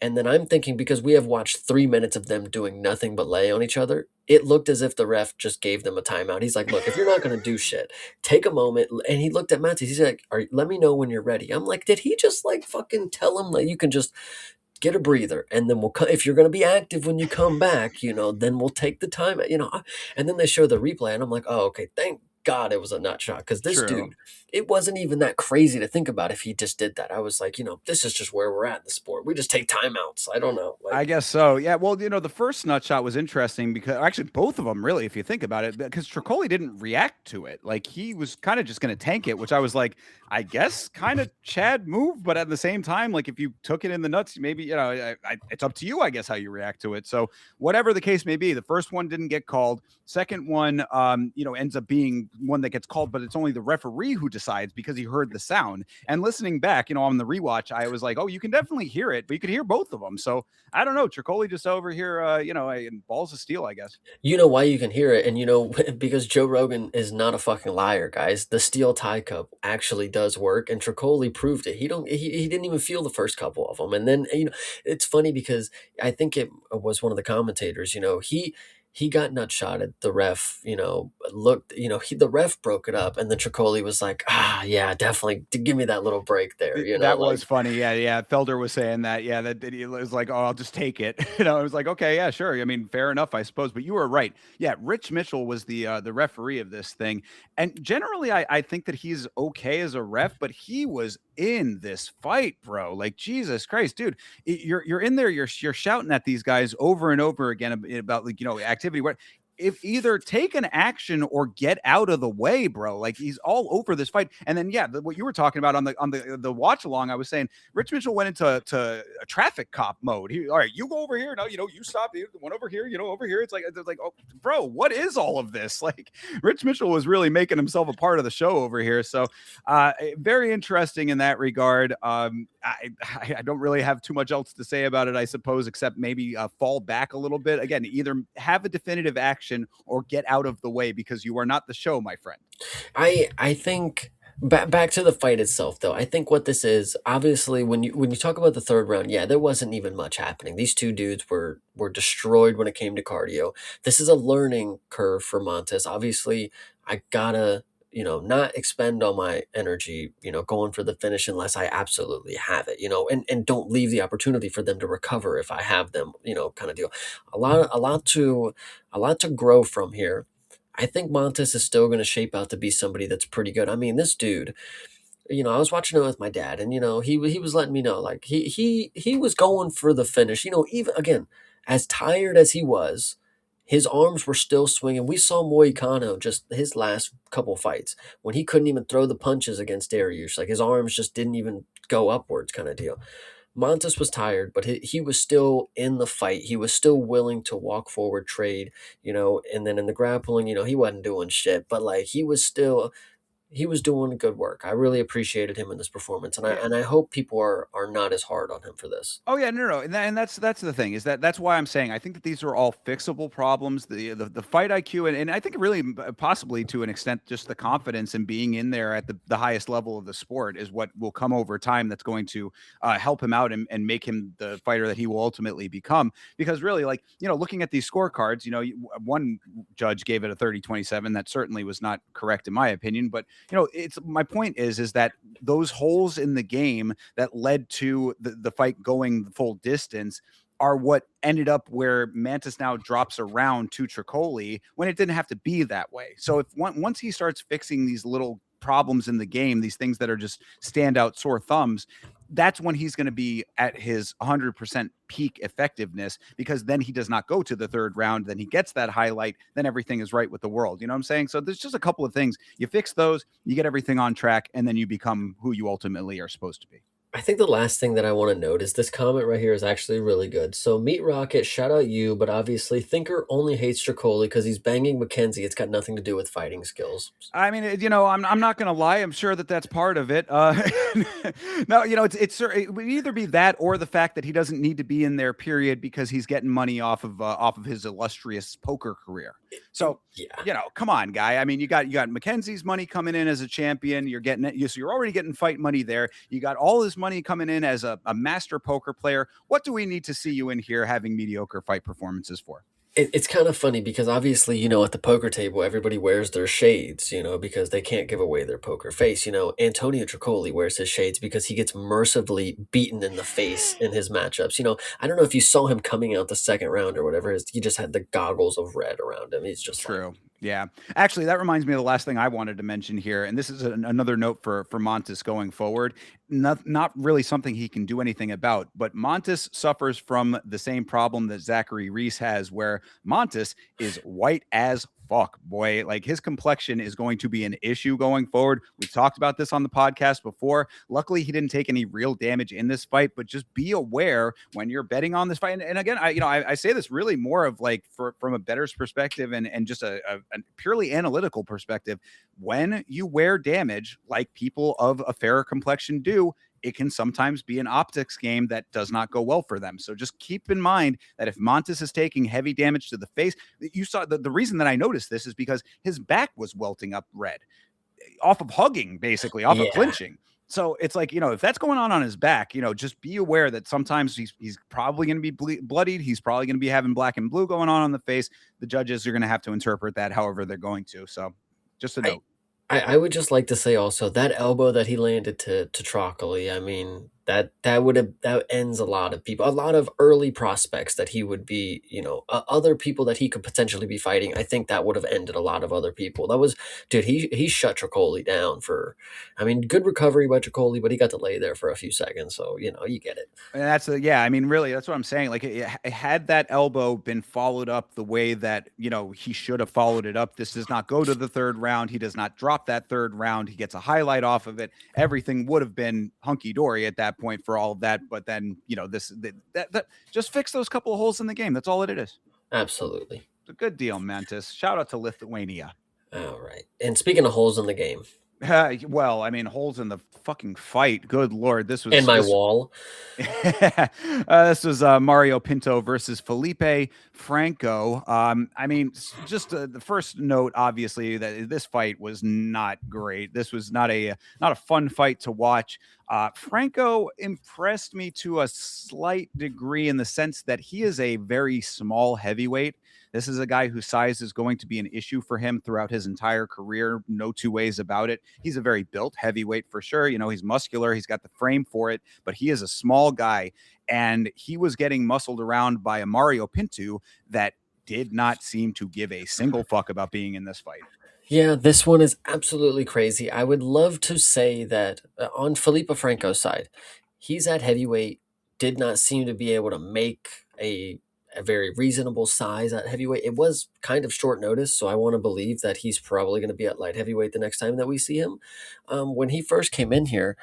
B: And then I'm thinking, because we have watched 3 minutes of them doing nothing but lay on each other, it looked as if the ref just gave them a timeout. He's like, look, if you're not going to do shit, take a moment. And he looked at Matthews. He's like, let me know when you're ready. I'm like, did he just like fucking tell him that you can just get a breather, and then if you're going to be active when you come back, then we'll take the time, and then they show the replay, and I'm like, oh, okay, thank God it was a nut shot, because this
A: true.
B: dude, it wasn't even that crazy to think about if he just did that. I was like, this is just where we're at in the sport. We just take timeouts. I don't know.
A: I
B: Like,
A: guess so. Yeah. Well, the first nut shot was interesting because actually both of them really, if you think about it, because Tricoli didn't react to it. Like he was kind of just going to tank it, which I was like, I guess kind of Chad move, but at the same time, like if you took it in the nuts, maybe it's up to you, I guess, how you react to it. So whatever the case may be, the first one didn't get called. Second one, ends up being one that gets called, but it's only the referee who decides because he heard the sound. And listening back, on the rewatch, I was like, oh, you can definitely hear it, but you could hear both of them. So I don't know. Tricoli just over here, balls of steel, I guess.
B: you know why you can hear it, and because Joe Rogan is not a fucking liar, guys. The steel tie cup actually does work, and Tricoli proved it. He didn't even feel the first couple of them, and then it's funny because I think it was one of the commentators. He got nut shotted. The ref, looked. The ref broke it up, and then Tricoli was like, yeah, definitely, give me that little break there.
A: That
B: Like,
A: was funny. Yeah, yeah. Felder was saying that. Yeah, that he was like, "Oh, I'll just take it." I was like, "Okay, yeah, sure." I mean, fair enough, I suppose. But you were right. Yeah, Rich Mitchell was the referee of this thing, and generally, I think that he's okay as a ref, but he was in this fight, bro. Like Jesus Christ, dude, you're in there. You're shouting at these guys over and over again about like activity. What? If either take an action or get out of the way, bro. Like he's all over this fight. And then what you were talking about on the watch along, I was saying Rich Mitchell went into a traffic cop mode. All right, you go over here. No, you stop. You one over here. Over here. It's like oh, bro, what is all of this? Like Rich Mitchell was really making himself a part of the show over here. So very interesting in that regard. I don't really have too much else to say about it, I suppose, except maybe fall back a little bit. Again, either have a definitive action or get out of the way because you are not the show, my friend.
B: I think back to the fight itself, though. I think what this is, obviously, when you talk about the third round, yeah, there wasn't even much happening. These two dudes were destroyed when it came to cardio. This is a learning curve for Montes. Obviously, I gotta not expend all my energy going for the finish unless I absolutely have it, and don't leave the opportunity for them to recover if I have them, kind of deal. A lot to grow from here. I think Montes is still going to shape out to be somebody that's pretty good. I mean, this dude, I was watching it with my dad, and he was letting me know, like, he was going for the finish. Even again, as tired as he was, his arms were still swinging. We saw Moicano just his last couple fights when he couldn't even throw the punches against Dariush. Like his arms just didn't even go upwards, kind of deal. Montes was tired, but he was still in the fight. He was still willing to walk forward, trade, and then in the grappling, he wasn't doing shit, but like he was doing good work. I really appreciated him in this performance, and I
A: Yeah.
B: and I hope people are not as hard on him for this.
A: Oh yeah, no, and that's the thing is that's why I'm saying I think that these are all fixable problems. The fight IQ and I think really possibly to an extent just the confidence in being in there at the highest level of the sport is what will come over time. That's going to help him out and make him the fighter that he will ultimately become. Because really, like looking at these scorecards, one judge gave it a 30-27. That certainly was not correct in my opinion. But it's my point is that those holes in the game that led to the fight going the full distance are what ended up where Mantis now drops around to Tricoli when it didn't have to be that way. So if once he starts fixing these little problems in the game, these things that are just standout sore thumbs, that's when he's going to be at his 100% peak effectiveness, because then he does not go to the third round. Then he gets that highlight. Then everything is right with the world. You know what I'm saying? So there's just a couple of things. You fix those, you get everything on track, and then you become who you ultimately are supposed to be.
B: I think the last thing that I want to note is this comment right here is actually really good. So, Meat Rocket, shout out you, but obviously Thinker only hates Tricoli because he's banging McKenzie. It's got nothing to do with fighting skills.
A: I mean, I'm not going to lie. I'm sure that that's part of it. No, it would either be that or the fact that he doesn't need to be in there, period, because he's getting money off of his illustrious poker career. So,
B: Yeah.
A: come on, guy. I mean, you got Mackenzie's money coming in as a champion. You're getting it. So you're already getting fight money there. You got all his money coming in as a master poker player. What do we need to see you in here having mediocre fight performances for?
B: It's kind of funny because obviously, at the poker table, everybody wears their shades, because they can't give away their poker face. Antonio Tricoli wears his shades because he gets mercifully beaten in the face in his matchups. I don't know if you saw him coming out the second round or whatever. He just had the goggles of red around him. He's just like,
A: True. Yeah. Actually, that reminds me of the last thing I wanted to mention here, and this is another note for Montes going forward. Not really something he can do anything about, but Montes suffers from the same problem that Zachary Reese has, where Montes is white as fuck, boy. Like his complexion is going to be an issue going forward. We've talked about this on the podcast before. Luckily, he didn't take any real damage in this fight, but just be aware when you're betting on this fight. And again, I say this really more of like from a bettor's perspective and just a purely analytical perspective. When you wear damage like people of a fairer complexion do, it can sometimes be an optics game that does not go well for them. So just keep in mind that if Montes is taking heavy damage to the face, you saw the reason that I noticed this is because his back was welting up red off of hugging, basically off of
B: yeah.
A: clinching. So it's like, if that's going on his back, just be aware that sometimes he's probably going to be bloodied. He's probably going to be having black and blue going on the face. The judges are going to have to interpret that however they're going to. So just a note.
B: I would just like to say also that elbow that he landed to Trocoli, I mean, that ends a lot of people, a lot of early prospects that he would be, other people that he could potentially be fighting. I think that would have ended a lot of other people. That was, dude, he shut Tricoli down I mean, good recovery by Tricoli, but he got to lay there for a few seconds. So, you get it.
A: And yeah, I mean, really, that's what I'm saying. Like, had that elbow been followed up the way that, he should have followed it up, this does not go to the third round. He does not drop that third round. He gets a highlight off of it. Everything would have been hunky dory at that point for all of that. But then, that just fix those couple of holes in the game. That's all it is.
B: Absolutely.
A: It's a good deal, Mantis. Shout out to Lithuania.
B: All right. And speaking of holes in the game,
A: well, I mean, holes in the fucking fight. Good Lord. This was
B: and my wall.
A: This was Mario Pinto versus Felipe Franco. I mean, just the first note, obviously, that this fight was not great. This was not a fun fight to watch. Franco impressed me to a slight degree in the sense that he is a very small heavyweight. This is a guy whose size is going to be an issue for him throughout his entire career. No two ways about it. He's a very built heavyweight for sure. He's muscular. He's got the frame for it, but he is a small guy. And he was getting muscled around by a Mario Pinto that did not seem to give a single fuck about being in this fight.
B: Yeah, this one is absolutely crazy. I would love to say that on Felipe Franco's side, he's at heavyweight, did not seem to be able to make a very reasonable size at heavyweight. It was kind of short notice, so I want to believe that he's probably going to be at light heavyweight the next time that we see him. When he first came in here,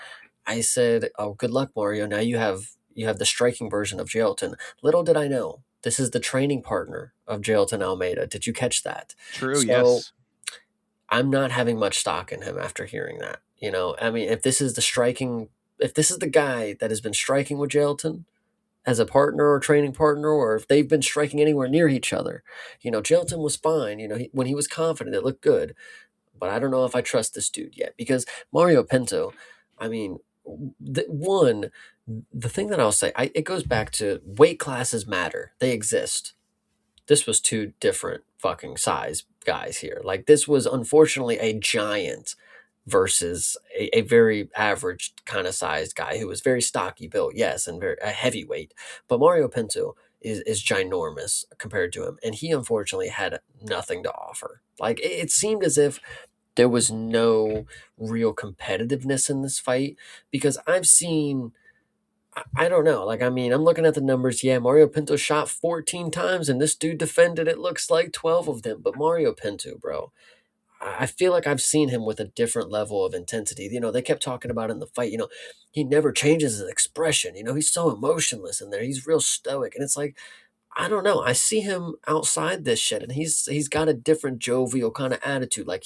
B: I said, "Oh, good luck, Mario. Now you have you have the striking version of Jailton. Little did I know, this is the training partner of Jailton Almeida. Did you catch that?
A: True.
B: So
A: Yes.
B: I'm not having much stock in him after hearing that. You know, I mean, if this is the guy that has been striking with Jailton as a partner or training partner, or if they've been striking anywhere near each other, you know, Jailton was fine. You know, when he was confident, it looked good. But I don't know if I trust this dude yet because Mario Pinto, I mean, one, the thing that I'll say, it goes back to weight classes matter. They exist. This was two different fucking size guys here. Like this was unfortunately a giant versus a very average kind of sized guy who was very stocky built, yes, and very a heavyweight. But Mario Pinto is ginormous compared to him, and he unfortunately had nothing to offer. Like it seemed as if there was no real competitiveness in this fight because I've seen I don't know. Like, I mean, I'm looking at the numbers. Yeah, Mario Pinto shot 14 times, and this dude defended, it looks like 12 of them. But Mario Pinto, bro, I feel like I've seen him with a different level of intensity. You know, they kept talking about in the fight, you know, he never changes his expression. You know, he's so emotionless in there. He's real stoic. And it's like, I don't know. I see him outside this shit, and he's got a different jovial kind of attitude. Like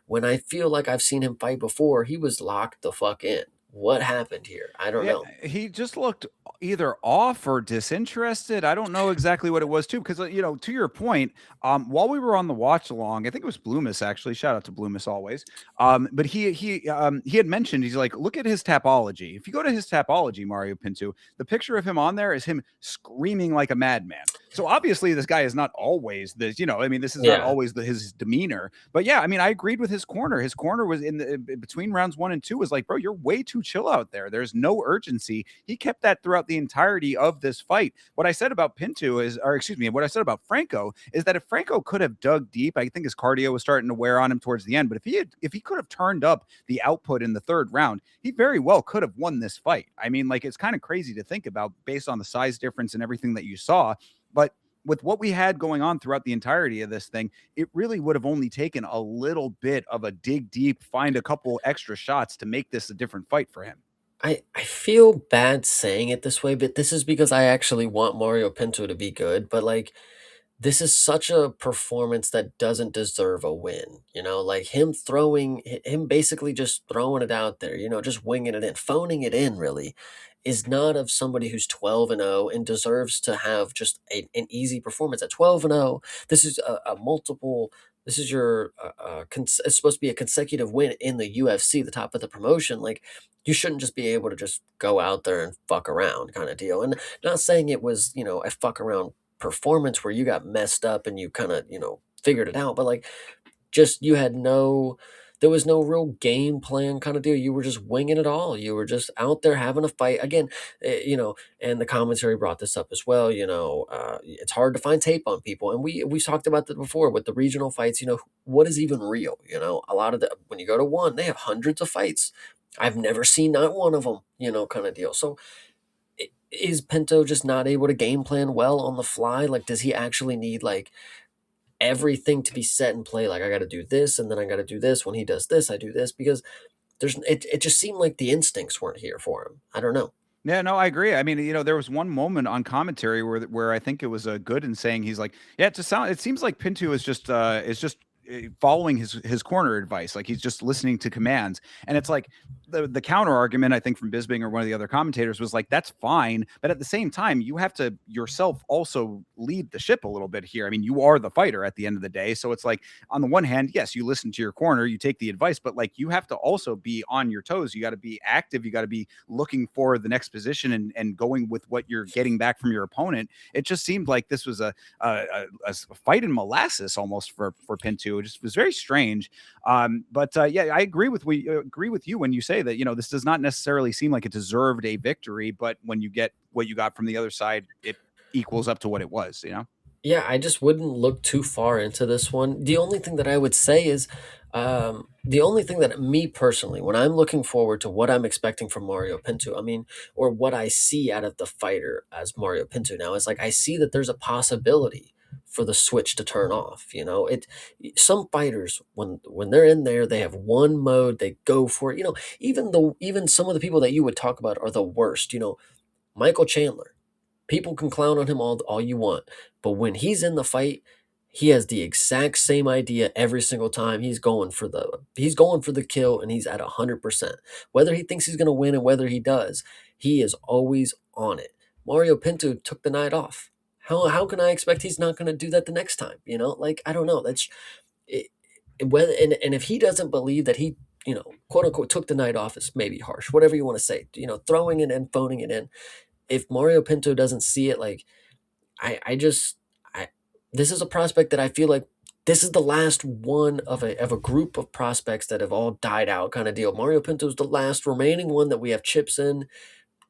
B: when I feel like I've seen him fight before, he was locked the fuck in. What happened here? I don't
A: Yeah,
B: know.
A: he just looked either off or disinterested. I don't know exactly what it was too, because to your point, while we were on the watch along, I think it was Bloomis actually. Shout out to Bloomis always. But he had mentioned he's like, look at his tapology. If you go to his tapology, Mario Pinto, the picture of him on there is him screaming like a madman. So obviously, this guy is not always this. I mean, this is not
B: Yeah.
A: always his demeanor. But yeah, I mean, I agreed with his corner. His corner was in between rounds 1 and 2 was like, bro, you're way too chill out there. There's no urgency. He kept that throughout the entirety of this fight. What I said about Pinto is, or excuse me, what I said about Franco is that if Franco could have dug deep, I think his cardio was starting to wear on him towards the end. But if he could have turned up the output in the third round, he very well could have won this fight. I mean, like it's kind of crazy to think about based on the size difference and everything that you saw. But with what we had going on throughout the entirety of this thing, it really would have only taken a little bit of a dig deep, find a couple extra shots to make this a different fight for him.
B: I feel bad saying it this way, but this is because I actually want Mario Pinto to be good. But like this is such a performance that doesn't deserve a win. You know, like him basically just throwing it out there, you know, just winging it in, phoning it in really is not of somebody who's 12 and 0 and deserves to have just an easy performance at 12 and 0. This is a multiple this is your it's supposed to be a consecutive win in the UFC, the top of the promotion. Like you shouldn't just be able to just go out there and fuck around kind of deal. And not saying it was, you know, a fuck around performance where you got messed up and you kind of, you know, figured it out, but like just there was no real game plan kind of deal. You were just winging it all. You were just out there having a fight again, you know, and the commentary brought this up as well. You know, it's hard to find tape on people. And we talked about that before with the regional fights, you know, what is even real? You know, a lot of when you go to one, they have hundreds of fights. I've never seen not one of them, you know, kind of deal. So is Pinto just not able to game plan well on the fly? Like, does he actually need like everything to be set in play? Like, I got to do this, and then I got to do this. When he does this, I do this because it just seemed like the instincts weren't here for him. I don't know.
A: Yeah, no, I agree. I mean, there was one moment on commentary where I think it was good in saying he's like, yeah, it seems like Pinto is just following his corner advice, like he's just listening to commands, and it's like the counter argument I think from Bisbing or one of the other commentators was like that's fine, but at the same time you have to yourself also lead the ship a little bit here. I mean, you are the fighter at the end of the day, so it's like on the one hand, yes, you listen to your corner, you take the advice, but like you have to also be on your toes. You got to be active. You got to be looking for the next position and going with what you're getting back from your opponent. It just seemed like this was a fight in molasses almost for Pinto. It just was very strange. But yeah, I agree with you when you say that this does not necessarily seem like it deserved a victory, but when you get what you got from the other side, it equals up to what it was.
B: Yeah, I just wouldn't look too far into this one. The only thing that I would say is, the only thing that me personally, when I'm looking forward to what I'm expecting from Mario Pinto, I mean, or what I see out of the fighter as Mario Pinto now, is like I see that there's a possibility for the switch to turn off. You know, some fighters when they're in there, they have one mode, they go for it. You know, even some of the people that you would talk about are the worst. You know, Michael Chandler. People can clown on him all you want, but when he's in the fight, he has the exact same idea every single time. He's going for the kill, and he's at 100%. Whether he thinks he's going to win and whether he does, he is always on it. Mario Pinto took the night off. How can I expect he's not going to do that the next time? Like, I don't know. That's it, whether and if he doesn't believe that he, quote unquote, took the night off, is maybe harsh. Whatever you want to say, throwing it in, phoning it in. If Mario Pinto doesn't see it, like, I just I this is a prospect that I feel like this is the last one of a group of prospects that have all died out, kind of deal. Mario Pinto's the last remaining one that we have chips in.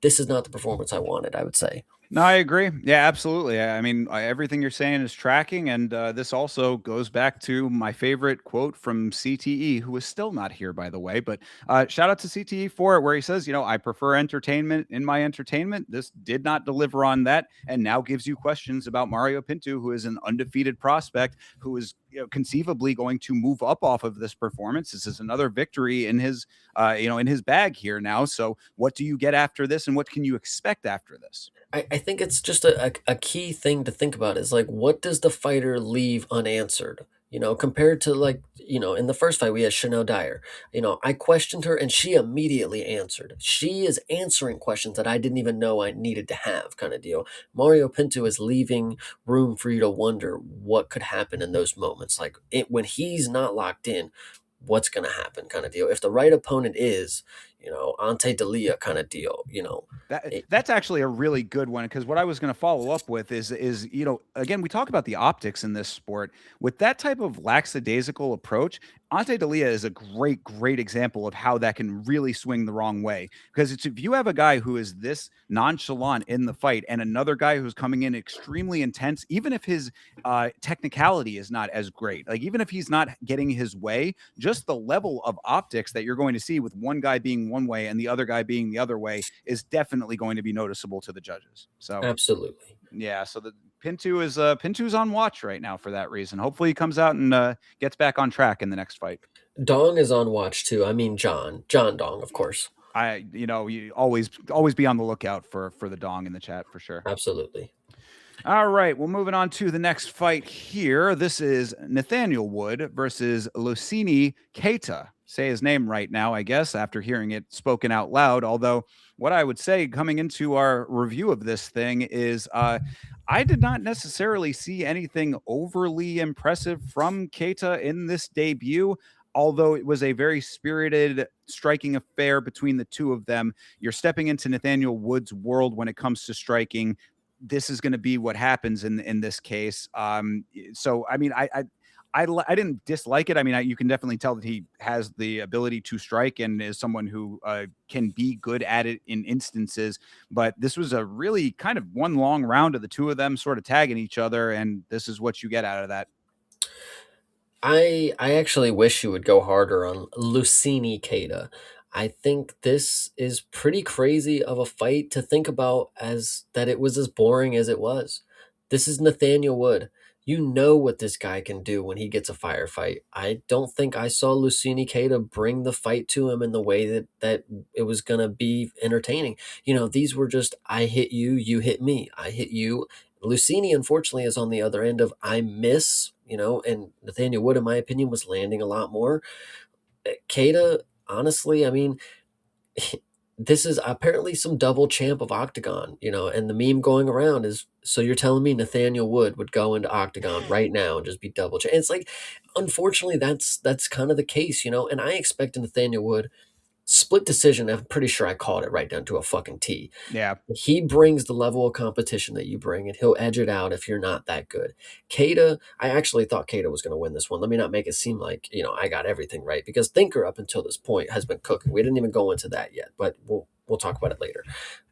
B: This is not the performance I wanted, I would say.
A: No, I agree. Yeah, absolutely. I mean, everything you're saying is tracking, and this also goes back to my favorite quote from CTE, who is still not here, by the way. But shout out to CTE for it, where he says, I prefer entertainment in my entertainment. This did not deliver on that, and now gives you questions about Mario Pinto, who is an undefeated prospect, who is conceivably going to move up off of this performance. This is another victory in his, in his bag here now. So, what do you get after this, and what can you expect after this?
B: I think it's just a key thing to think about is like, what does the fighter leave unanswered? Compared to, like, in the first fight we had Chanel Dyer. I questioned her and she immediately answered. She is answering questions that I didn't even know I needed to have, kind of deal. Mario Pinto is leaving room for you to wonder what could happen in those moments. Like, when he's not locked in, what's going to happen, kind of deal. If the right opponent is, Ante Dalia, kind of deal,
A: That's actually a really good one, because what I was going to follow up with is again, we talk about the optics in this sport with that type of lackadaisical approach. Ante Dalia is a great example of how that can really swing the wrong way, because if you have a guy who is this nonchalant in the fight and another guy who's coming in extremely intense, even if his technicality is not as great, like even if he's not getting his way, just the level of optics that you're going to see with one guy being one way and the other guy being the other way is definitely going to be noticeable to the judges. So
B: absolutely.
A: yeah, so the Pintu's on watch right now for that reason. Hopefully he comes out and gets back on track in the next fight.
B: Dong is on watch too. I mean, John Dong, of course.
A: You always be on the lookout for the dong in the chat for sure.
B: Absolutely.
A: All right, well, moving on to the next fight here. This is Nathaniel Wood versus Lucini Keita. Say his name right now, I guess, after hearing it spoken out loud. Although, what I would say coming into our review of this thing is I did not necessarily see anything overly impressive from Keita in this debut. Although it was a very spirited, striking affair between the two of them, you're stepping into Nathaniel Wood's world when it comes to striking. This is going to be what happens in this case. So I mean, I didn't dislike it. I mean, you can definitely tell that he has the ability to strike and is someone who can be good at it in instances. But this was a really kind of one long round of the two of them sort of tagging each other, and this is what you get out of that.
B: I actually wish you would go harder on Lucini Keita. I think this is pretty crazy of a fight to think about, as that it was as boring as it was. This is Nathaniel Wood. You know what this guy can do when he gets a firefight. I don't think I saw Lucini Keita bring the fight to him in the way that it was gonna be entertaining. These were just, I hit you, you hit me, I hit you. Lucini, unfortunately, is on the other end of I miss, and Nathaniel Wood, in my opinion, was landing a lot more. Keita, honestly, I mean, this is apparently some double champ of Octagon, and the meme going around is, so you're telling me Nathaniel Wood would go into Octagon right now and just be double champ? And it's like, unfortunately, that's kind of the case, and I expect Nathaniel Wood split decision. I'm pretty sure I called it right down to a fucking T.
A: Yeah.
B: He brings the level of competition that you bring, and he'll edge it out if you're not that good. Keita, I actually thought Keita was going to win this one. Let me not make it seem like, I got everything right, because Thinker up until this point has been cooking. We didn't even go into that yet, but we'll talk about it later.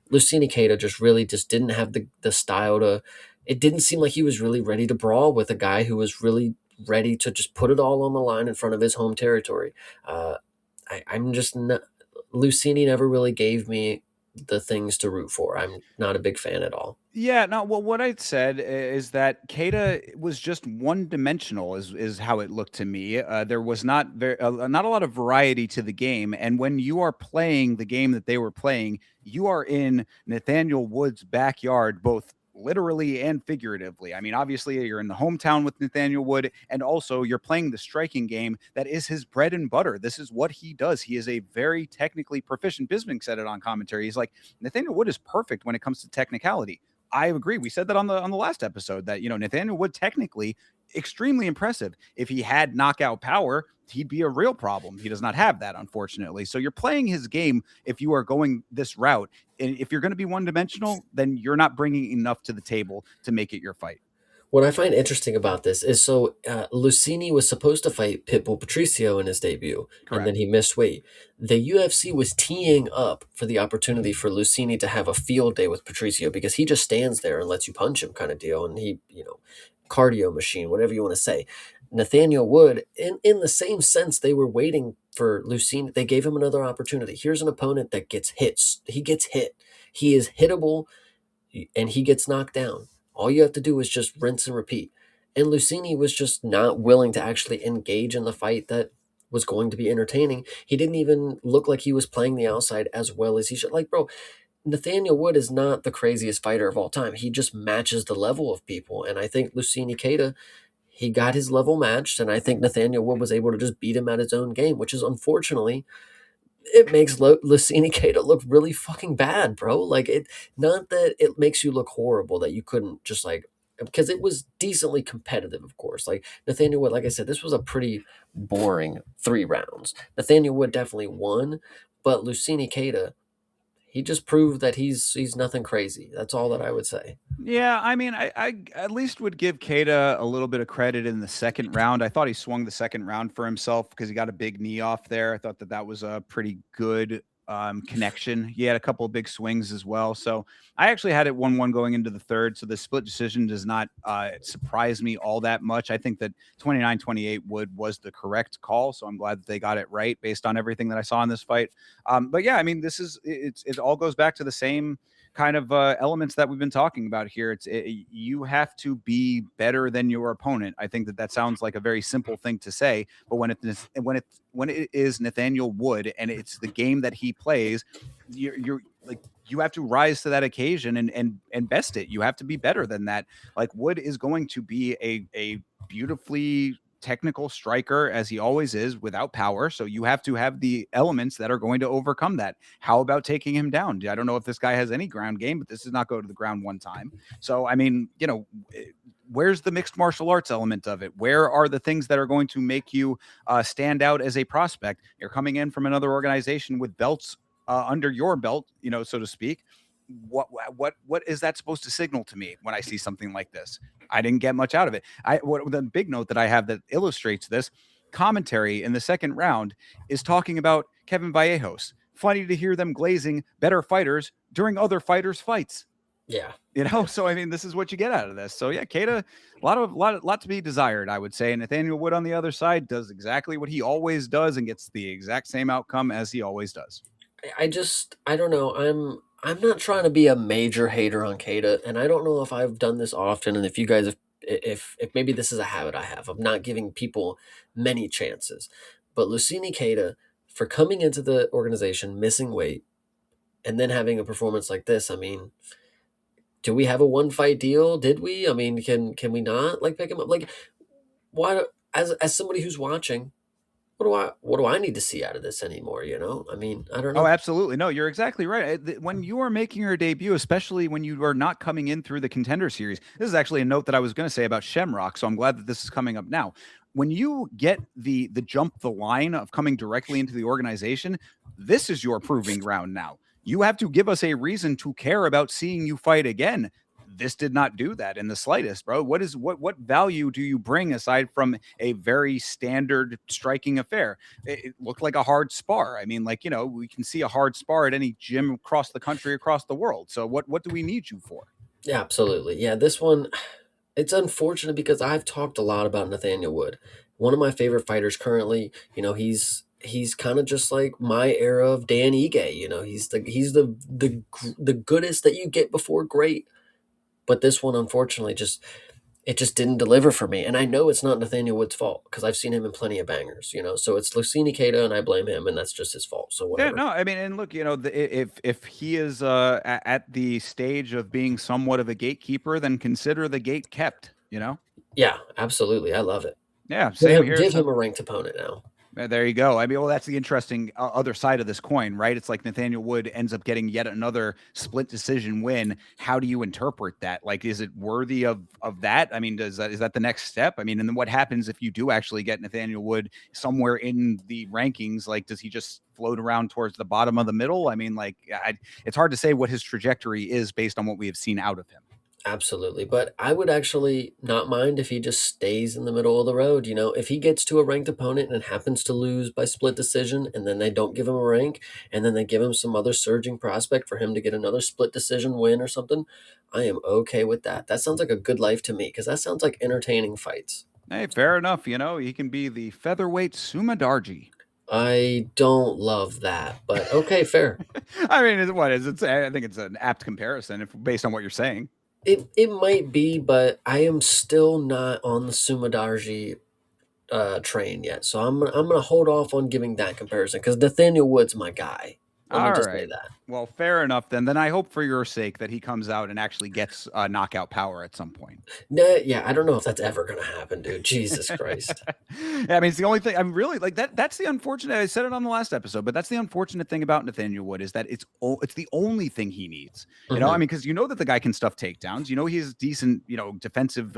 B: Lucini Keita just didn't have the style to. It didn't seem like he was really ready to brawl with a guy who was really ready to just put it all on the line in front of his home territory. I'm just not, Lucini never really gave me the things to root for. I'm not a big fan at all.
A: Yeah, no, well, what I said is that Keita was just one-dimensional is how it looked to me. There was not a lot of variety to the game, and when you are playing the game that they were playing, you are in Nathaniel Wood's backyard, both literally and figuratively. I mean, obviously, you're in the hometown with Nathaniel Wood, and also you're playing the striking game that is his bread and butter. This is what he does. He is a very technically proficient. Bismarck said it on commentary. He's like, Nathaniel Wood is perfect when it comes to technicality. I agree. We said that on the last episode that Nathaniel Wood technically extremely impressive. If he had knockout power, he'd be a real problem. He does not have that, unfortunately. So you're playing his game if you are going this route. And if you're going to be one dimensional, then you're not bringing enough to the table to make it your fight.
B: What I find interesting about this is Lucini was supposed to fight Pitbull Patricio in his debut, and then
A: Correct.
B: he missed weight. The UFC was teeing up for the opportunity for Lucini to have a field day with Patricio because he just stands there and lets you punch him, kind of deal. And he, cardio machine, whatever you want to say. Nathaniel Wood, in the same sense, they were waiting for Lucini. They gave him another opportunity. Here's an opponent that gets hits. He gets hit. He is hittable and he gets knocked down. All you have to do is just rinse and repeat. And Lucini was just not willing to actually engage in the fight that was going to be entertaining. He didn't even look like he was playing the outside as well as he should. Like, bro, Nathaniel Wood is not the craziest fighter of all time. He just matches the level of people. And I think Lucini Keita, he got his level matched. And I think Nathaniel Wood was able to just beat him at his own game, which is unfortunately it makes Lucini Keita look really fucking bad, bro. Like it, not that it makes you look horrible that you couldn't just like because it was decently competitive, of course. Like Nathaniel Wood, like I said, this was a pretty boring 3 rounds. Nathaniel Wood definitely won, but Lucini Keita, he just proved that he's nothing crazy. That's all that I would say.
A: Yeah, I mean, I at least would give Keita a little bit of credit in the second round. I thought he swung the second round for himself because he got a big knee off there. I thought that was a pretty good connection. He had a couple of big swings as well. So I actually had it 1-1 going into the third. So the split decision does not surprise me all that much. I think that 29-28 Wood was the correct call. So I'm glad that they got it right based on everything that I saw in this fight. But yeah, I mean, it all goes back to the same kind of elements that we've been talking about here. You have to be better than your opponent. I think that sounds like a very simple thing to say, but when it is Nathaniel Wood and it's the game that he plays, you're like you have to rise to that occasion and best it. You have to be better than that. Like Wood is going to be a beautifully technical striker as he always is without power. So you have to have the elements that are going to overcome that. How about taking him down? I don't know if this guy has any ground game, but this does not go to the ground one time. So, I mean, where's the mixed martial arts element of it? Where are the things that are going to make you stand out as a prospect? You're coming in from another organization with belts under your belt, so to speak. What is that supposed to signal to me when I see something like this? I didn't get much out of it. The big note that I have that illustrates this commentary in the second round is talking about Kevin Vallejos. Funny to hear them glazing better fighters during other fighters' fights.
B: Yeah.
A: So I mean, this is what you get out of this. So yeah, Keita, lot to be desired, I would say. And Nathaniel Wood on the other side does exactly what he always does and gets the exact same outcome as he always does.
B: I don't know. I'm not trying to be a major hater on Keita, and I don't know if I've done this often, and if you guys have, if maybe this is a habit I have of not giving people many chances. But Lucini Keita, for coming into the organization, missing weight, and then having a performance like this, I mean, do we have a 1 fight deal? Did we? I mean, can we not like pick him up? Like, why? As somebody who's watching, what do I need to see out of this anymore? I mean, I don't
A: Oh,
B: know.
A: absolutely. No, you're exactly right. When you are making your debut, especially when you are not coming in through the contender series, this is actually a note that I was going to say about Shamrock. So I'm glad that this is coming up now. When you get the jump the line of coming directly into the organization, this is your proving ground now. You have to give us a reason to care about seeing you fight again. This did not do that in the slightest, bro. What value do you bring aside from a very standard striking affair? It looked like a hard spar. I mean, like, we can see a hard spar at any gym across the country, across the world. So what do we need you for?
B: Yeah, absolutely. Yeah, this one, it's unfortunate because I've talked a lot about Nathaniel Wood. One of my favorite fighters currently. He's he's kind of just like my era of Dan Ige. You know, he's the goodest that you get before great. But this one, unfortunately, just didn't deliver for me. And I know it's not Nathaniel Wood's fault because I've seen him in plenty of bangers. You know, so it's Lucini Keita, and I blame him, and that's just his fault. So
A: Yeah,
B: whatever.
A: no, I mean, and look, if he is at the stage of being somewhat of a gatekeeper, then consider the gate kept.
B: Yeah, absolutely. I love it.
A: Yeah,
B: Give
A: same
B: him,
A: here.
B: give
A: So
B: him a ranked opponent now.
A: there you go. I mean, well, that's the interesting other side of this coin, right? It's like Nathaniel Wood ends up getting yet another split decision win. How do you interpret that? Like, is it worthy of that? I mean, is that the next step? I mean, and then what happens if you do actually get Nathaniel Wood somewhere in the rankings? Like, does he just float around towards the bottom of the middle? I mean, like, it's hard to say what his trajectory is based on what we have seen out of him.
B: Absolutely. But I would actually not mind if he just stays in the middle of the road. You know, if he gets to a ranked opponent and happens to lose by split decision, and then they don't give him a rank, and then they give him some other surging prospect for him to get another split decision win or something, I am okay with that. That sounds like a good life to me because that sounds like entertaining fights.
A: Hey, fair enough. He can be the featherweight Sumadarji.
B: I don't love that, but okay, fair.
A: I mean, what is it? I think it's an apt comparison based on what you're saying.
B: It might be, but I am still not on the Sumadarji train yet. So I'm gonna hold off on giving that comparison because Nathaniel Wood's my guy. Let me
A: All
B: just say
A: right.
B: that.
A: Well, fair enough then. Then I hope for your sake that he comes out and actually gets knockout power at some point.
B: Nah, yeah, I don't know if that's ever gonna happen, dude. Jesus Christ.
A: Yeah, I mean, it's the only thing I'm really like that. That's the unfortunate. I said it on the last episode, but that's the unfortunate thing about Nathaniel Wood is that it's the only thing he needs. I
B: Hmm.
A: mean, because that the guy can stuff takedowns. He has decent, defensive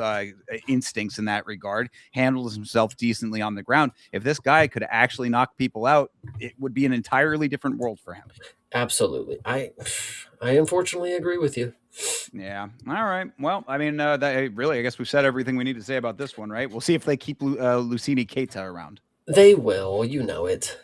A: instincts in that regard. Handles himself decently on the ground. If this guy could actually knock people out, it would be an entirely different world for him.
B: Absolutely. I unfortunately agree with you.
A: Yeah. All right. Well, I mean, I guess we've said everything we need to say about this one, right? We'll see if they keep Lucini Keita around.
B: They will, you know it.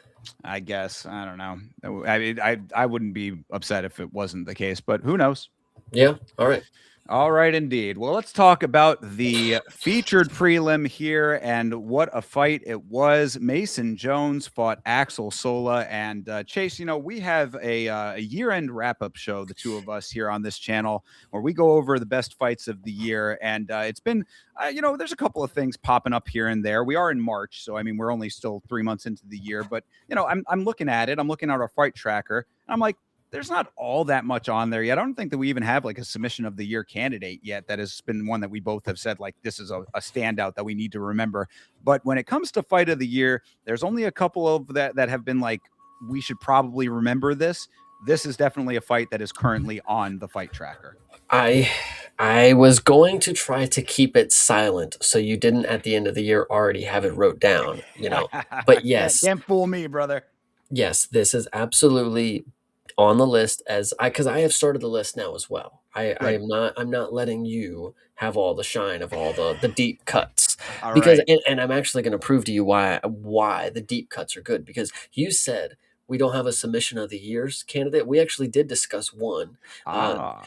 A: I guess. I don't know. I wouldn't be upset if it wasn't the case, but who knows?
B: Yeah. All right.
A: All right, indeed. Well, let's talk about the featured prelim here and what a fight it was. Mason Jones fought Axel Sola. And Chase, we have a year-end wrap-up show, the two of us here on this channel, where we go over the best fights of the year. And it's been, there's a couple of things popping up here and there. We are in March, so I mean, we're only still 3 months into the year. But I'm looking at it. I'm looking at our fight tracker. And I'm like, there's not all that much on there yet. I don't think that we even have like a submission of the year candidate yet. That has been one that we both have said, like, this is a standout that we need to remember. But when it comes to fight of the year, there's only a couple of that have been like, we should probably remember this. This is definitely a fight that is currently on the fight tracker.
B: I was going to try to keep it silent so you didn't at the end of the year already have it wrote down, you know. But yes,
A: Can't fool me, brother.
B: yes, this is absolutely on the list as because I have started the list now as well. I
A: Good.
B: am not I'm not letting you have all the shine of all the deep cuts
A: All
B: because
A: right.
B: and I'm actually going to prove to you why the deep cuts are good because you said we don't have a submission of the year's candidate. We actually did discuss one. Uh,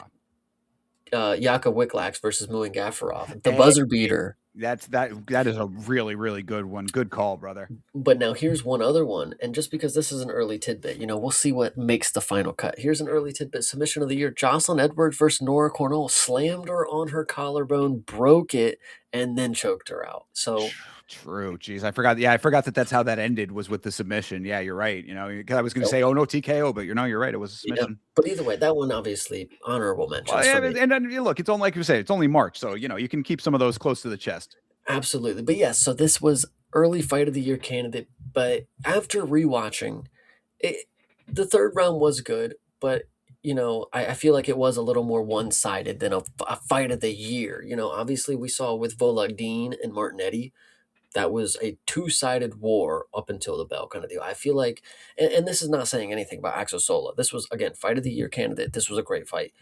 A: Ah.
B: Yaka Wiklax versus Muin Gafarov, the
A: Hey,
B: buzzer beater.
A: that is a really, really good one. Good call, brother.
B: But now here's one other one, and just because this is an early tidbit, we'll see what makes the final cut. Here's an early tidbit submission of the year: Jocelyn Edwards versus Nora Cornell slammed her on her collarbone, broke it, and then choked her out. So
A: True. Jeez, I forgot. Yeah, I forgot that that's how that ended was with the submission. Yeah, you're right. Because I was going to
B: so,
A: say, oh no, TKO, but you're right. It was a
B: yeah.
A: submission.
B: But either way, that one obviously honorable
A: Well,
B: mentions for
A: yeah,
B: me.
A: and then look, it's only like you say, it's only March, so you can keep some of those close to the chest.
B: Absolutely. But yes, so this was early fight of the year candidate. But after rewatching, it, the third round was good, but I feel like it was a little more one sided than a fight of the year. Obviously we saw with Volagdin and Martinetti that was a two-sided war up until the bell kind of deal. I feel like, and this is not saying anything about Axel Sola. This was again fight of the year candidate. This was a great fight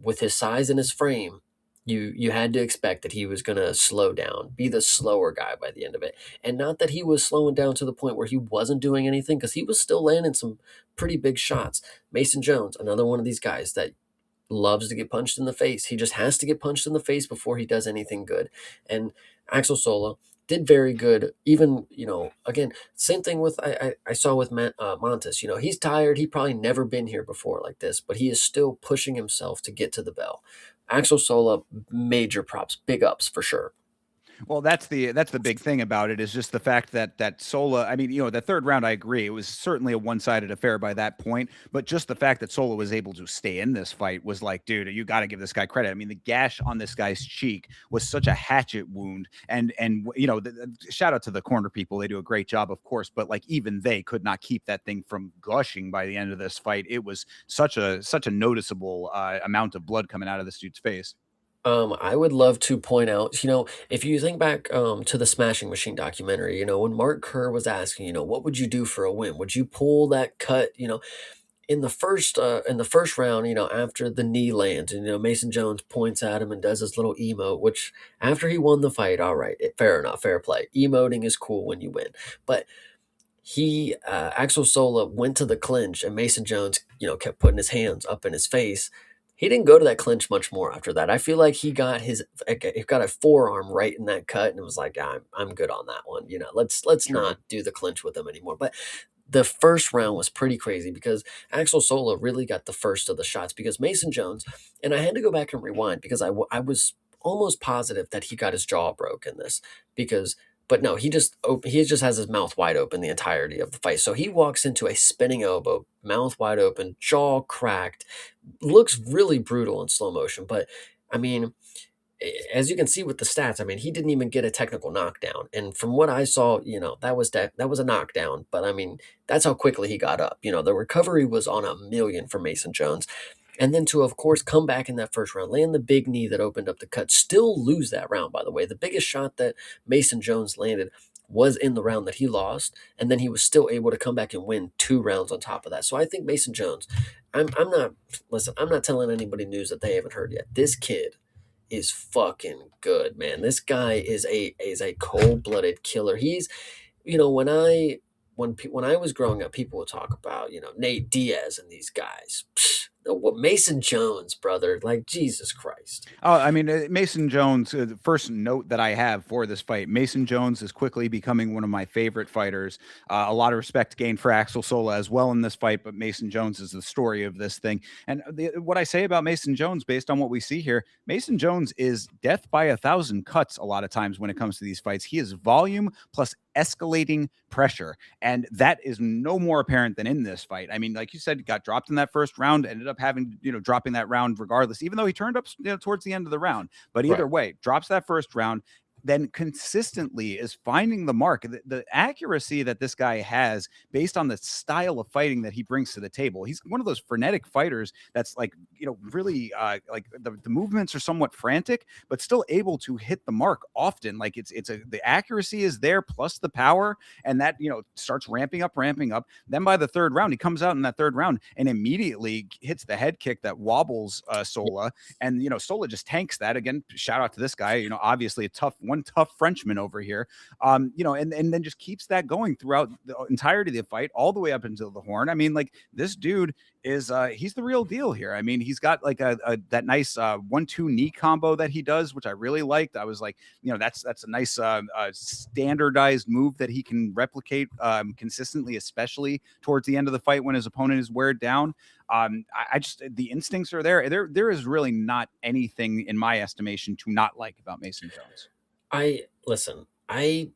B: with his size and his frame. You had to expect that he was going to slow down, be the slower guy by the end of it. And not that he was slowing down to the point where he wasn't doing anything, because he was still landing some pretty big shots. Mason Jones, another one of these guys that loves to get punched in the face. He just has to get punched in the face before he does anything good. And Axel Sola, did very good. Even, again, same thing with I saw with Montes. He's tired. He probably never been here before like this, but he is still pushing himself to get to the bell. Axel Sola, major props, big ups for sure.
A: Well, that's the big thing about it is just the fact that Sola. I mean, the third round, I agree, it was certainly a one-sided affair by that point. But just the fact that Sola was able to stay in this fight was like, dude, you got to give this guy credit. I mean, the gash on this guy's cheek was such a hatchet wound, and shout out to the corner people, they do a great job, of course. But like even they could not keep that thing from gushing by the end of this fight. It was such a noticeable amount of blood coming out of this dude's face.
B: I would love to point out, if you think back to the Smashing Machine documentary, when Mark Kerr was asking, what would you do for a win? Would you pull that cut? In the first round, after the knee lands, and Mason Jones points at him and does his little emote, which after he won the fight, all right, fair enough, fair play. Emoting is cool when you win, but Axel Sola went to the clinch, and Mason Jones, kept putting his hands up in his face. He didn't go to that clinch much more after that. I feel like he got a forearm right in that cut, and it was like, I'm good on that one. Let's
A: True.
B: not do the clinch with him anymore. But the first round was pretty crazy because Axel Sola really got the first of the shots because Mason Jones, and I had to go back and rewind because I was almost positive that he got his jaw broke in this because but no, he just has his mouth wide open the entirety of the fight. So he walks into a spinning elbow, mouth wide open, jaw cracked, looks really brutal in slow motion. But I mean, as you can see with the stats, I mean, he didn't even get a technical knockdown. And from what I saw, that was a knockdown. But I mean, that's how quickly he got up. The recovery was on a million for Mason Jones. And then to, of course, come back in that first round, land the big knee that opened up the cut, still lose that round, by the way. The biggest shot that Mason Jones landed was in the round that he lost, and then he was still able to come back and win 2 rounds on top of that. So I think Mason Jones, I'm not, listen, I'm not telling anybody news that they haven't heard yet. This kid is fucking good, man. This guy is a cold-blooded killer. He's, when I was growing up, people would talk about, Nate Diaz and these guys. What Mason Jones, brother, like Jesus Christ.
A: Oh, I mean, Mason Jones, the first note that I have for this fight, Mason Jones is quickly becoming one of my favorite fighters. A lot of respect gained for Axel Sola as well in this fight, but Mason Jones is the story of this thing. And what I say about Mason Jones, based on what we see here, Mason Jones is death by 1,000 cuts a lot of times when it comes to these fights. He is volume plus escalating pressure. And that is no more apparent than in this fight. I mean, like you said, got dropped in that first round, ended up having, dropping that round regardless, even though he turned up, towards the end of the round. But
B: Right.
A: either way, drops that first round, then consistently is finding the mark. The accuracy that this guy has based on the style of fighting that he brings to the table. He's one of those frenetic fighters that's like, really like the movements are somewhat frantic, but still able to hit the mark often. Like the accuracy is there plus the power, and that, starts ramping up, ramping up. Then by the third round, he comes out in that third round and immediately hits the head kick that wobbles Sola. And Sola just tanks that again. Shout out to this guy. Obviously a tough Frenchman over here. And then just keeps that going throughout the entirety of the fight, all the way up until the horn. I mean, like this dude is he's the real deal here. I mean, he's got like that nice 1-2 knee combo that he does, which I really liked. I was like, that's a nice standardized move that he can replicate consistently, especially towards the end of the fight when his opponent is wear down. I just the instincts are there. There is really not anything in my estimation to not like about Mason Jones.
B: I listen, I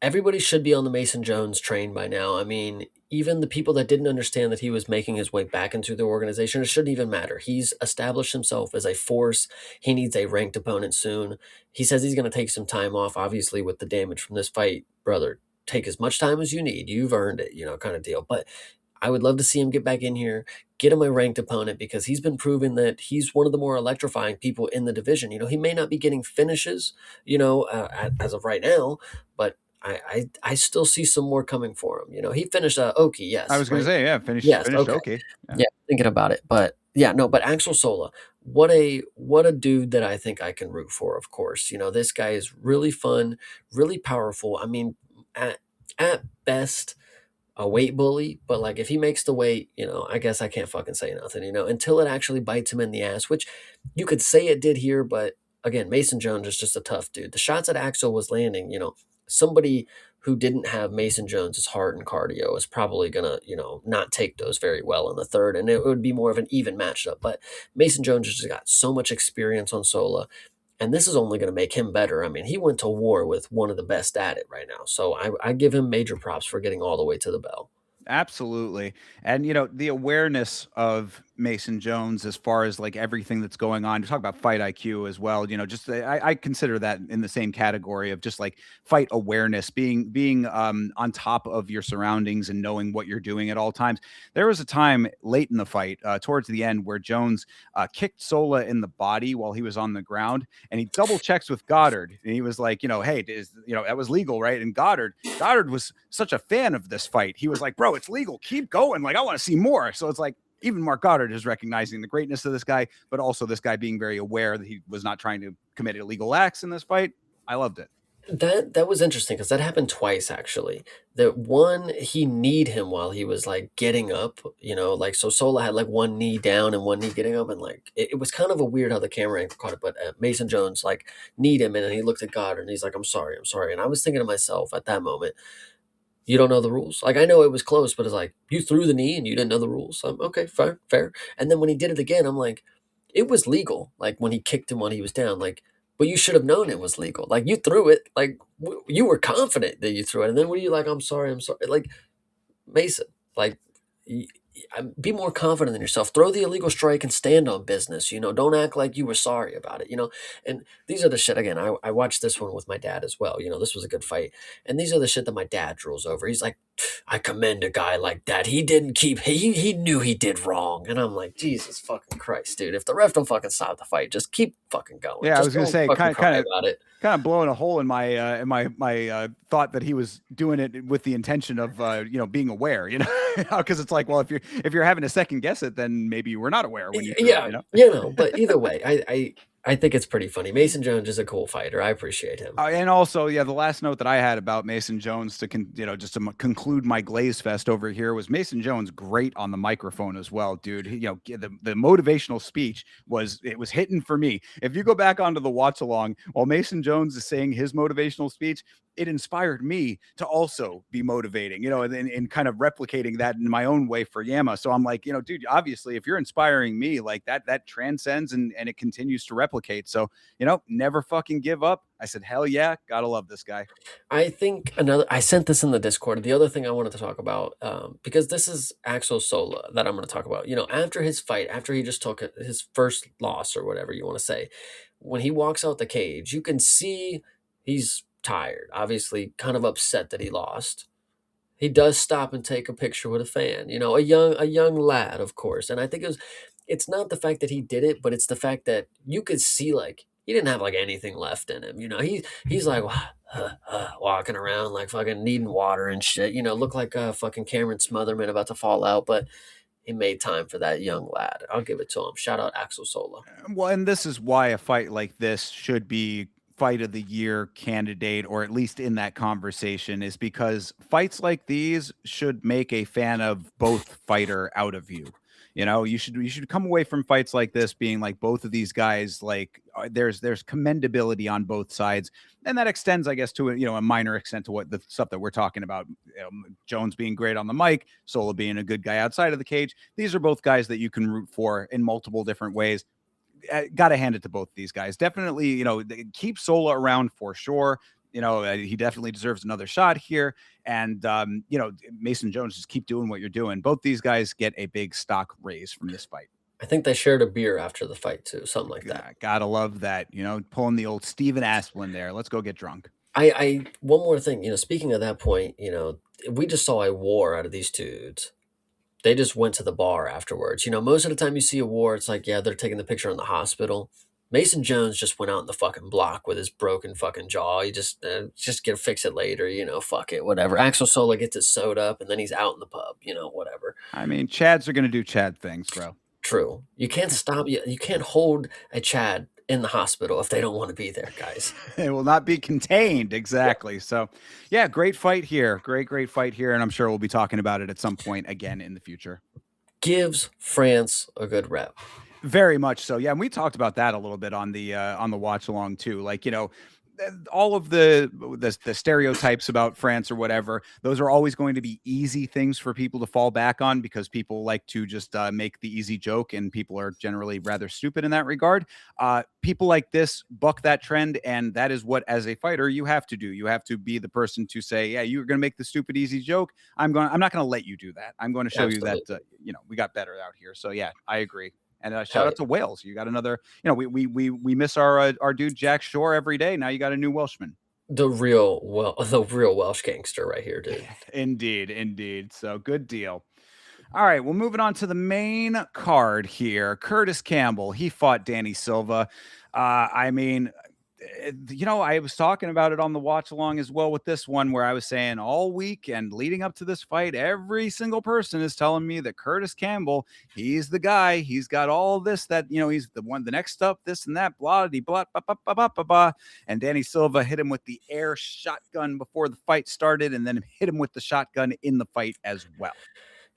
B: everybody should be on the Mason Jones train by now. I mean, even the people that didn't understand that he was making his way back into the organization, it shouldn't even matter. He's established himself as a force. He needs a ranked opponent soon. He says he's going to take some time off, obviously, with the damage from this fight. Brother, take as much time as you need. You've earned it, kind of deal. But I would love to see him get back in here, get him a ranked opponent because he's been proving that he's one of the more electrifying people in the division. He may not be getting finishes, as of right now, but I still see some more coming for him. He finished Oki,
A: I
B: yes,
A: was going to
B: right?
A: say, yeah,
B: Yes,
A: finished
B: okay.
A: okay. Yeah.
B: Yeah, thinking about it, but yeah, no, but Axel Sola, what a dude that I think I can root for. Of course, this guy is really fun, really powerful. I mean, at best a weight bully, but like if he makes the weight, I guess I can't fucking say nothing, until it actually bites him in the ass, which you could say it did here, but again, Mason Jones is just a tough dude. The shots that Axel was landing, somebody who didn't have Mason Jones's heart and cardio is probably gonna, not take those very well in the third, and it would be more of an even matchup. But Mason Jones has just got so much experience on Sola, and this is only going to make him better. I mean, he went to war with one of the best at it right now, so I give him major props for getting all the way to the bell.
A: Absolutely. And, the awareness of Mason Jones as far as like everything that's going on, to talk about fight IQ as well, just I consider that in the same category of just like fight awareness, being on top of your surroundings and knowing what you're doing at all times. There was a time late in the fight, towards the end, where Jones kicked Sola in the body while he was on the ground, and he double checks with Goddard, and he was like, hey, that was legal, right? And Goddard was such a fan of this fight. He was like, bro, it's legal. Keep going. Like, I want to see more. So it's like, even Mark Goddard is recognizing the greatness of this guy, but also this guy being very aware that he was not trying to commit illegal acts in this fight. I loved it.
B: That was interesting because that happened twice actually. That one, he kneed him while he was like getting up, like so Sola had like one knee down and one knee getting up, and like it was kind of a weird how the camera angle caught it. But Mason Jones like kneed him, and then he looked at Goddard and he's like, I'm sorry. And I was thinking to myself at that moment, you don't know the rules. Like I know it was close, but it's like you threw the knee and you didn't know the rules. Okay, fair, fair. And then when he did it again, I'm like, it was legal. Like when he kicked him when he was down, like, but you should have known it was legal. Like you threw it, like you were confident that you threw it, and then what are you like? I'm sorry, I'm sorry. Like Mason, like be more confident in yourself. Throw the illegal strike and stand on business. Don't act like you were sorry about it. And these are the shit again. I watched this one with my dad as well. This was a good fight, and these are the shit that my dad drools over. He's like, I commend a guy like that. He didn't keep. He knew he did wrong, and I'm like, Jesus fucking Christ, dude. If the ref don't fucking stop the fight, just keep fucking going.
A: Yeah, I
B: Just
A: was gonna
B: don't
A: say,
B: fucking cry about it.
A: kind of blowing a hole in my thought that he was doing it with the intention of being aware, because it's like, well, if you're having to second guess it, then maybe you were not aware when you threw
B: Yeah,
A: it.
B: but either way, I think it's pretty funny. Mason Jones is a cool fighter. I appreciate him.
A: And also, yeah, the last note that I had about Mason Jones just to conclude my glaze fest over here was Mason Jones great on the microphone as well, dude. The motivational speech was hitting for me. If you go back onto the watch along while Mason Jones is saying his motivational speech, it inspired me to also be motivating, and kind of replicating that in my own way for Yama. So I'm like, dude, obviously, if you're inspiring me like that transcends and it continues to replicate. So, never fucking give up. I said, hell yeah, gotta love this guy.
B: I think I sent this in the Discord. The other thing I wanted to talk about, because this is Axel Sola that I'm going to talk about. After his fight, after he just took his first loss or whatever you want to say, when he walks out the cage, you can see he's tired, obviously kind of upset that he lost. He does stop and take a picture with a fan, a young lad, of course. And I think it's not the fact that he did it, but it's the fact that you could see like he didn't have like anything left in him. He's like walking around like fucking needing water and shit. Look like a fucking Cameron Smotherman about to fall out, but he made time for that young lad. I'll give it to him. Shout out Axel Sola.
A: Well, and this is why a fight like this should be fight of the year candidate, or at least in that conversation, is because fights like these should make a fan of both fighter out of you. You should come away from fights like this being like, both of these guys, like, there's commendability on both sides, and that extends, I guess, to a minor extent to what the stuff that we're talking about. Jones being great on the mic, Sola being a good guy outside of the cage. These are both guys that you can root for in multiple different ways. Got to hand it to both these guys. Definitely, keep Sola around for sure. He definitely deserves another shot here. And, Mason Jones, just keep doing what you're doing. Both these guys get a big stock raise from this fight.
B: I think they shared a beer after the fight too, something like that.
A: Gotta love that. Pulling the old Steven Asplin there. Let's go get drunk.
B: I one more thing, speaking of that point, we just saw a war out of these two dudes. They just went to the bar afterwards. Most of the time you see a war, it's like, yeah, they're taking the picture in the hospital. Mason Jones just went out in the fucking block with his broken fucking jaw. He just get to fix it later, fuck it, whatever. Axel Sola gets his sewed up and then he's out in the pub, whatever.
A: I mean, Chads are gonna do Chad things, bro.
B: True. You can't stop. You can't hold a Chad in the hospital if they don't want to be there, guys.
A: It will not be contained. Exactly. Yeah. So, yeah, great fight here. Great fight here. And I'm sure we'll be talking about it at some point again in the future.
B: Gives France a good rep.
A: Very much so. Yeah. And we talked about that a little bit on the watch along too. Like, all of the stereotypes about France or whatever, those are always going to be easy things for people to fall back on because people like to just make the easy joke, and people are generally rather stupid in that regard. People like this buck that trend, and that is what, as a fighter, you have to do. You have to be the person to say, yeah, you're going to make the stupid easy joke. I'm not going to let you do that. I'm going to show you that
B: Absolutely.
A: we got better out here. So yeah, I agree. And shout
B: Hell
A: out
B: yeah.
A: to Wales. You got another. We miss our dude Jack Shore every day. Now you got a new Welshman.
B: The real Welsh gangster right here, dude.
A: Indeed, indeed. So good deal. All right, well, moving on to the main card here. Curtis Campbell, he fought Danny Silva. I mean, I was talking about it on the watch along as well with this one, where I was saying all week and leading up to this fight, every single person is telling me that Curtis Campbell, he's the guy. He's got all this, that, he's the one, the next up, this and that, blah, blah, blah, blah, blah, blah, blah, blah. And Danny Silva hit him with the air shotgun before the fight started, and then hit him with the shotgun in the fight as well.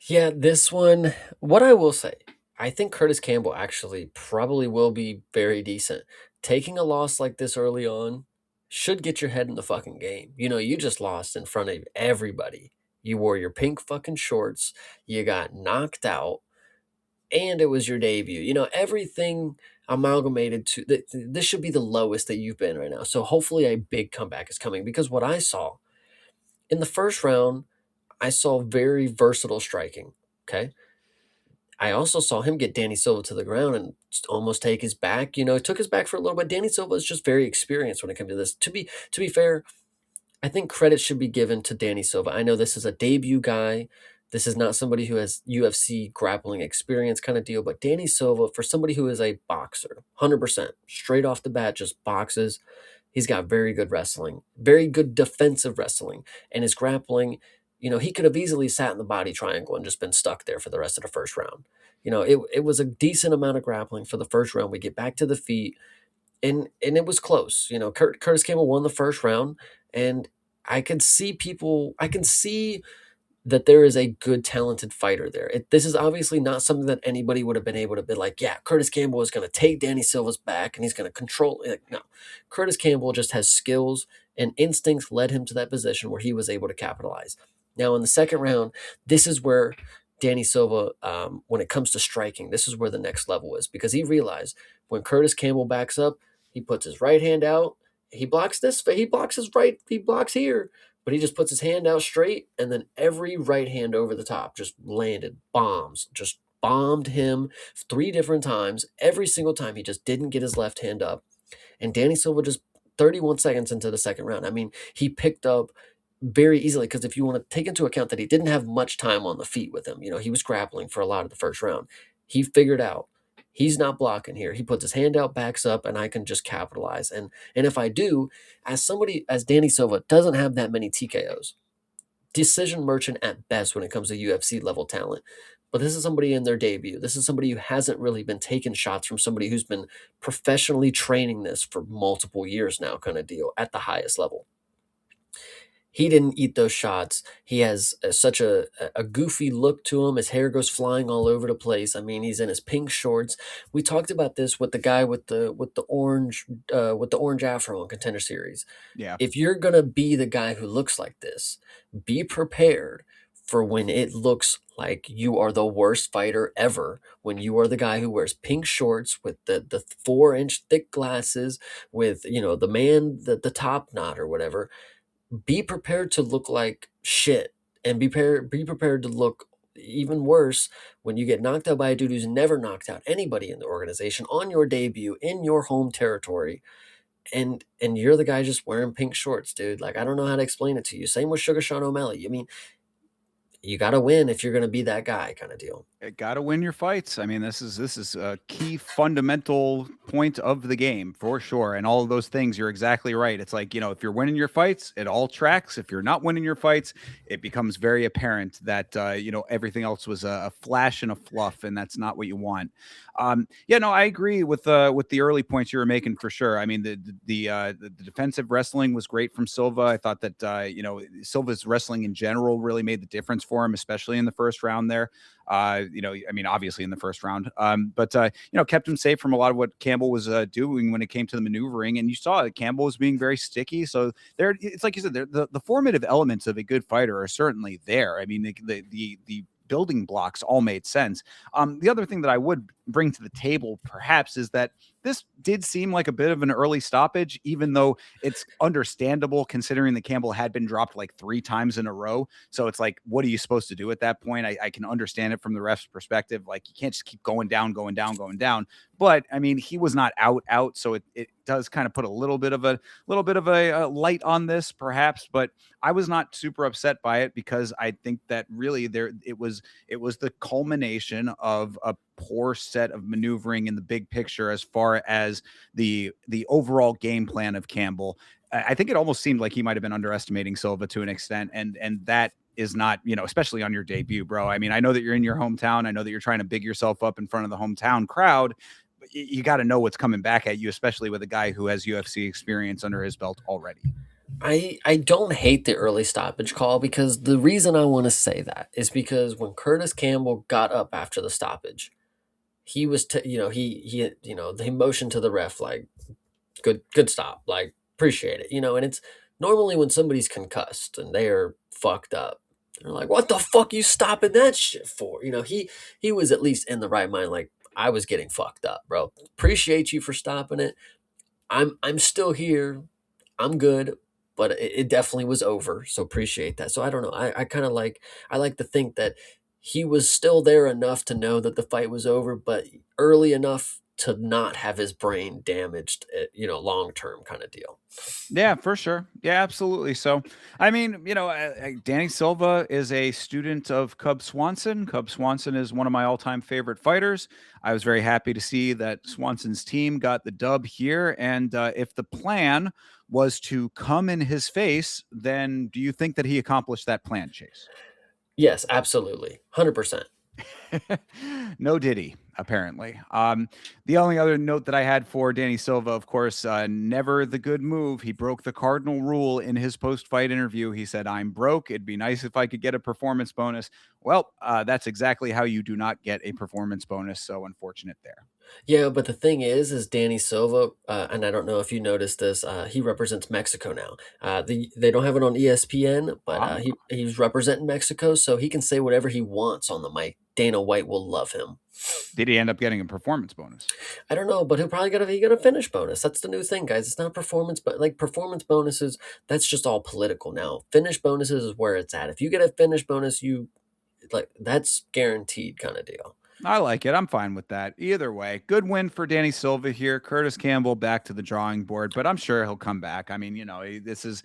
B: Yeah, this one, what I will say, I think Curtis Campbell actually probably will be very decent. Taking a loss like this early on should get your head in the fucking game. You just lost in front of everybody. You wore your pink fucking shorts, you got knocked out, and it was your debut. Everything amalgamated to this should be the lowest that you've been right now. So hopefully a big comeback is coming, because what I saw in the first round, I saw very versatile striking. Okay. I also saw him get Danny Silva to the ground and almost take his back. It took his back for a little bit. Danny Silva is just very experienced when it comes to this. To be fair, I think credit should be given to Danny Silva. I know this is a debut guy. This is not somebody who has UFC grappling experience kind of deal, but Danny Silva, for somebody who is a boxer, 100%, straight off the bat, just boxes. He's got very good wrestling, very good defensive wrestling, and his grappling. He could have easily sat in the body triangle and just been stuck there for the rest of the first round. It was a decent amount of grappling for the first round. We get back to the feet, and it was close. Curtis Campbell won the first round, and I can see that there is a good, talented fighter there. This is obviously not something that anybody would have been able to be like, yeah, Curtis Campbell is going to take Danny Silva's back and he's going to control it. No, Curtis Campbell just has skills, and instincts led him to that position where he was able to capitalize. Now, in the second round, this is where Danny Silva, when it comes to striking, this is where the next level is, because he realized when Curtis Campbell backs up, he puts his right hand out, he blocks he blocks here, but he just puts his hand out straight, and then every right hand over the top just landed bombs, just bombed him 3 different times. Every single time he just didn't get his left hand up. And Danny Silva just 31 seconds into the second round. I mean, he picked up very easily, because if you want to take into account that he didn't have much time on the feet with him, he was grappling for a lot of the first round. He figured out he's not blocking here. He puts his hand out, backs up, and I can just capitalize. And if I do, as Danny Silva doesn't have that many TKOs, decision merchant at best when it comes to UFC level talent. But this is somebody in their debut. This is somebody who hasn't really been taking shots from somebody who's been professionally training this for multiple years now, kind of deal, at the highest level. He didn't eat those shots. He has such a goofy look to him. His hair goes flying all over the place. I mean, he's in his pink shorts. We talked about this with the guy with the orange afro in Contender Series.
A: Yeah.
B: If you're gonna be the guy who looks like this, be prepared for when it looks like you are the worst fighter ever. When you are the guy who wears pink shorts with the 4-inch thick glasses, with the top knot or whatever. Be prepared to look like shit, and be prepared to look even worse when you get knocked out by a dude who's never knocked out anybody in the organization on your debut in your home territory, and you're the guy just wearing pink shorts, dude. Like, I don't know how to explain it to you. Same with Sugar Sean O'Malley. I mean, you got to win if you're going to be that guy, kind of deal.
A: Got to win your fights. I mean, this is a key fundamental point of the game for sure. And all of those things, you're exactly right. It's like, if you're winning your fights, it all tracks. If you're not winning your fights, it becomes very apparent that, everything else was a flash and a fluff, and that's not what you want. I agree with the early points you were making for sure. I mean, the defensive wrestling was great from Silva. I thought that, Silva's wrestling in general really made the difference for him, especially in the first round there. I mean, obviously in the first round, but kept him safe from a lot of what Campbell was doing when it came to the maneuvering. And you saw that Campbell was being very sticky. So there, it's like you said, the formative elements of a good fighter are certainly there. I mean, the building blocks all made sense. The other thing that I would bring to the table, perhaps, is that this did seem like a bit of an early stoppage, even though it's understandable considering that Campbell had been dropped like 3 times in a row. So it's like, what are you supposed to do at that point? I can understand it from the ref's perspective. Like, you can't just keep going down, going down, going down. But I mean, he was not out. So it does kind of put a little bit of a light on this, perhaps. But I was not super upset by it because I think that really it was the culmination of a poor set of maneuvering in the big picture as far as the overall game plan of Campbell. I think it almost seemed like he might have been underestimating Silva to an extent, and that is not, especially on your debut, bro. I mean, I know that you're in your hometown. I know that you're trying to big yourself up in front of the hometown crowd. But you got to know what's coming back at you, especially with a guy who has UFC experience under his belt already.
B: I don't hate the early stoppage call, because the reason I want to say that is because when Curtis Campbell got up after the stoppage, he was he motioned to the ref like, good stop, like, appreciate it, and it's normally when somebody's concussed and they are fucked up, they're like, what the fuck you stopping that shit for? He was at least in the right mind, like, I was getting fucked up, bro. Appreciate you for stopping it. I'm still here. I'm good, but it definitely was over. So appreciate that. So I don't know. I kind of I like to think that he was still there enough to know that the fight was over, but early enough to not have his brain damaged, long term kind of deal.
A: Yeah, for sure. Yeah, absolutely. So, I mean, Danny Silva is a student of Cub Swanson. Cub Swanson is one of my all-time favorite fighters. I was very happy to see that Swanson's team got the dub here. And if the plan was to come in his face, then do you think that he accomplished that plan, Chase?
B: Yes, absolutely. 100%.
A: No diddy, apparently. The only other note that I had for Danny Silva, of course, never the good move. He broke the cardinal rule in his post-fight interview. He said, "I'm broke. It'd be nice if I could get a performance bonus." Well, that's exactly how you do not get a performance bonus. So unfortunate there.
B: Yeah, but the thing is Danny Silva, and I don't know if you noticed this, he represents Mexico now. They don't have it on ESPN, but
A: Ah,
B: he's representing Mexico, so he can say whatever he wants on the mic. Dana White will love him.
A: did he end up getting a performance bonus?
B: I don't know, but he'll probably get a finish bonus. That's the new thing, guys. It's not performance, but like performance bonuses, that's just all political now. Finish bonuses is where it's at. If you get a finish bonus, that's guaranteed kind of deal.
A: I like it. I'm fine with that. Either way, good win for Danny Silva here. Curtis Campbell back to the drawing board, but I'm sure he'll come back. I mean, this is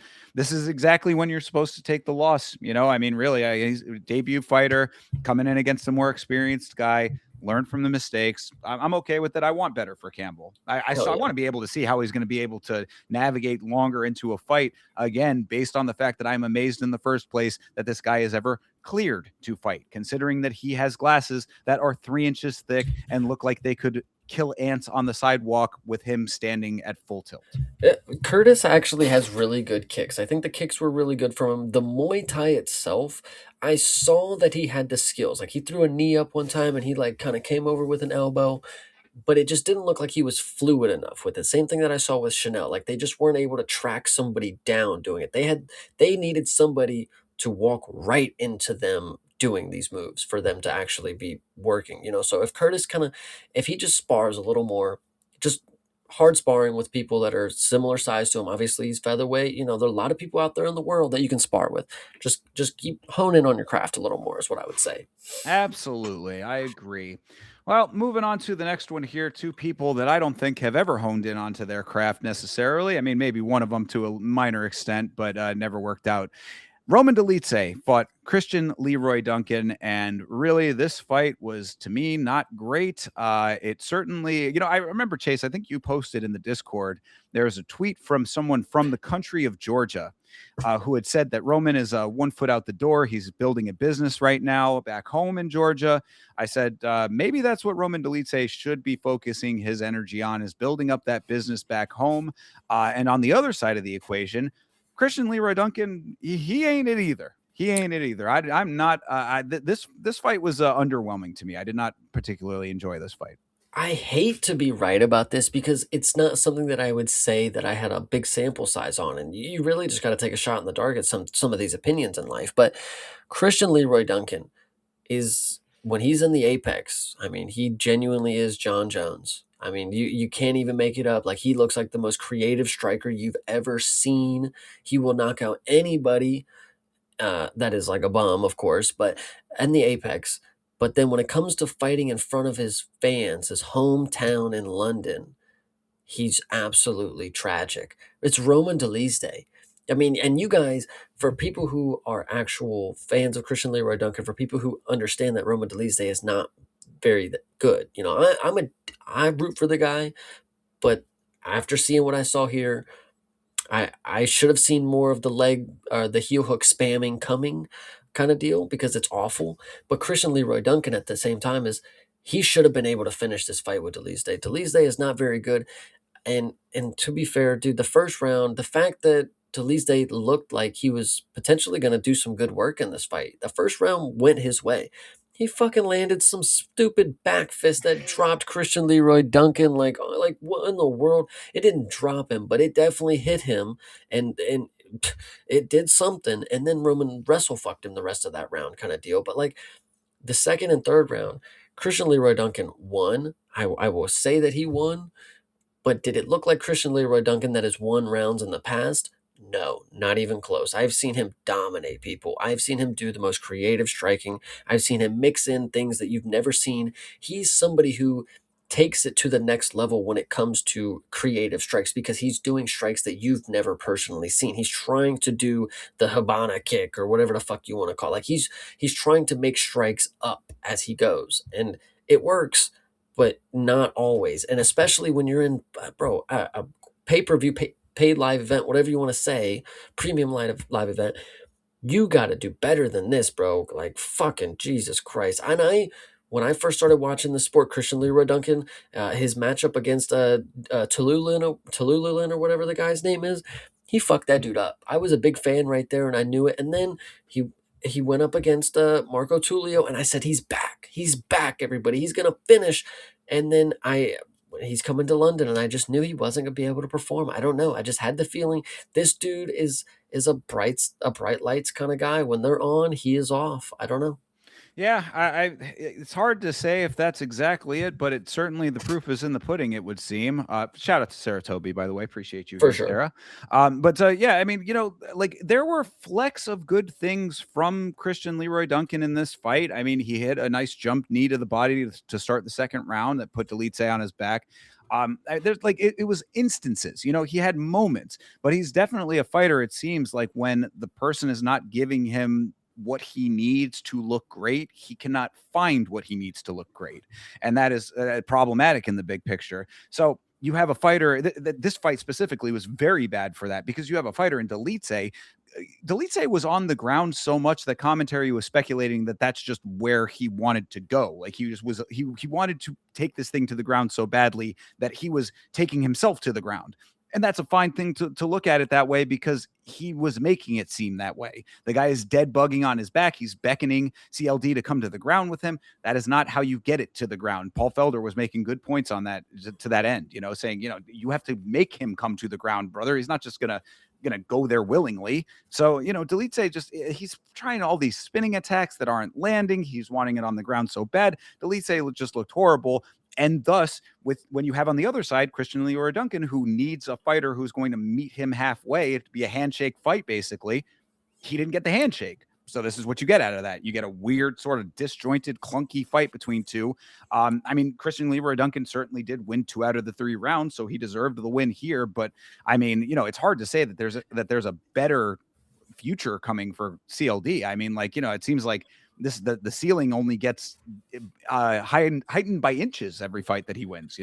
A: exactly when you're supposed to take the loss. I mean, really, he's a debut fighter coming in against a more experienced guy. Learn from the mistakes. I'm okay with it. I want better for Campbell.
B: Hell
A: I
B: yeah.
A: want to be able to see how he's going to be able to navigate longer into a fight again, based on the fact that I'm amazed in the first place that this guy has ever cleared to fight, considering that he has glasses that are 3 inches thick and look like they could kill ants on the sidewalk with him standing at full tilt.
B: Curtis actually has really good kicks. I think the kicks were really good from him. The Muay Thai itself, I saw that he had the skills. Like, he threw a knee up one time and he like kind of came over with an elbow, but it just didn't look like he was fluid enough with it. Same thing that I saw with Chanel. Like, they just weren't able to track somebody down doing it. They needed somebody to walk right into them doing these moves for them to actually be working. So if he just spars a little more, just hard sparring with people that are similar size to him. Obviously, he's featherweight. There are a lot of people out there in the world that you can spar with. Just keep honing on your craft a little more is what I would say.
A: Absolutely. I agree. Well, moving on to the next one here, two people that I don't think have ever honed in onto their craft necessarily. I mean, maybe one of them to a minor extent, but never worked out. Roman Dolidze fought Christian Leroy Duncan, and really, this fight was, to me, not great. It certainly, I remember, Chase, I think you posted in the Discord, there was a tweet from someone from the country of Georgia who had said that Roman is 1 foot out the door. He's building a business right now back home in Georgia. I said, maybe that's what Roman Dolidze should be focusing his energy on, is building up that business back home. And on the other side of the equation, Christian Leroy Duncan, he ain't it either. He ain't it either. I'm not. This fight was underwhelming to me. I did not particularly enjoy this fight.
B: I hate to be right about this because it's not something that I would say that I had a big sample size on, and you really just got to take a shot in the dark at some of these opinions in life. But Christian Leroy Duncan is when he's in the apex. I mean, he genuinely is John Jones. I mean, you can't even make it up. Like he looks like the most creative striker you've ever seen. He will knock out anybody that is like a bum, of course, but and the apex. But then when it comes to fighting in front of his fans, his hometown in London, he's absolutely tragic. It's Roman Dolidze. I mean, and you guys, for people who are actual fans of Christian Leroy Duncan, for people who understand that Roman Dolidze is not very good, you know, I root for the guy, but after seeing what I saw here, I should have seen more of the leg or the heel hook spamming coming kind of deal because it's awful. But Christian Leroy Duncan at the same time is he should have been able to finish this fight with Dolidze. Dolidze is not very good. And to be fair, dude, the first round, the fact that Dolidze looked like he was potentially going to do some good work in this fight, the first round went his way. He fucking landed some stupid back fist that dropped Christian Leroy Duncan. Like what in the world? It didn't drop him, but it definitely hit him, and it did something. And then Roman wrestle fucked him the rest of that round, kind of deal. But like the second and third round, Christian Leroy Duncan won. I will say that he won, but did it look like Christian Leroy Duncan that has won rounds in the past? No, not even close. I've seen him dominate people. I've seen him do the most creative striking. I've seen him mix in things that you've never seen. He's somebody who takes it to the next level when it comes to creative strikes because he's doing strikes that you've never personally seen. He's trying to do the Habana kick or whatever the fuck you want to call it. Like he's trying to make strikes up as he goes. And it works, but not always. And especially when you're in, bro, a pay-per-view, paid live event, whatever you want to say, premium live event, you got to do better than this, bro. Like fucking Jesus Christ. And when I first started watching the sport, Christian Leroy Duncan, his matchup against Tululin or whatever the guy's name is, he fucked that dude up. I was a big fan right there, and I knew it. And then he went up against Marco Tulio, and I said, he's back. He's back, everybody. He's gonna finish. And then he's coming to London, and I just knew he wasn't gonna be able to perform. I don't know. I just had the feeling this dude is a bright lights kind of guy. When they're on, he is off. I don't know.
A: Yeah, it's hard to say if that's exactly it, but it certainly the proof is in the pudding. It would seem. Shout out to Sarah Toby, by the way. Appreciate you
B: For
A: here,
B: sure.
A: Sarah. But yeah, I mean, like there were flecks of good things from Christian Leroy Duncan in this fight. I mean, he hit a nice jump knee to the body to start the second round that put Dolidze on his back. There's like it was instances, he had moments, but he's definitely a fighter. It seems like when the person is not giving him what he needs to look great, he cannot find what he needs to look great. And that is problematic in the big picture. So you have a fighter, this fight specifically was very bad for that because you have a fighter in Dolidze. Dolidze was on the ground so much that commentary was speculating that that's just where he wanted to go. Like he wanted to take this thing to the ground so badly that he was taking himself to the ground. And that's a fine thing to look at it that way because he was making it seem that way. The guy is dead bugging on his back. He's beckoning CLD to come to the ground with him. That is not how you get it to the ground. Paul Felder was making good points on that to that end, saying, you have to make him come to the ground, brother. He's not just gonna go there willingly. So, Dolidze he's trying all these spinning attacks that aren't landing. He's wanting it on the ground so bad. Dolidze just looked horrible. And thus, when you have on the other side Christian Leroy Duncan, who needs a fighter who's going to meet him halfway, to be a handshake fight, basically, he didn't get the handshake. So this is what you get out of that. You get a weird, sort of disjointed, clunky fight between two. I mean, Christian Leroy Duncan certainly did win 2 out of the 3 rounds, so he deserved the win here. But I mean, it's hard to say that there's a better future coming for CLD. I mean, like, it seems like the ceiling only gets heightened by inches every fight that he wins.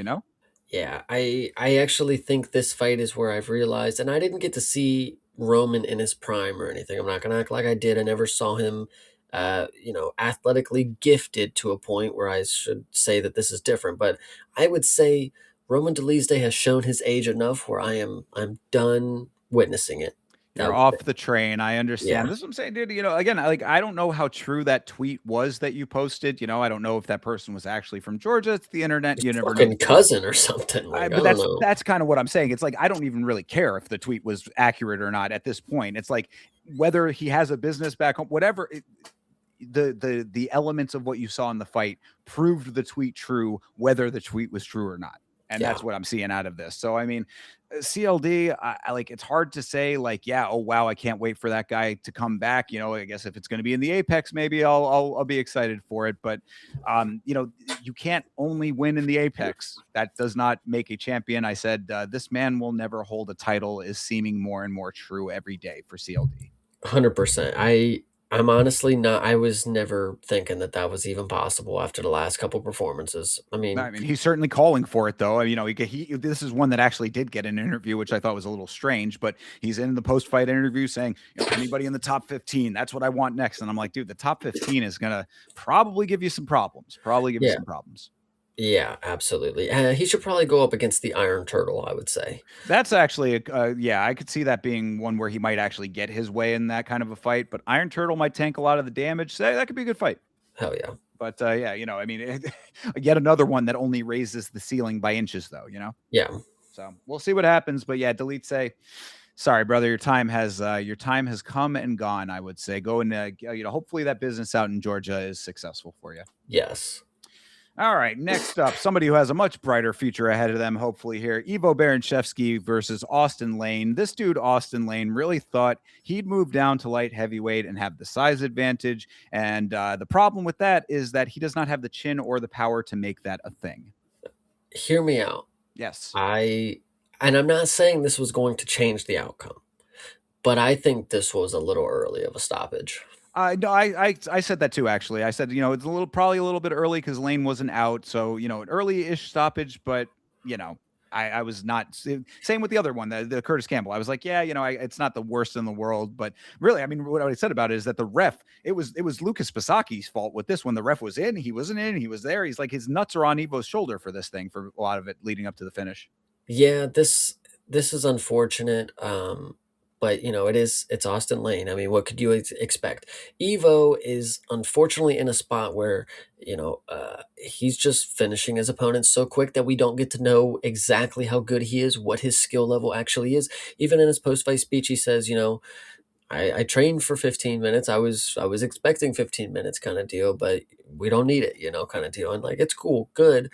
B: Yeah, I actually think this fight is where I've realized, and I didn't get to see Roman in his prime or anything. I'm not gonna act like I did. I never saw him, athletically gifted to a point where I should say that this is different. But I would say Roman Dolidze has shown his age enough where I'm done witnessing it.
A: You're off the train. I understand.
B: Yeah.
A: This is what I'm saying, dude. Again, I don't know how true that tweet was that you posted. I don't know if that person was actually from Georgia. It's the internet. You never know.
B: Fucking cousin or something, like, I
A: But
B: don't
A: that's
B: know.
A: that's kind of what I'm saying. It's like I don't even really care if the tweet was accurate or not at this point. It's like whether he has a business back home, whatever. The elements of what you saw in the fight proved the tweet true, whether the tweet was true or not. And
B: Yeah.
A: that's what I'm seeing out of this. So I mean, CLD, I like it's hard to say like, yeah, oh wow, I can't wait for that guy to come back. I guess if it's going to be in the Apex, maybe I'll be excited for it. But you can't only win in the Apex. That does not make a champion. I said this man will never hold a title is seeming more and more true every day for CLD.
B: 100%. I'm honestly not. I was never thinking that that was even possible after the last couple performances. I mean,
A: He's certainly calling for it, though. This is one that actually did get an interview, which I thought was a little strange. But he's in the post-fight interview saying, anybody in the top 15, that's what I want next. And I'm like, dude, the top 15 is gonna probably give you some problems.
B: yeah, yeah, absolutely. He should probably go up against the Iron Turtle, I would say.
A: That's actually, yeah, I could see that being one where he might actually get his way in that kind of a fight. But Iron Turtle might tank a lot of the damage. So that could be a good fight.
B: Hell yeah.
A: But yeah, yet another one that only raises the ceiling by inches, though.
B: Yeah.
A: So we'll see what happens. But yeah, delete say, sorry, brother, your time has come and gone. I would say go and hopefully that business out in Georgia is successful for you.
B: Yes.
A: All right, next up, somebody who has a much brighter future ahead of them, hopefully here, Ivo Baranchevsky versus Austin Lane. This dude, Austin Lane, really thought he'd move down to light heavyweight and have the size advantage. And the problem with that is that he does not have the chin or the power to make that a thing.
B: Hear me out.
A: Yes.
B: And I'm not saying this was going to change the outcome, but I think this was a little early of a stoppage.
A: No, I said that too. Actually, I said it's probably a little bit early because Lane wasn't out, so an early-ish stoppage. But I was not same with the other one, the Curtis Campbell. I was like, yeah, it's not the worst in the world, but really, I mean, what I said about it is that the ref, it was Lucas Pisaki's fault with this one. The ref was in, he wasn't in, he was there. He's like his nuts are on Evo's shoulder for this thing for a lot of it leading up to the finish.
B: Yeah, this is unfortunate. But it's Austin Lane. I mean, what could you expect? Evo is unfortunately in a spot where he's just finishing his opponents so quick that we don't get to know exactly how good he is, what his skill level actually is. Even in his post-fight speech, he says, I trained for 15 minutes. I was expecting 15 minutes kind of deal, but we don't need it, kind of deal. And like, it's cool, good.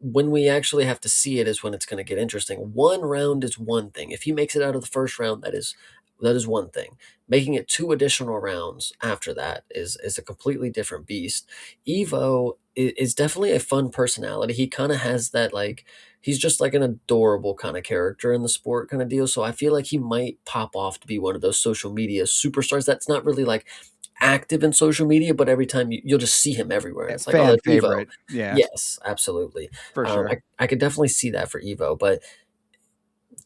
B: When we actually have to see it is when it's going to get interesting. One round is one thing. If he makes it out of the first round, that is one thing. Making it 2 additional rounds after that is a completely different beast. Evo is definitely a fun personality. He kind of has that, like, he's just like an adorable kind of character in the sport kind of deal. So I feel like he might pop off to be one of those social media superstars that's not really like active in social media, but every time you'll just see him everywhere. It's like,
A: Fan
B: oh, that's Evo.
A: favorite. Yeah,
B: Yes, absolutely.
A: for sure.
B: I could definitely see that for Evo, but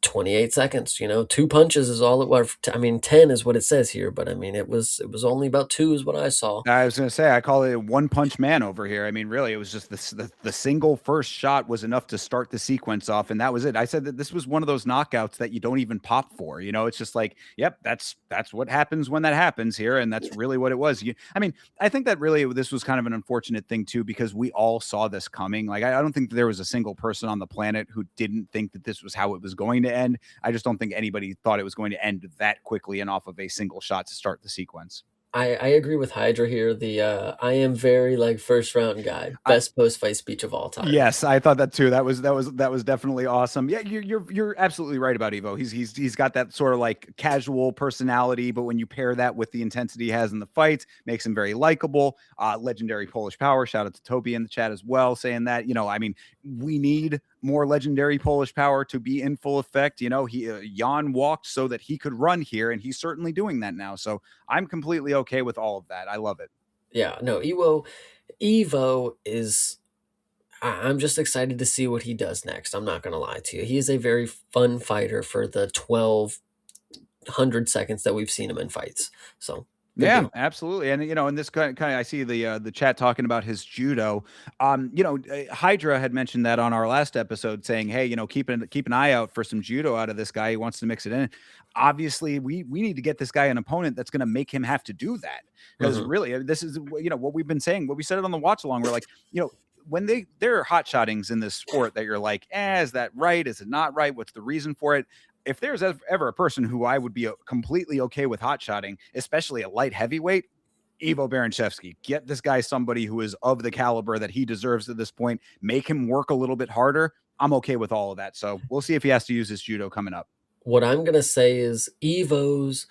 B: 28 seconds, 2 punches is all it was. I mean, 10 is what it says here, but I mean, it was only about 2 is what I saw.
A: I was going to say, I call it a one punch man over here. I mean, really, it was just the single first shot was enough to start the sequence off. And that was it. I said that this was one of those knockouts that you don't even pop for, it's just like, yep, that's what happens when that happens here. And that's really what it was. I mean, I think that really, this was kind of an unfortunate thing too, because we all saw this coming. Like, I don't think there was a single person on the planet who didn't think that this was how it was going to end. I just don't think anybody thought it was going to end that quickly and off of a single shot to start the sequence.
B: I agree with Hydra here. I am very like first round guy. Best post fight speech of all time.
A: Yes, I thought that too. That was definitely awesome. Yeah, you're absolutely right about Evo. He's got that sort of like casual personality, but when you pair that with the intensity he has in the fights, makes him very likable. Legendary Polish power. Shout out to Toby in the chat as well, saying that I mean, we need more legendary Polish power to be in full effect. Jan walked so that he could run here, and he's certainly doing that now. So I'm completely okay with all of that. I love it.
B: Yeah, no, Evo is. I'm just excited to see what he does next. I'm not going to lie to you. He is a very fun fighter for the 1,200 seconds that we've seen him in fights. So Good
A: Yeah,
B: deal.
A: absolutely. And and this kind of I see the chat talking about his judo. Hydra had mentioned that on our last episode, saying, "Hey, keep an eye out for some judo out of this guy. He wants to mix it in." Obviously, we need to get this guy an opponent that's going to make him have to do that, because
B: Hmm.
A: really, this is what we've been saying, what we said it on the watch along. We're like, when there are hot shottings in this sport that you're like, is that right? Is it not right? What's the reason for it? If there's ever a person who I would be completely okay with hotshotting, especially a light heavyweight, Ivo Baranchevsky. Get this guy somebody who is of the caliber that he deserves at this point. Make him work a little bit harder. I'm okay with all of that. So we'll see if he has to use his judo coming up.
B: What I'm gonna say is Evo's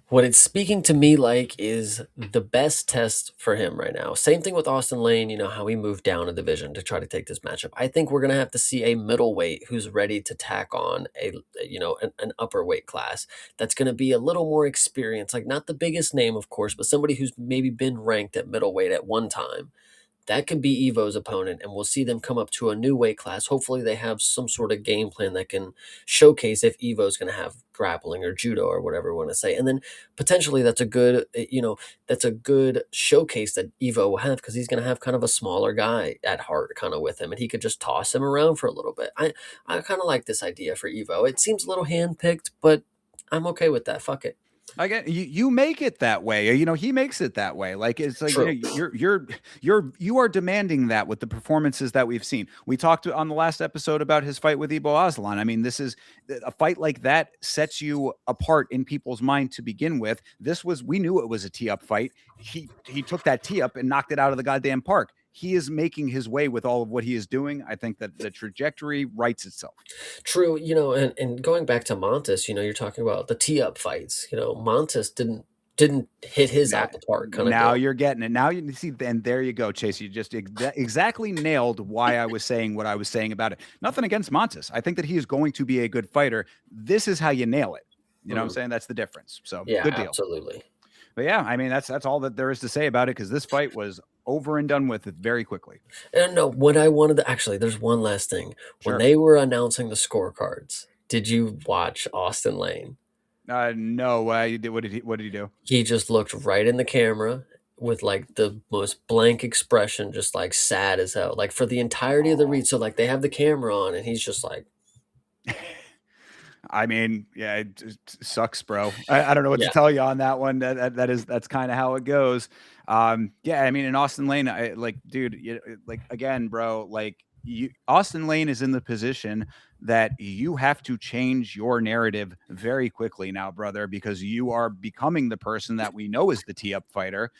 B: what it's speaking to me like is the best test for him right now. Same thing with Austin Lane, how he moved down a division to try to take this matchup. I think we're going to have to see a middleweight who's ready to tack on an upper weight class that's going to be a little more experienced, like not the biggest name, of course, but somebody who's maybe been ranked at middleweight at one time. That could be Evo's opponent, and we'll see them come up to a new weight class. Hopefully, they have some sort of game plan that can showcase if Evo's going to have grappling or judo or whatever we want to say. And then potentially that's a good showcase that Evo will have because he's going to have kind of a smaller guy at heart kind of with him, and he could just toss him around for a little bit. I kind of like this idea for Evo. It seems a little handpicked, but I'm okay with that. Fuck it.
A: I get you make it that way. He makes it that way. Like it's like,
B: True.
A: you are demanding that with the performances that we've seen. We talked on the last episode about his fight with Ibo Aslan. I mean, this is a fight like that sets you apart in people's mind to begin with. We knew it was a tee up fight. He took that tee up and knocked it out of the goddamn park. He is making his way with all of what he is doing. I think that the trajectory writes itself.
B: True, and going back to Montes, you're talking about the tee up fights. Montes didn't hit his
A: Now,
B: out the park kind of
A: now
B: deal.
A: you're getting it. Now you see, and there you go, Chase. You just exactly nailed why I was saying what I was saying about it. Nothing against Montes. I think that he is going to be a good fighter. This is how you nail it. You know what I'm
B: Mhm.
A: saying? That's the difference. So
B: Yeah,
A: good deal.
B: absolutely.
A: But yeah, I mean that's all that there is to say about it, because this fight was over and done with very quickly.
B: And no, what I wanted to actually, there's one last thing. When
A: Sure.
B: they were announcing the scorecards, did you watch Austin Lane?
A: No. You did. What did he do?
B: He just looked right in the camera with like the most blank expression, just like sad as hell, like for the entirety of the
A: Oh.
B: read. So like they have the camera on, and he's just like,
A: I mean, yeah, it just sucks, bro. I don't know what to
B: yeah.
A: tell you on that one. That's kind of how it goes. Yeah, I mean, in Austin Lane, like, dude, like again, bro, like Austin Lane is in the position that you have to change your narrative very quickly now, brother, because you are becoming the person that we know is the tee up fighter.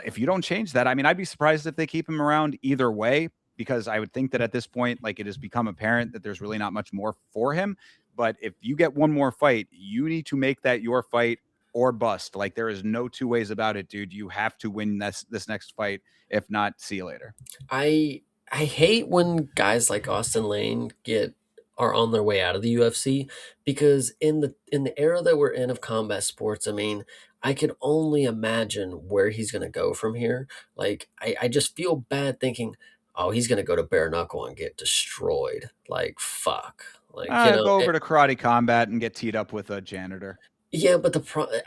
A: If you don't change that, I mean, I'd be surprised if they keep him around either way, because I would think that at this point, like, it has become apparent that there's really not much more for him. But if you get one more fight, you need to make that your fight or bust. Like, there is no two ways about it, dude. You have to win this next fight. If not, see you later.
B: I hate when guys like Austin Lane get are on their way out of the UFC because in the era that we're in of combat sports, I mean, I can only imagine where he's gonna go from here. Like I just feel bad thinking, oh, he's gonna go to bare knuckle and get destroyed. Like fuck. Like,
A: Go over to karate combat and get teed up with a janitor.
B: yeah, but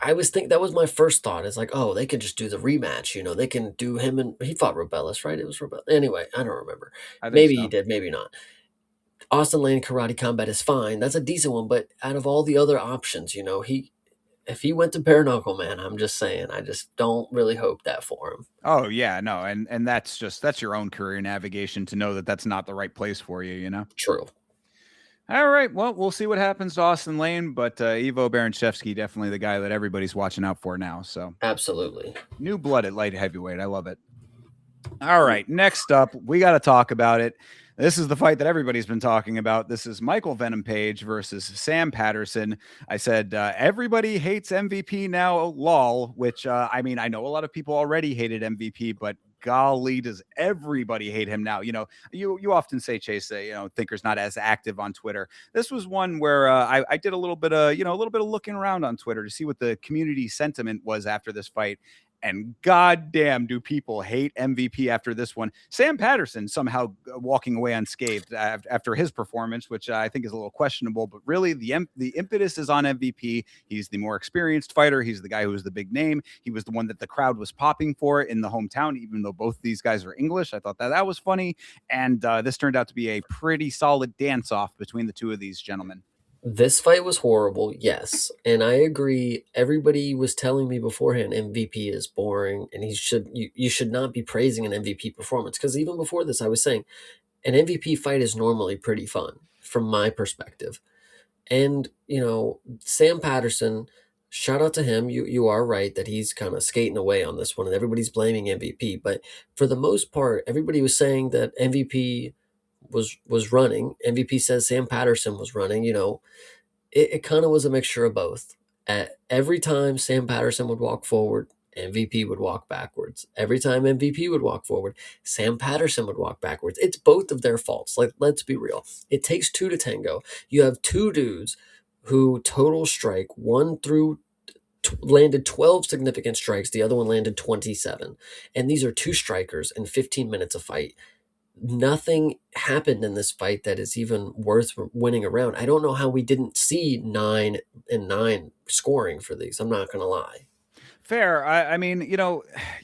B: I was think that was my first thought. It's like, oh, they could just do the rematch. They can do him and he fought Robellis, right? It was Robellis. Anyway, I don't remember.
A: I think
B: Maybe he
A: so.
B: did, maybe not. Austin Lane Karate Combat is fine. That's a decent one, but out of all the other options, he if he went to bare knuckle, man, I'm just saying, I just don't really hope that for him.
A: Oh yeah, no, and that's your own career navigation to know that that's not the right place for you.
B: True.
A: All right. Well, we'll see what happens to Austin Lane, but Ivo Baranchevsky, definitely the guy that everybody's watching out for now. So
B: Absolutely.
A: new blood at light heavyweight. I love it. All right. Next up, we got to talk about it. This is the fight that everybody's been talking about. This is Michael Venom Page versus Sam Patterson. I said everybody hates MVP now, lol, which I mean, I know a lot of people already hated MVP, but golly, does everybody hate him now? You often say, Chase, Thinker's not as active on Twitter. This was one where I did a little bit of looking around on Twitter to see what the community sentiment was after this fight. And goddamn, do people hate MVP after this one. Sam Patterson somehow walking away unscathed after his performance, which I think is a little questionable. But really, the impetus is on MVP. He's the more experienced fighter. He's the guy who was the big name. He was the one that the crowd was popping for in the hometown, even though both these guys are English. I thought that was funny. And this turned out to be a pretty solid dance off between the two of these gentlemen.
B: This fight was horrible, yes, and I agree. Everybody was telling me beforehand MVP is boring, and you should not be praising an MVP performance, because even before this, I was saying an MVP fight is normally pretty fun from my perspective. And Sam Patterson, shout out to him. You are right that he's kind of skating away on this one, and everybody's blaming MVP. But for the most part, everybody was saying that MVP was running. MVP says Sam Patterson was running. It kind of was a mixture of both. At every time Sam Patterson would walk forward, MVP would walk backwards. Every time MVP would walk forward, Sam Patterson would walk backwards. It's both of their faults. Like, let's be real. It takes two to tango. You have two dudes who total strike landed 12 significant strikes. The other one landed 27. And these are two strikers in 15 minutes of fight. Nothing happened in this fight that is even worth winning a round. I don't know how we didn't see 9-9 scoring for these. I'm not going to lie.
A: Fair. I mean,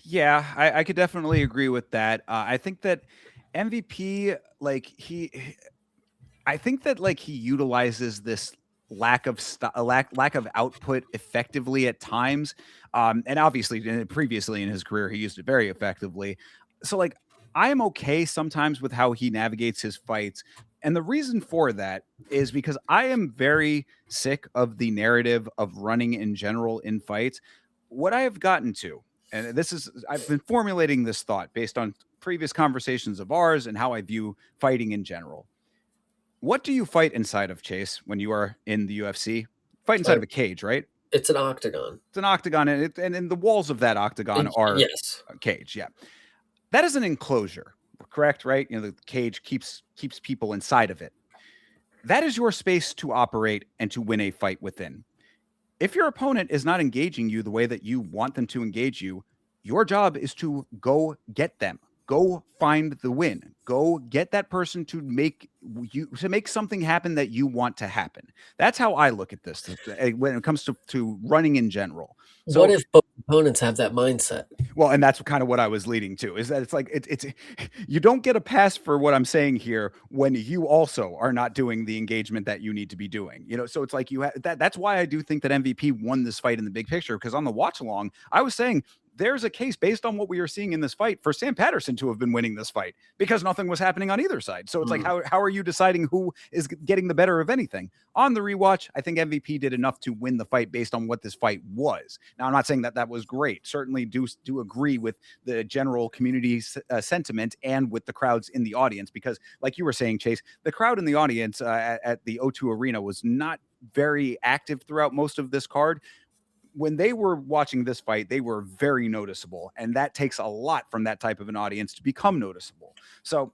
A: yeah, I could definitely agree with that. I think that MVP, I think that he utilizes this lack of lack of output effectively at times, and obviously previously in his career he used it very effectively. So I am okay sometimes with how he navigates his fights, and the reason for that is because I am very sick of the narrative of running in general in fights. What I have gotten to, and I've been formulating this thought based on previous conversations of ours and how I view fighting in general. What do you fight inside of, Chase, when you are in the UFC? Fight inside of a cage, right?
B: It's an octagon.
A: It's an octagon, and the walls of that octagon are
B: yes,
A: a cage. Yeah, that is an enclosure, correct? Right? The cage keeps people inside of it. That is your space to operate and to win a fight within. If your opponent is not engaging you the way that you want them to engage you, your job is to go get them. Go find the win. Go get that person to make something happen that you want to happen. That's how I look at this when it comes to running in general. So,
B: what if both opponents have that mindset?
A: Well, and that's kind of what I was leading to, is that it's you don't get a pass for what I'm saying here when you also are not doing the engagement that you need to be doing. So it's like that's why I do think that MVP won this fight in the big picture, because on the watch along, I was saying there's a case based on what we are seeing in this fight for Sam Patterson to have been winning this fight because nothing was happening on either side. So it's like, how are you deciding who is getting the better of anything? On the rewatch, I think MVP did enough to win the fight based on what this fight was. Now, I'm not saying that was great. Certainly do agree with the general community sentiment and with the crowds in the audience, because like you were saying, Chase, the crowd in the audience at the O2 Arena was not very active throughout most of this card. When they were watching this fight, they were very noticeable, and that takes a lot from that type of an audience to become noticeable. So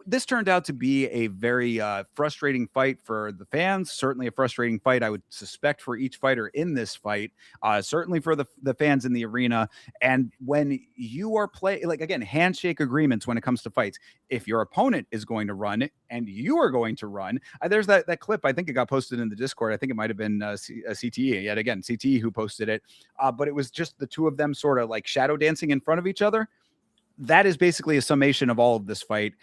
A: this turned out to be a very frustrating fight for the fans. Certainly a frustrating fight, I would suspect, for each fighter in this fight. Certainly for the fans in the arena. And when you are again, handshake agreements when it comes to fights. If your opponent is going to run and you are going to run, there's that clip. I think it got posted in the Discord. I think it might have been CTE yet again, CTE who posted it. But it was just the two of them sort of like shadow dancing in front of each other. That is basically a summation of all of this fight.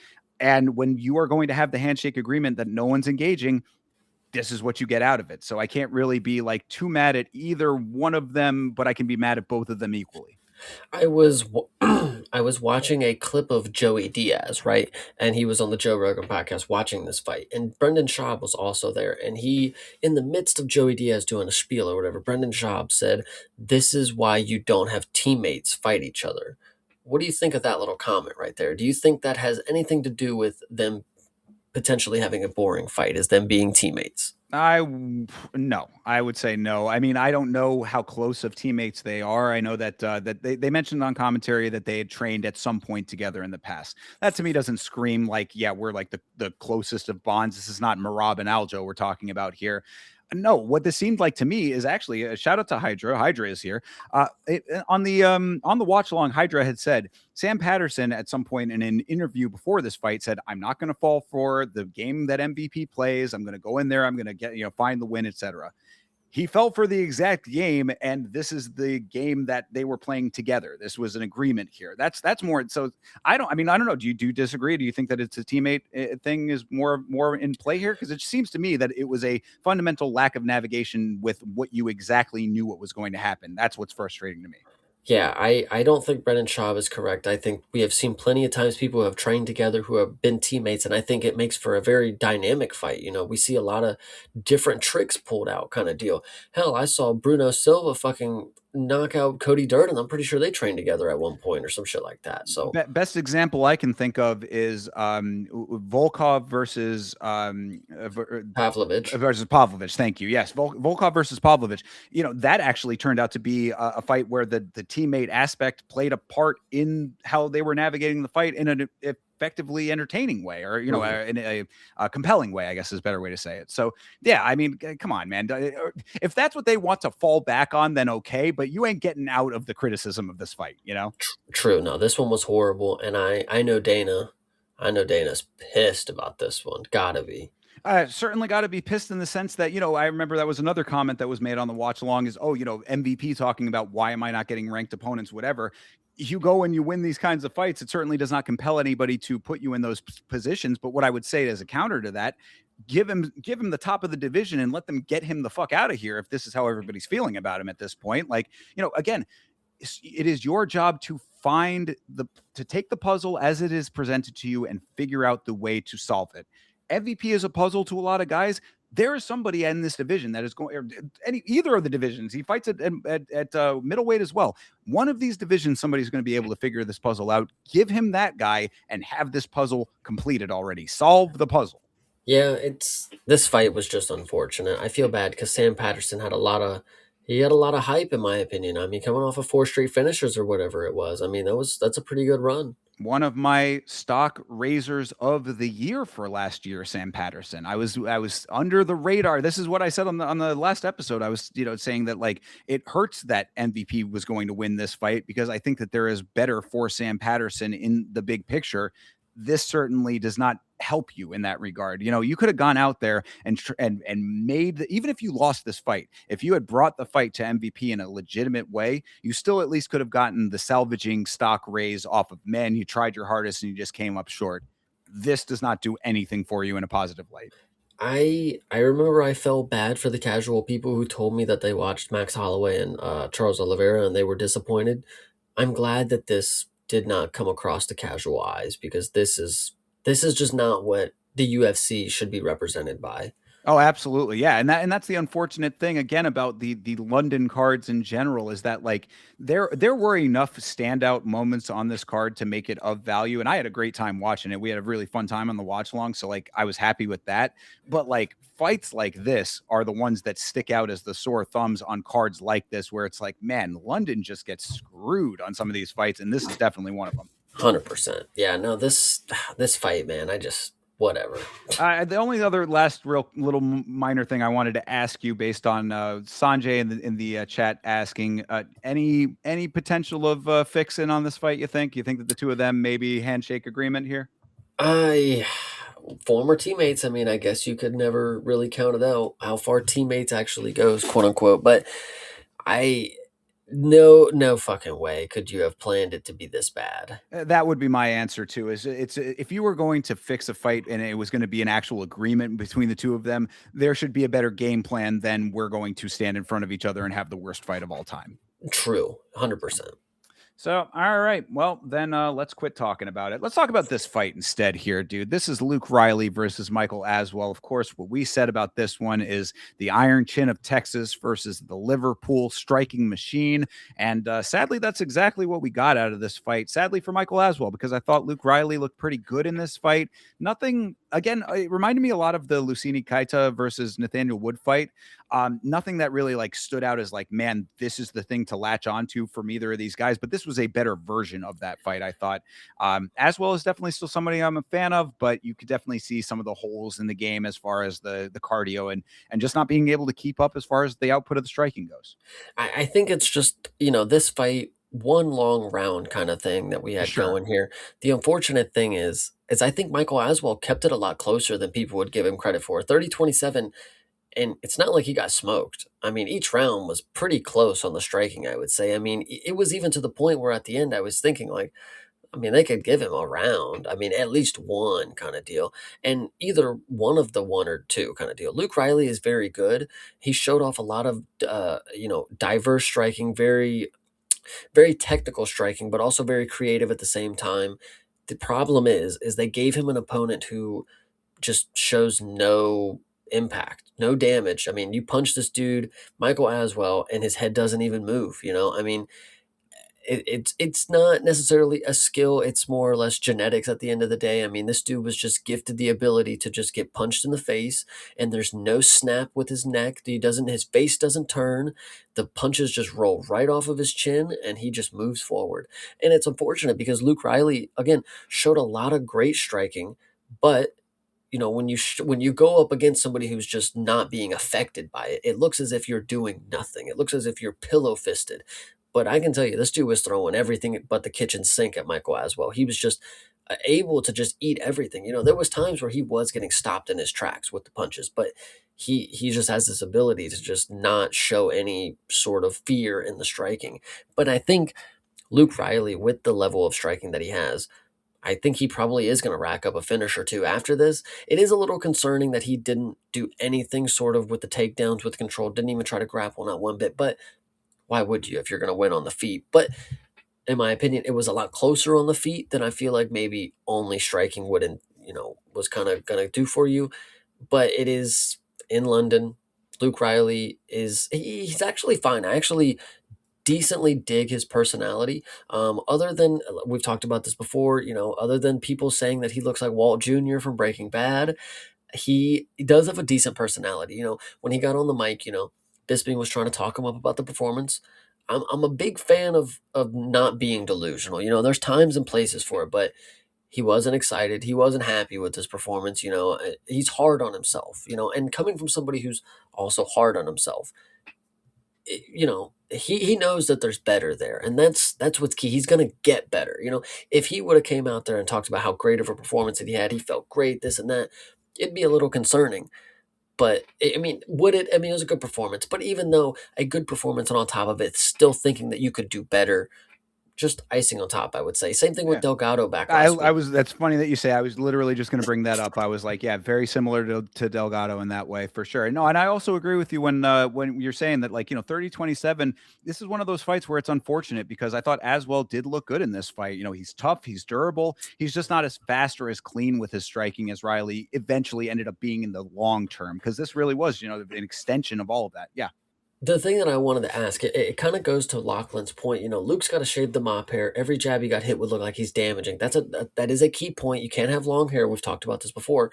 A: And when you are going to have the handshake agreement that no one's engaging, this is what you get out of it. So I can't really be too mad at either one of them, but I can be mad at both of them equally.
B: I was I was watching a clip of Joey Diaz, right? And he was on the Joe Rogan podcast watching this fight. And Brendan Schaub was also there. And he, in the midst of Joey Diaz doing a spiel or whatever, Brendan Schaub said, "This is why you don't have teammates fight each other." What do you think of that little comment right there? Do you think that has anything to do with them potentially having a boring fight, as them being teammates?
A: No, I would say no. I mean, I don't know how close of teammates they are. I know that they mentioned on commentary that they had trained at some point together in the past. That to me doesn't scream like, yeah, we're like the closest of bonds. This is not Marab and Aljo we're talking about here. No, what this seemed like to me is actually a shout out to Hydra. Hydra is here. On the watch along, Hydra had said Sam Patterson at some point in an interview before this fight said, "I'm not going to fall for the game that MVP plays. I'm going to go in there. I'm going to get find the win, etc." He fell for the exact game, and this is the game that they were playing together. This was an agreement here. That's more. So I don't. I mean, I don't know. Do you disagree? Do you think that it's a teammate thing is more in play here? Because it seems to me that it was a fundamental lack of navigation with what you exactly knew what was going to happen. That's what's frustrating to me.
B: Yeah, I don't think Brennan Schaub is correct. I think we have seen plenty of times people who have trained together who have been teammates, and I think it makes for a very dynamic fight. We see a lot of different tricks pulled out kind of deal. Hell, I saw Bruno Silva fucking knock out Cody Durden. I'm pretty sure they trained together at one point or some shit like that. So
A: Best example I can think of is Volkov
B: Pavlovich.
A: versus Pavlovich. Thank you. Yes, Volkov versus Pavlovich. That actually turned out to be a fight where the teammate aspect played a part in how they were navigating the fight in an effectively entertaining way, or in a compelling way, I guess is a better way to say it. So yeah, I mean, come on, man. If that's what they want to fall back on, then okay, but you ain't getting out of the criticism of this fight.
B: True. No, this one was horrible, and I know Dana. I know Dana's pissed about this one. Gotta be.
A: Certainly got to be pissed in the sense that, I remember that was another comment that was made on the watch along is, oh, MVP talking about why am I not getting ranked opponents, whatever. You go and you win these kinds of fights. It certainly does not compel anybody to put you in those positions. But what I would say as a counter to that, give him the top of the division and let them get him the fuck out of here. If this is how everybody's feeling about him at this point, like, again, it is your job to to take the puzzle as it is presented to you and figure out the way to solve it. MVP is a puzzle to a lot of guys. There is somebody in this division that is going either of the divisions. He fights at middleweight as well. One of these divisions, somebody's going to be able to figure this puzzle out. Give him that guy and have this puzzle completed already. Solve the puzzle.
B: Yeah, this fight was just unfortunate. I feel bad because Sam Patterson had a lot of hype in my opinion. I mean, coming off of 4 straight finishers or whatever it was. I mean, that's a pretty good run.
A: One of my stock raisers of the year for last year, Sam Patterson. I was under the radar. This is what I said on the last episode. I was saying that like it hurts that MVP was going to win this fight because I think that there is better for Sam Patterson in the big picture. This certainly does not help you in that regard. You could have gone out there and made even if you lost this fight, if you had brought the fight to MVP in a legitimate way, you still at least could have gotten the salvaging stock raise off of men. You tried your hardest and you just came up short. This does not do anything for you in a positive light.
B: I remember I felt bad for the casual people who told me that they watched Max Holloway and Charles Oliveira and they were disappointed. I'm glad that this did not come across the casual eyes because this is just not what the UFC should be represented by.
A: Oh, absolutely. Yeah. And that's the unfortunate thing again about the London cards in general is that like there were enough standout moments on this card to make it of value. And I had a great time watching it. We had a really fun time on the watch along. So like I was happy with that. But like fights like this are the ones that stick out as the sore thumbs on cards like this, where it's like, man, London just gets screwed on some of these fights. And this is definitely one of them.
B: 100%. Yeah, no, this fight, man, I just whatever.
A: The only other last real little minor thing I wanted to ask you, based on Sanjay in the chat asking, any potential of fixing on this fight? You think that the two of them maybe handshake agreement here?
B: Former teammates. I mean, I guess you could never really count it out how far teammates actually goes, quote unquote. But no fucking way could you have planned it to be this bad.
A: That would be my answer too. Is it's if you were going to fix a fight and it was going to be an actual agreement between the two of them, there should be a better game plan than we're going to stand in front of each other and have the worst fight of all time.
B: True, 100%.
A: So, all right. Well, then let's quit talking about it. Let's talk about this fight instead here, dude. This is Luke Riley versus Michael Aswell. Of course, what we said about this one is the Iron Chin of Texas versus the Liverpool striking machine. And sadly, that's exactly what we got out of this fight. Sadly for Michael Aswell, because I thought Luke Riley looked pretty good in this fight. Nothing again, it reminded me a lot of the Lucini Kaita versus Nathaniel Wood fight. Nothing that really like stood out as like, man, this is the thing to latch onto from either of these guys. But this was a better version of that fight, I thought. As well as definitely still somebody I'm a fan of, but you could definitely see some of the holes in the game as far as the cardio and just not being able to keep up as far as the output of the striking goes.
B: I think it's just, this fight, one long round kind of thing that we had
A: Sure.
B: going here. The unfortunate thing is I think Michael Aswell kept it a lot closer than people would give him credit for. 30-27, and it's not like he got smoked. I mean, each round was pretty close on the striking, I would say. I mean, it was even to the point where at the end I was thinking like, I mean, they could give him a round. I mean, at least one kind of deal. And either one of the one or two kind of deal. Luke Riley is very good. He showed off a lot of, diverse striking, very, very technical striking, but also very creative at the same time. The problem is they gave him an opponent who just shows no impact, no damage. I mean, you punch this dude, Michael Aswell, and his head doesn't even move. I mean, it's not necessarily a skill, it's more or less genetics at the end of the day. I mean, this dude was just gifted the ability to just get punched in the face, and there's no snap with his neck. His face doesn't turn. The punches just roll right off of his chin, and he just moves forward. And it's unfortunate because Luke Riley, again, showed a lot of great striking, but when you go up against somebody who's just not being affected by it, it looks as if you're doing nothing. It looks as if you're pillow fisted. But I can tell you, this dude was throwing everything but the kitchen sink at Michael Aswell. He was just able to just eat everything. There was times where he was getting stopped in his tracks with the punches, but he just has this ability to just not show any sort of fear in the striking. But I think Luke Riley, with the level of striking that he has, I think he probably is going to rack up a finish or two after this. It is a little concerning that he didn't do anything sort of with the takedowns, with control, didn't even try to grapple, not one bit. But why would you if you're going to win on the feet? But in my opinion, it was a lot closer on the feet than I feel like maybe only striking wouldn't, was kind of going to do for you. But it is in London. Luke Riley he's actually fine. I actually decently dig his personality. Other than we've talked about this before, other than people saying that he looks like Walt Jr. from Breaking Bad, he does have a decent personality. When he got on the mic, Bisping was trying to talk him up about the performance. I'm a big fan of not being delusional. There's times and places for it, but he wasn't excited. He wasn't happy with his performance. He's hard on himself. And coming from somebody who's also hard on himself, he knows that there's better there, and that's what's key. He's gonna get better. If he would have came out there and talked about how great of a performance that he had, he felt great, this and that, it'd be a little concerning. But I mean, would it? I mean, it was a good performance. But even though a good performance, and on top of it, still thinking that you could do better, just icing on top, I would say. Same thing with
A: Yeah.
B: Delgado back
A: I,
B: last
A: I
B: week.
A: was. That's funny that you say. I was literally just going to bring that up. I was like, yeah, very similar to Delgado in that way for sure. No, and I also agree with you when you're saying that, like, 30-27. This is one of those fights where it's unfortunate because I thought Aswell did look good in this fight. He's tough, he's durable, he's just not as fast or as clean with his striking as Riley eventually ended up being in the long term. Because this really was, an extension of all of that. Yeah.
B: The thing that I wanted to ask, it kind of goes to Lachlan's point. Luke's got to shave the mop hair. Every jab he got hit would look like he's damaging. That is a key point. You can't have long hair. We've talked about this before.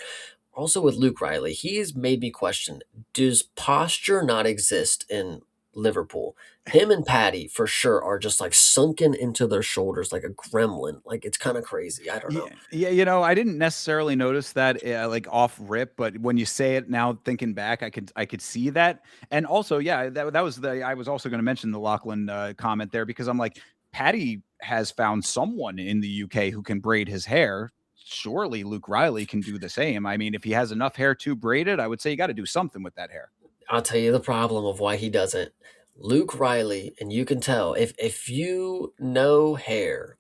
B: Also with Luke Riley, he's made me question, does posture not exist in Liverpool? Him and Patty for sure are just like sunken into their shoulders like a gremlin. Like it's kind of crazy. I don't know.
A: Yeah, yeah, I didn't necessarily notice that like off rip, but when you say it now, thinking back, I could see that, and also, yeah, that was I was also going to mention the Lachlan comment there because I'm like, Patty has found someone in the UK who can braid his hair. Surely Luke Riley can do the same. I mean, if he has enough hair to braid it, I would say you got to do something with that hair.
B: I'll tell you the problem of why he doesn't. Luke Riley, and you can tell if you know hair,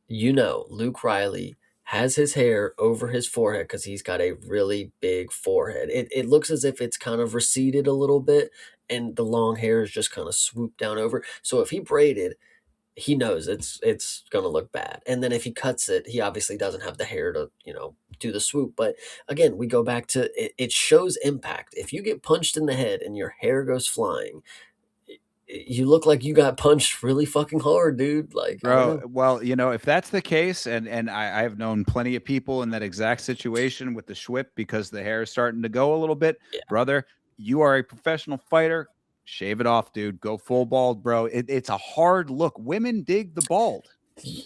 B: Luke Riley has his hair over his forehead because he's got a really big forehead. It looks as if it's kind of receded a little bit, and the long hair is just kind of swooped down over. So if he braided, he knows it's gonna look bad. And then if he cuts it, he obviously doesn't have the hair to, do the swoop. But again, we go back to it shows impact. If you get punched in the head and your hair goes flying, You look like you got punched really fucking hard, dude. Like, I don't
A: Bro,
B: know.
A: well, if that's the case, and I've known plenty of people in that exact situation with the Schwip because the hair is starting to go a little bit,
B: Yeah.
A: brother, you are a professional fighter. Shave it off, dude. Go full bald, bro. It's a hard look. Women dig the bald.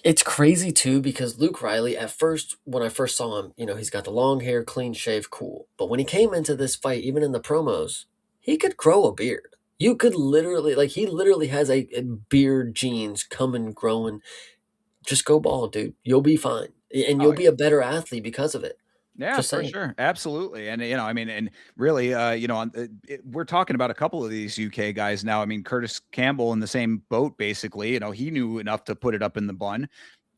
B: It's crazy too because Luke Riley, at first, when I first saw him, he's got the long hair, clean shave, cool. But when he came into this fight, even in the promos, he could grow a beard. You could literally, like, he literally has a beard genes coming, growing. Just go bald, dude. You'll be fine. And
A: Oh
B: you'll
A: yeah.
B: be a better athlete because of it.
A: Yeah,
B: Just
A: for
B: saying.
A: sure. Absolutely. And, I mean, and really, we're talking about a couple of these UK guys now. I mean, Curtis Campbell in the same boat, basically. He knew enough to put it up in the bun.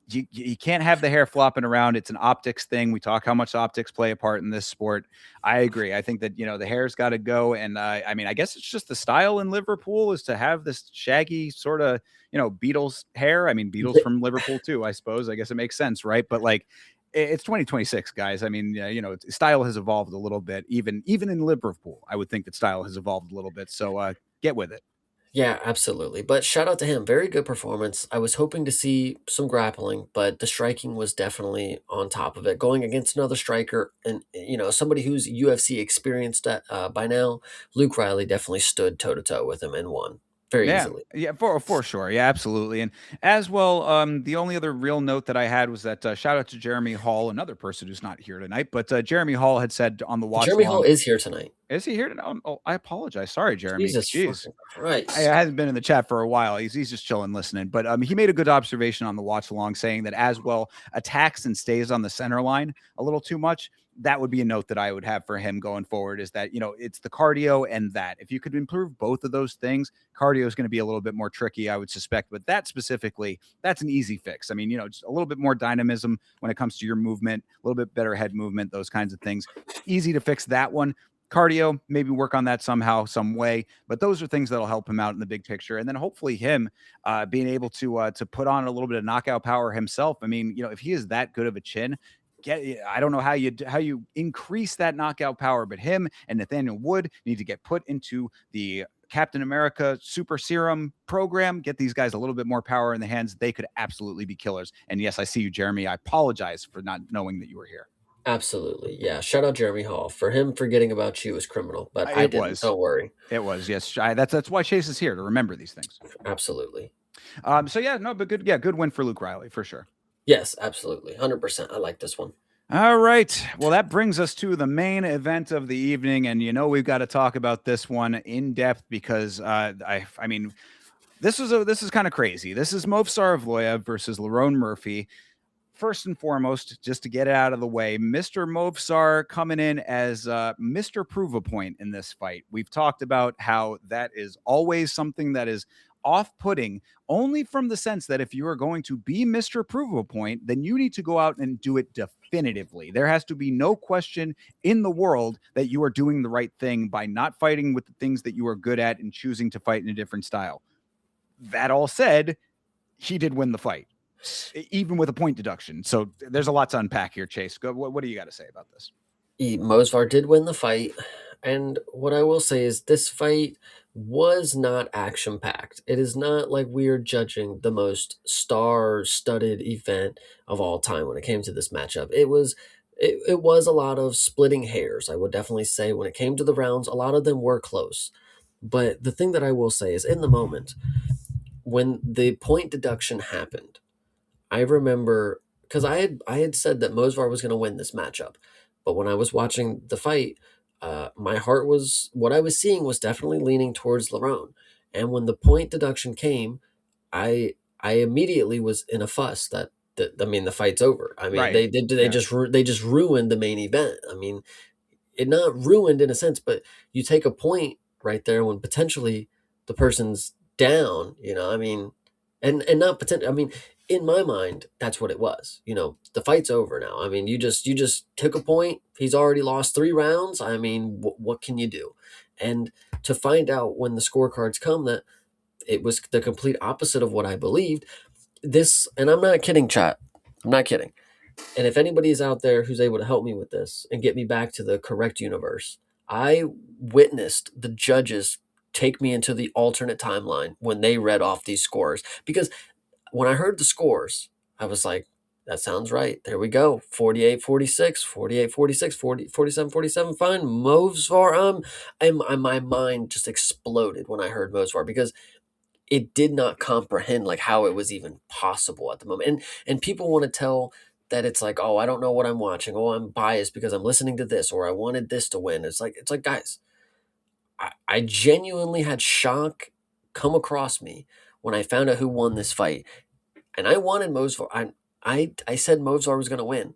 A: You can't have the hair flopping around. It's an optics thing. We talk how much optics play a part in this sport. I agree. I think that, the hair's got to go. And I mean, I guess it's just the style in Liverpool is to have this shaggy sort of, Beatles hair. I mean, Beatles from Liverpool too, I suppose. I guess it makes sense, right? But like, it's 2026, guys. I mean, style has evolved a little bit. Even in Liverpool, I would think that style has evolved a little bit. So get with it.
B: Yeah, absolutely. But shout out to him. Very good performance. I was hoping to see some grappling, but the striking was definitely on top of it. Going against another striker and, somebody who's UFC experienced by now, Luke Riley definitely stood toe to toe with him and won very
A: Yeah,
B: easily.
A: yeah, for sure, yeah, absolutely, and as well, the only other real note that I had was that shout out to Jeremy Hall, another person who's not here tonight, but Jeremy Hall had said on the watch
B: Jeremy Hall
A: along.
B: is here tonight.
A: Is he here tonight? Oh, I apologize. Sorry, Jeremy.
B: Jesus
A: Jeez.
B: fucking
A: I
B: Christ.
A: hasn't been in the chat for a while. He's just chilling, listening. But he made a good observation on the watch along, saying that as well attacks and stays on the center line a little too much. That would be a note that I would have for him going forward. Is that it's the cardio and that if you could improve both of those things, cardio is going to be a little bit more tricky, I would suspect. But that specifically, that's an easy fix. I mean, just a little bit more dynamism when it comes to your movement, a little bit better head movement, those kinds of things. Easy to fix that one. Cardio, maybe work on that somehow, some way. But those are things that'll help him out in the big picture. And then hopefully him being able to put on a little bit of knockout power himself. I mean, if he is that good of a chin, I don't know how you increase that knockout power, but him and Nathaniel Wood need to get put into the Captain America Super Serum program. Get these guys a little bit more power in the hands. They could absolutely be killers. And yes, I see you, Jeremy. I apologize for not knowing that you were here.
B: Absolutely. Yeah. Shout out Jeremy Hall. For him forgetting about you is criminal, but I
A: It
B: didn't.
A: was.
B: Don't worry.
A: It was, yes. That's why Chase is here to remember these things.
B: Absolutely.
A: So yeah, no, but good, yeah, good win for Luke Riley for sure.
B: Yes, absolutely. 100%. I like this one.
A: All right. Well, that brings us to the main event of the evening, and we've got to talk about this one in depth because I mean, this is kind of crazy. This is Movsar Evloev versus Lerone Murphy. First and foremost, just to get it out of the way, Mr. Movsar coming in as Mr. Prove a Point in this fight. We've talked about how that is always something that is off-putting only from the sense that if you are going to be Mr. Prove a Point, then you need to go out and do it definitively. There has to be no question in the world that you are doing the right thing by not fighting with the things that you are good at and choosing to fight in a different style. That all said, he did win the fight, even with a point deduction. So there's a lot to unpack here, Chase. What do you got to say about this?
B: Mosvar did win the fight. And what I will say is this fight was not action packed. It is not like we are judging the most star studded event of all time when it came to this matchup. It was a lot of splitting hairs, I would definitely say. When it came to the rounds, a lot of them were close. But the thing that I will say is in the moment, when the point deduction happened, I remember because I had said that Mosvar was going to win this matchup, but when I was watching the fight, my heart was what I was seeing was definitely leaning towards Lerone. And when the point deduction came, I immediately was in a fuss that I mean the fight's over. I mean
A: Right.
B: they
A: Yeah.
B: just ruined the main event. I mean it not ruined in a sense, but you take a point right there when potentially the person's down, I mean, and not potential. I mean, in my mind, that's what it was. The fight's over now. I mean, you just took a point. He's already lost 3 rounds. I mean, what can you do? And to find out when the scorecards come that it was the complete opposite of what I believed. This, and I'm not kidding, chat. I'm not kidding. And if anybody is out there who's able to help me with this and get me back to the correct universe, I witnessed the judges take me into the alternate timeline when they read off these scores. Because when I heard the scores, I was like, that sounds right. There we go. 48-46, 48-46, 47-47. Fine. Movsar. And my mind just exploded when I heard Movsar because it did not comprehend like how it was even possible at the moment. And people want to tell that it's like, oh, I don't know what I'm watching. Oh, I'm biased because I'm listening to this, or I wanted this to win. It's like guys, I genuinely had shock come across me when I found out who won this fight. And I wanted Movsar. I said Movsar was gonna win,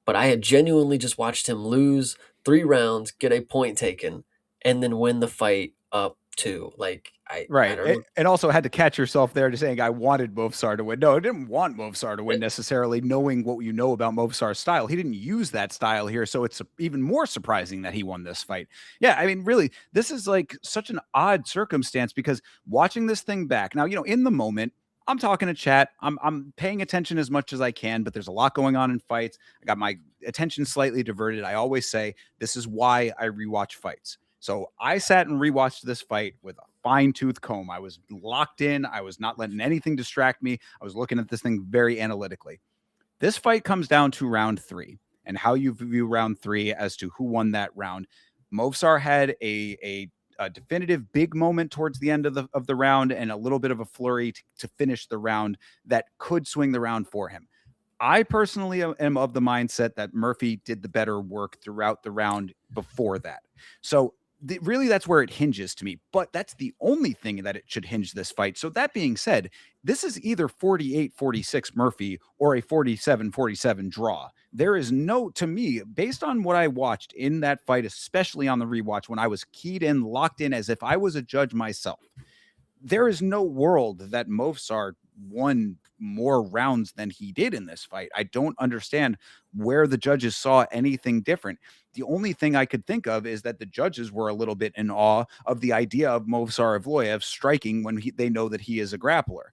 B: but I had genuinely just watched him lose 3 rounds, get a point taken, and then win the fight up two. Like I
A: Right.
B: don't know.
A: And also had to catch yourself there to saying I wanted Movsar to win. No, I didn't want Movsar to win necessarily, knowing what you know about Movsar's style. He didn't use that style here. So it's even more surprising that he won this fight. Yeah. I mean, really, this is like such an odd circumstance because watching this thing back now, in the moment, I'm talking to chat. I'm paying attention as much as I can, but there's a lot going on in fights. I got my attention slightly diverted. I always say this is why I rewatch fights. So I sat and rewatched this fight with a fine tooth comb. I was locked in. I was not letting anything distract me. I was looking at this thing very analytically. This fight comes down to round 3 and how you view round 3 as to who won that round. Movsar had a definitive big moment towards the end of the round and a little bit of a flurry to finish the round that could swing the round for him. I personally am of the mindset that Murphy did the better work throughout the round before that. So really, that's where it hinges to me. But that's the only thing that it should hinge this fight. So that being said, this is either 48-46 Murphy or a 47-47 draw. There is no, to me, based on what I watched in that fight, especially on the rewatch, when I was keyed in, locked in as if I was a judge myself, there is no world that Movsar won more rounds than he did in this fight. I don't understand where the judges saw anything different. The only thing I could think of is that the judges were a little bit in awe of the idea of Movsar Evloev striking when they know that he is a grappler.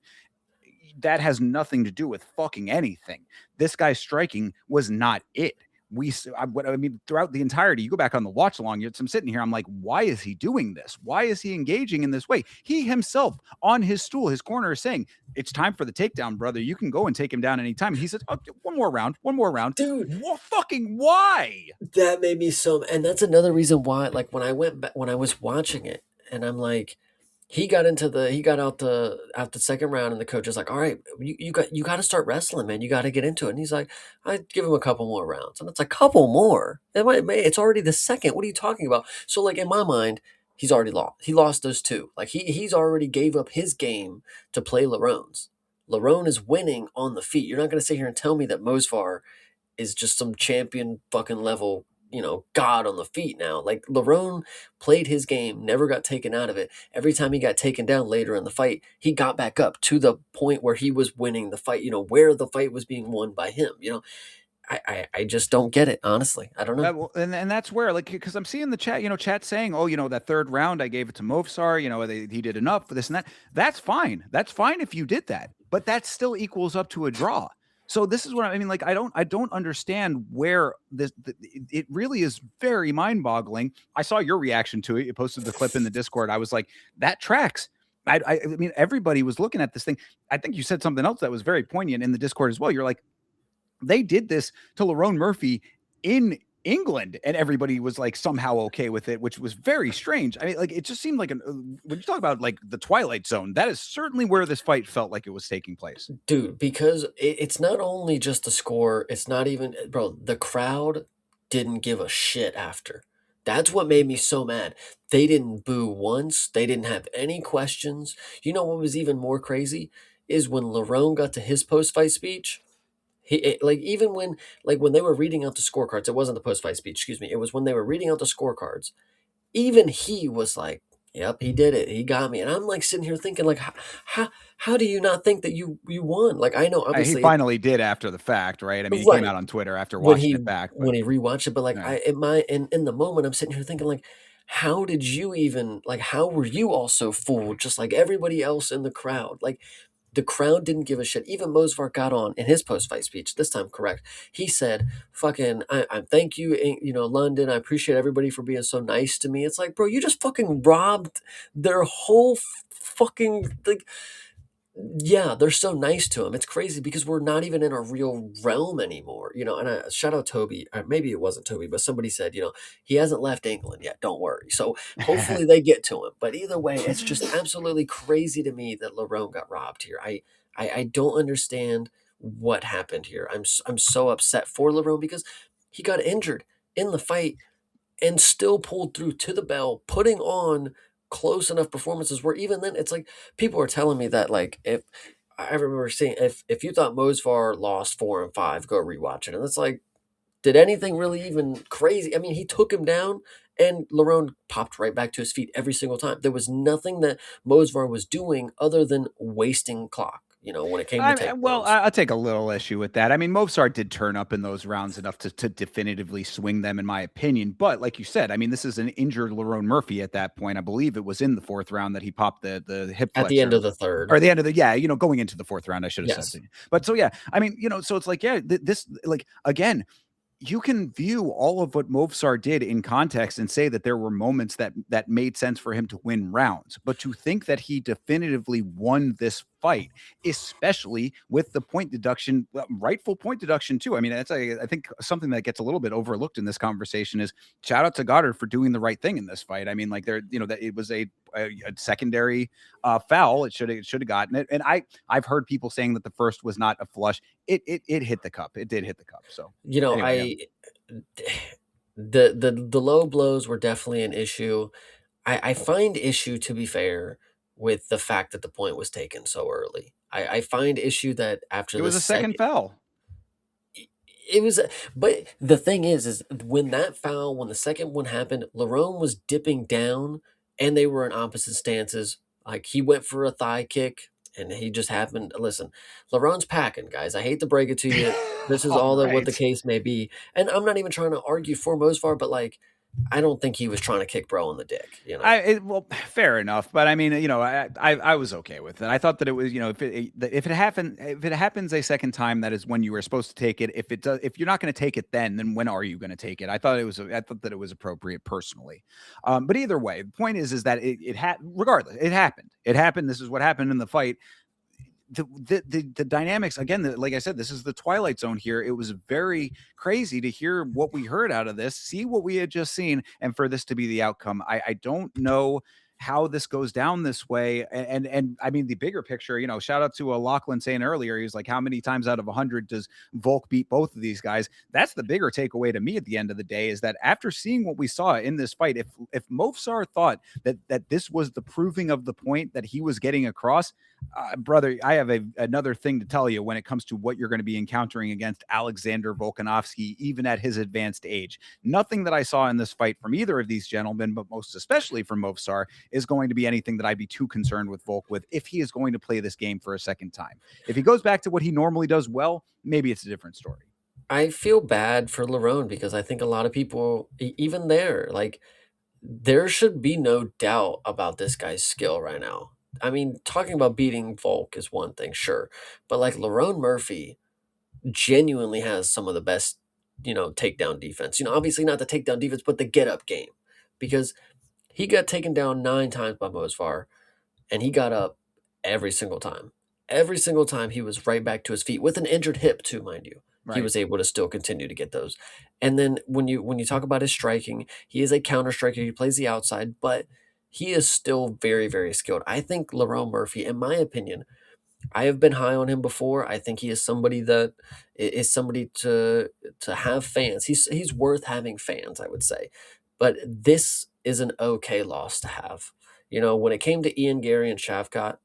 A: That has nothing to do with fucking anything. This guy's striking was not it. I mean, throughout the entirety, you go back on the watch along, I'm sitting here, I'm like, why is he doing this? Why is he engaging in this way? He himself on his stool, his corner is saying, it's time for the takedown, brother. You can go and take him down anytime. He says, oh, one more round.
B: Dude,
A: Fucking why?
B: that made me so, and that's another reason why, like when I went back, when I was watching it, and I'm like, he got out the second round, and the coach is like, all right, you got to start wrestling, man. You got to get into it. And he's like, I'd give him a couple more rounds, and it's a couple more. It's already the second. What are you talking about? So like in my mind, he's already lost. He lost those two. Like he's already gave up his game to play Larone's. Larone is winning on the feet. You're not going to sit here and tell me that Mosvar is just some champion fucking level, god on the feet now. Like Larone played his game, never got taken out of it. Every time he got taken down later in the fight, he got back up to the point where he was winning the fight, where the fight was being won by him. I just don't get it, honestly. I don't know.
A: And that's where, like, because I'm seeing the chat, chat saying, oh, that third round I gave it to Movsar, he did enough for this and that. That's fine. That's fine if you did that, but that still equals up to a draw. So this is what I mean. Like, I don't understand where it really is very mind boggling. I saw your reaction to it. You posted the clip in the Discord. I was like, that tracks. I mean, everybody was looking at this thing. I think you said something else that was very poignant in the Discord as well. You're like, they did this to Lerone Murphy in England, and everybody was like somehow okay with it, which was very strange. I mean, like, it just seemed like when you talk about like the Twilight Zone, that is certainly where this fight felt like it was taking place.
B: Dude, because it's not only just the score, it's not even, bro, the crowd didn't give a shit after. That's what made me so mad. They didn't boo once. They didn't have any questions. You know what was even more crazy is when Lerone got to his post-fight speech. Even when they were reading out the scorecards, it wasn't the post-fight speech, excuse me. It was when they were reading out the scorecards. Even he was like, "Yep, he did it. He got me." And I'm like sitting here thinking, like, how do you not think that you won? Like, I know
A: He
B: obviously
A: finally did after the fact, right? I mean, he came
B: right
A: out on Twitter after
B: when
A: watching it back, but
B: he rewatched it, but like
A: yeah.
B: in the moment, I'm sitting here thinking, like, how did you even, like, how were you also fooled just like everybody else in the crowd? Like, The crowd didn't give a shit. Even Mosvar got on in his post-fight speech, this time correct. He said, fucking, I thank you, London. I appreciate everybody for being so nice to me. It's like, bro, you just fucking robbed their whole fucking, like, yeah, they're so nice to him. It's crazy because we're not even in a real realm anymore, And shout out Toby. Maybe it wasn't Toby, but somebody said, he hasn't left England yet. Don't worry. So hopefully they get to him. But either way, it's just absolutely crazy to me that Lerone got robbed here. I don't understand what happened here. I'm so upset for Lerone because he got injured in the fight and still pulled through to the bell, putting on close enough performances where even then it's like people are telling me that like if I remember saying if you thought Mosvar lost 4 and 5, go rewatch it. And it's like, did anything really even crazy? I mean, he took him down and Lerone popped right back to his feet every single time. There was nothing that Mosvar was doing other than wasting clock, when it came to takedowns.
A: I'll take a little issue with that. I mean, Mozart did turn up in those rounds enough to definitively swing them, in my opinion. But like you said, I mean, this is an injured Lerone Murphy at that point. I believe it was in the 4th round that he popped the hip flexor.
B: At the end of the 3rd.
A: Or the end of going into the 4th round, I should have said. But so, yeah, I mean, so it's like, yeah, this, like, again, you can view all of what Movsar did in context and say that there were moments that made sense for him to win rounds. But to think that he definitively won this fight, especially with the point deduction, rightful point deduction too. I mean, that's I think something that gets a little bit overlooked in this conversation is shout out to Goddard for doing the right thing in this fight. I mean, like that it was a secondary foul. It should have gotten it. And I've heard people saying that the first was not a flush. It hit the cup. It did hit the cup. So anyway,
B: the low blows were definitely an issue. I find issue, to be fair, with the fact that the point was taken so early. I find issue that after
A: it was a second foul.
B: It was, but the thing is when that foul, when the second one happened, Lerone was dipping down and they were in opposite stances. Like he went for a thigh kick and he just happened. Listen, Lerone's packing, guys. I hate to break it to you. This is all that what the case may be. And I'm not even trying to argue for Mosvar, but like, I don't think he was trying to kick bro in the dick.
A: Well, fair enough, but I mean, I was okay with it. I thought that it was, if it happens a second time, that is when you were supposed to take it. If you're not going to take it, then when are you going to take it? I thought that it was appropriate personally. But either way, the point is that regardless, it happened. It happened. This is what happened in the fight. The dynamics again, like I said, this is the twilight zone here. It was very crazy to hear what we heard out of this, see what we had just seen, and for this to be the outcome. I don't know how this goes down this way. And I mean, the bigger picture, shout out to Lachlan saying earlier, he was like, how many times out of 100 does Volk beat both of these guys? That's the bigger takeaway to me at the end of the day, is that after seeing what we saw in this fight, if Movsar thought that this was the proving of the point that he was getting across, brother, I have another thing to tell you when it comes to what you're going to be encountering against Alexander Volkanovski, even at his advanced age. Nothing that I saw in this fight from either of these gentlemen, but most especially from Movsar, is going to be anything that I'd be too concerned with Volk with if he is going to play this game for a second time. If he goes back to what he normally does well, maybe it's a different story.
B: I feel bad for Lerone because I think a lot of people, even there, like, there should be no doubt about this guy's skill right now. I mean, talking about beating Volk is one thing, sure, but like Lerone Murphy genuinely has some of the best, takedown defense. Obviously not the takedown defense, but the get up game, because he got taken down 9 times by Mosvar, and he got up every single time. Every single time he was right back to his feet with an injured hip too, mind you. Right. He was able to still continue to get those. And then when you talk about his striking, he is a counter striker. He plays the outside, but he is still very, very skilled. I think Lerone Murphy, in my opinion, I have been high on him before. I think he is somebody that is somebody to have fans. He's worth having fans, I would say. But this is an okay loss to have. When it came to Ian Gary and Shavkat,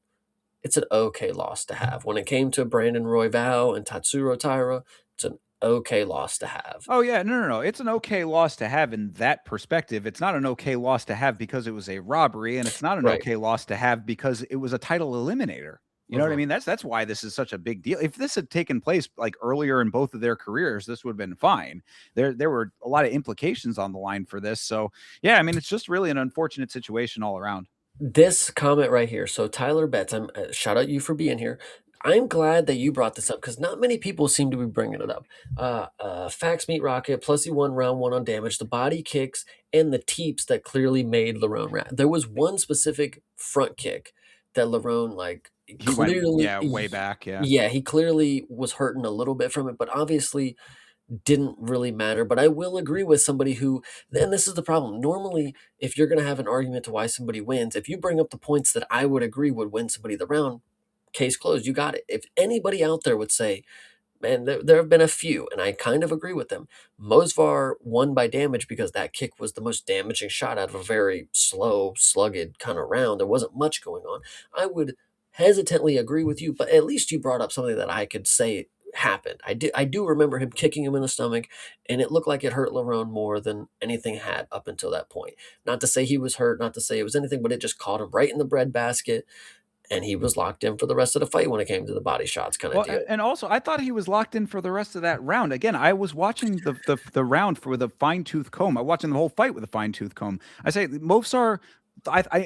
B: it's an okay loss to have. When it came to Brandon Royval and Tatsuro Taira, it's an okay loss to have.
A: Oh, yeah. No. It's an okay loss to have in that perspective. It's not an okay loss to have because it was a robbery, and it's not an okay loss to have because it was a title eliminator. You know what I mean? That's why this is such a big deal. If this had taken place like earlier in both of their careers, this would have been fine. There were a lot of implications on the line for this. So, yeah, I mean, it's just really an unfortunate situation all around.
B: This comment right here. So Tyler Betts, I'm shout out you for being here. I'm glad that you brought this up because not many people seem to be bringing it up. Facts meet Rocket plus he won round one on damage, the body kicks, and the teeps that clearly made Lerone rat. There was one specific front kick that Lerone like
A: He went,
B: clearly,
A: yeah, way back. Yeah.
B: yeah, he clearly was hurting a little bit from it, but obviously didn't really matter. But I will agree with somebody who, and this is the problem. Normally, if you're going to have an argument to why somebody wins, if you bring up the points that I would agree would win somebody the round, case closed, you got it. If anybody out there would say, man, there have been a few, and I kind of agree with them. Mosvar won by damage because that kick was the most damaging shot out of a very slow, slugged kind of round. There wasn't much going on. I would hesitantly agree with you, but at least you brought up something that I could say happened. I do remember him kicking him in the stomach, and it looked like it hurt Lerone more than anything had up until that point. Not to say he was hurt, not to say it was anything, but it just caught him right in the breadbasket, and he was locked in for the rest of the fight when it came to the body shots kind of
A: Well,
B: deal.
A: and also, I thought he was locked in for the rest of that round. Again, I was watching the round for with a fine tooth comb. I watching the whole fight with a fine tooth comb. I say Movsar.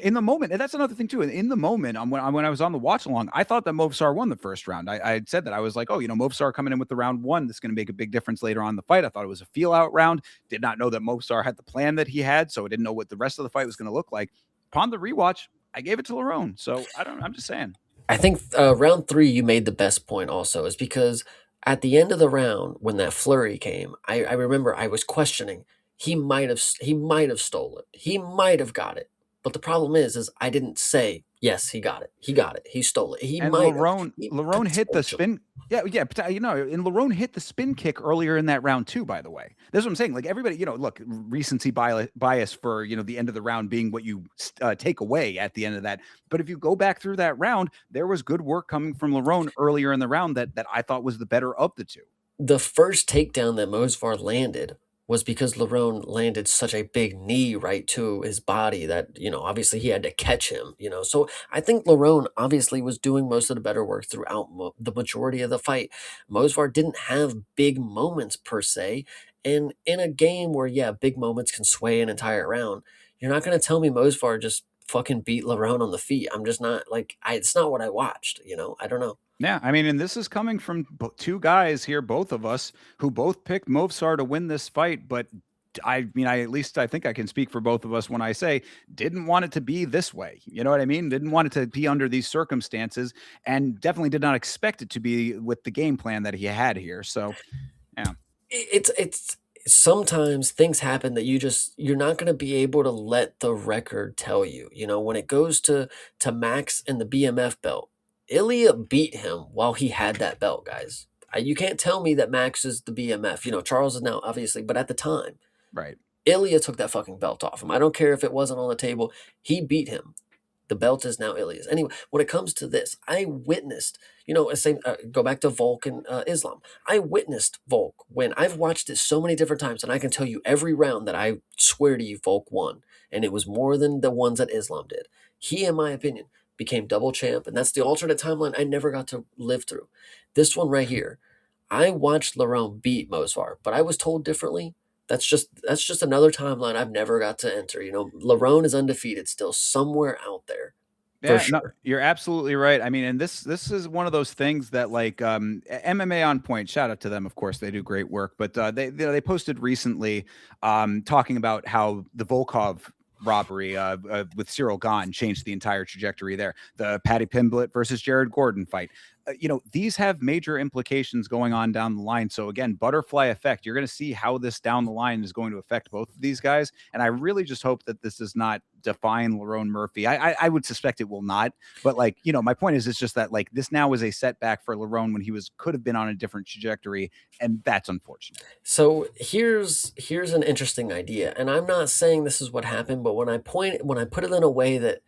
A: In the moment, and that's another thing too. In the moment, when I was on the watch along, I thought that Movsar won the first round. I had said that I was like, oh, Movsar coming in with the round one, this is going to make a big difference later on in the fight. I thought it was a feel out round. Did not know that Movsar had the plan that he had, so I didn't know what the rest of the fight was going to look like. Upon the rewatch, I gave it to Lerone. So I don't. I'm just saying.
B: I think round three, you made the best point also, is because at the end of the round, when that flurry came, I remember I was questioning. He might have stole it. He might have got it. But the problem is I didn't say yes. He got it. He got it. He stole it. He
A: And
B: might have.
A: Larone hit the
B: Potentially.
A: spin. Yeah, yeah. And Larone hit the spin kick earlier in that round too. By the way, that's what I'm saying. Like everybody, look, recency bias for the end of the round being what you take away at the end of that. But if you go back through that round, there was good work coming from Larone earlier in the round that I thought was the better of the two.
B: The first takedown that Mosvar landed was because Lerone landed such a big knee right to his body that, obviously he had to catch him. So I think Lerone obviously was doing most of the better work throughout the majority of the fight. Mosvar didn't have big moments per se. And in a game where, yeah, big moments can sway an entire round, you're not going to tell me Mosvar just fucking beat Lerone on the feet. I'm just not like, it's not what I watched. I don't know.
A: Yeah, I mean, and this is coming from two guys here, both of us, who both picked Movsar to win this fight, but I mean, I at least I think I can speak for both of us when I say didn't want it to be this way. You know what I mean? Didn't want it to be under these circumstances, and definitely did not expect it to be with the game plan that he had here. So, yeah.
B: It's sometimes things happen that you're not going to be able to let the record tell you. When it goes to Max and the BMF belt, Ilya beat him while he had that belt, guys. You can't tell me that Max is the BMF. Charles is now obviously, but at the time,
A: Right.
B: Ilya took that fucking belt off him. I don't care if it wasn't on the table. He beat him. The belt is now Ilya's. Anyway, when it comes to this, I witnessed, same, go back to Volk and Islam. I witnessed Volk win. I've watched it so many different times, and I can tell you every round that I swear to you, Volk won. And it was more than the ones that Islam did. He, in my opinion, became double champ, and that's the alternate timeline I never got to live through. This one right here, I watched Lerone beat Mosvar, but I was told differently. That's just another timeline I've never got to enter. Lerone is undefeated still somewhere out there, for
A: Yeah, no,
B: sure.
A: you're absolutely right. I mean, and this is one of those things that like MMA on Point. Shout out to them, of course, they do great work. But they posted recently talking about how the Volkov robbery with Cyril Gahn changed the entire trajectory there. The Paddy Pimblett versus Jared Gordon fight. These have major implications going on down the line. So again, butterfly effect. You're going to see how this down the line is going to affect both of these guys. And I really just hope that this does not define Lerone Murphy. I would suspect it will not. But my point is, it's just that like this now is a setback for Lerone when he could have been on a different trajectory, and that's unfortunate.
B: So here's an interesting idea, and I'm not saying this is what happened, but when I put it in a way that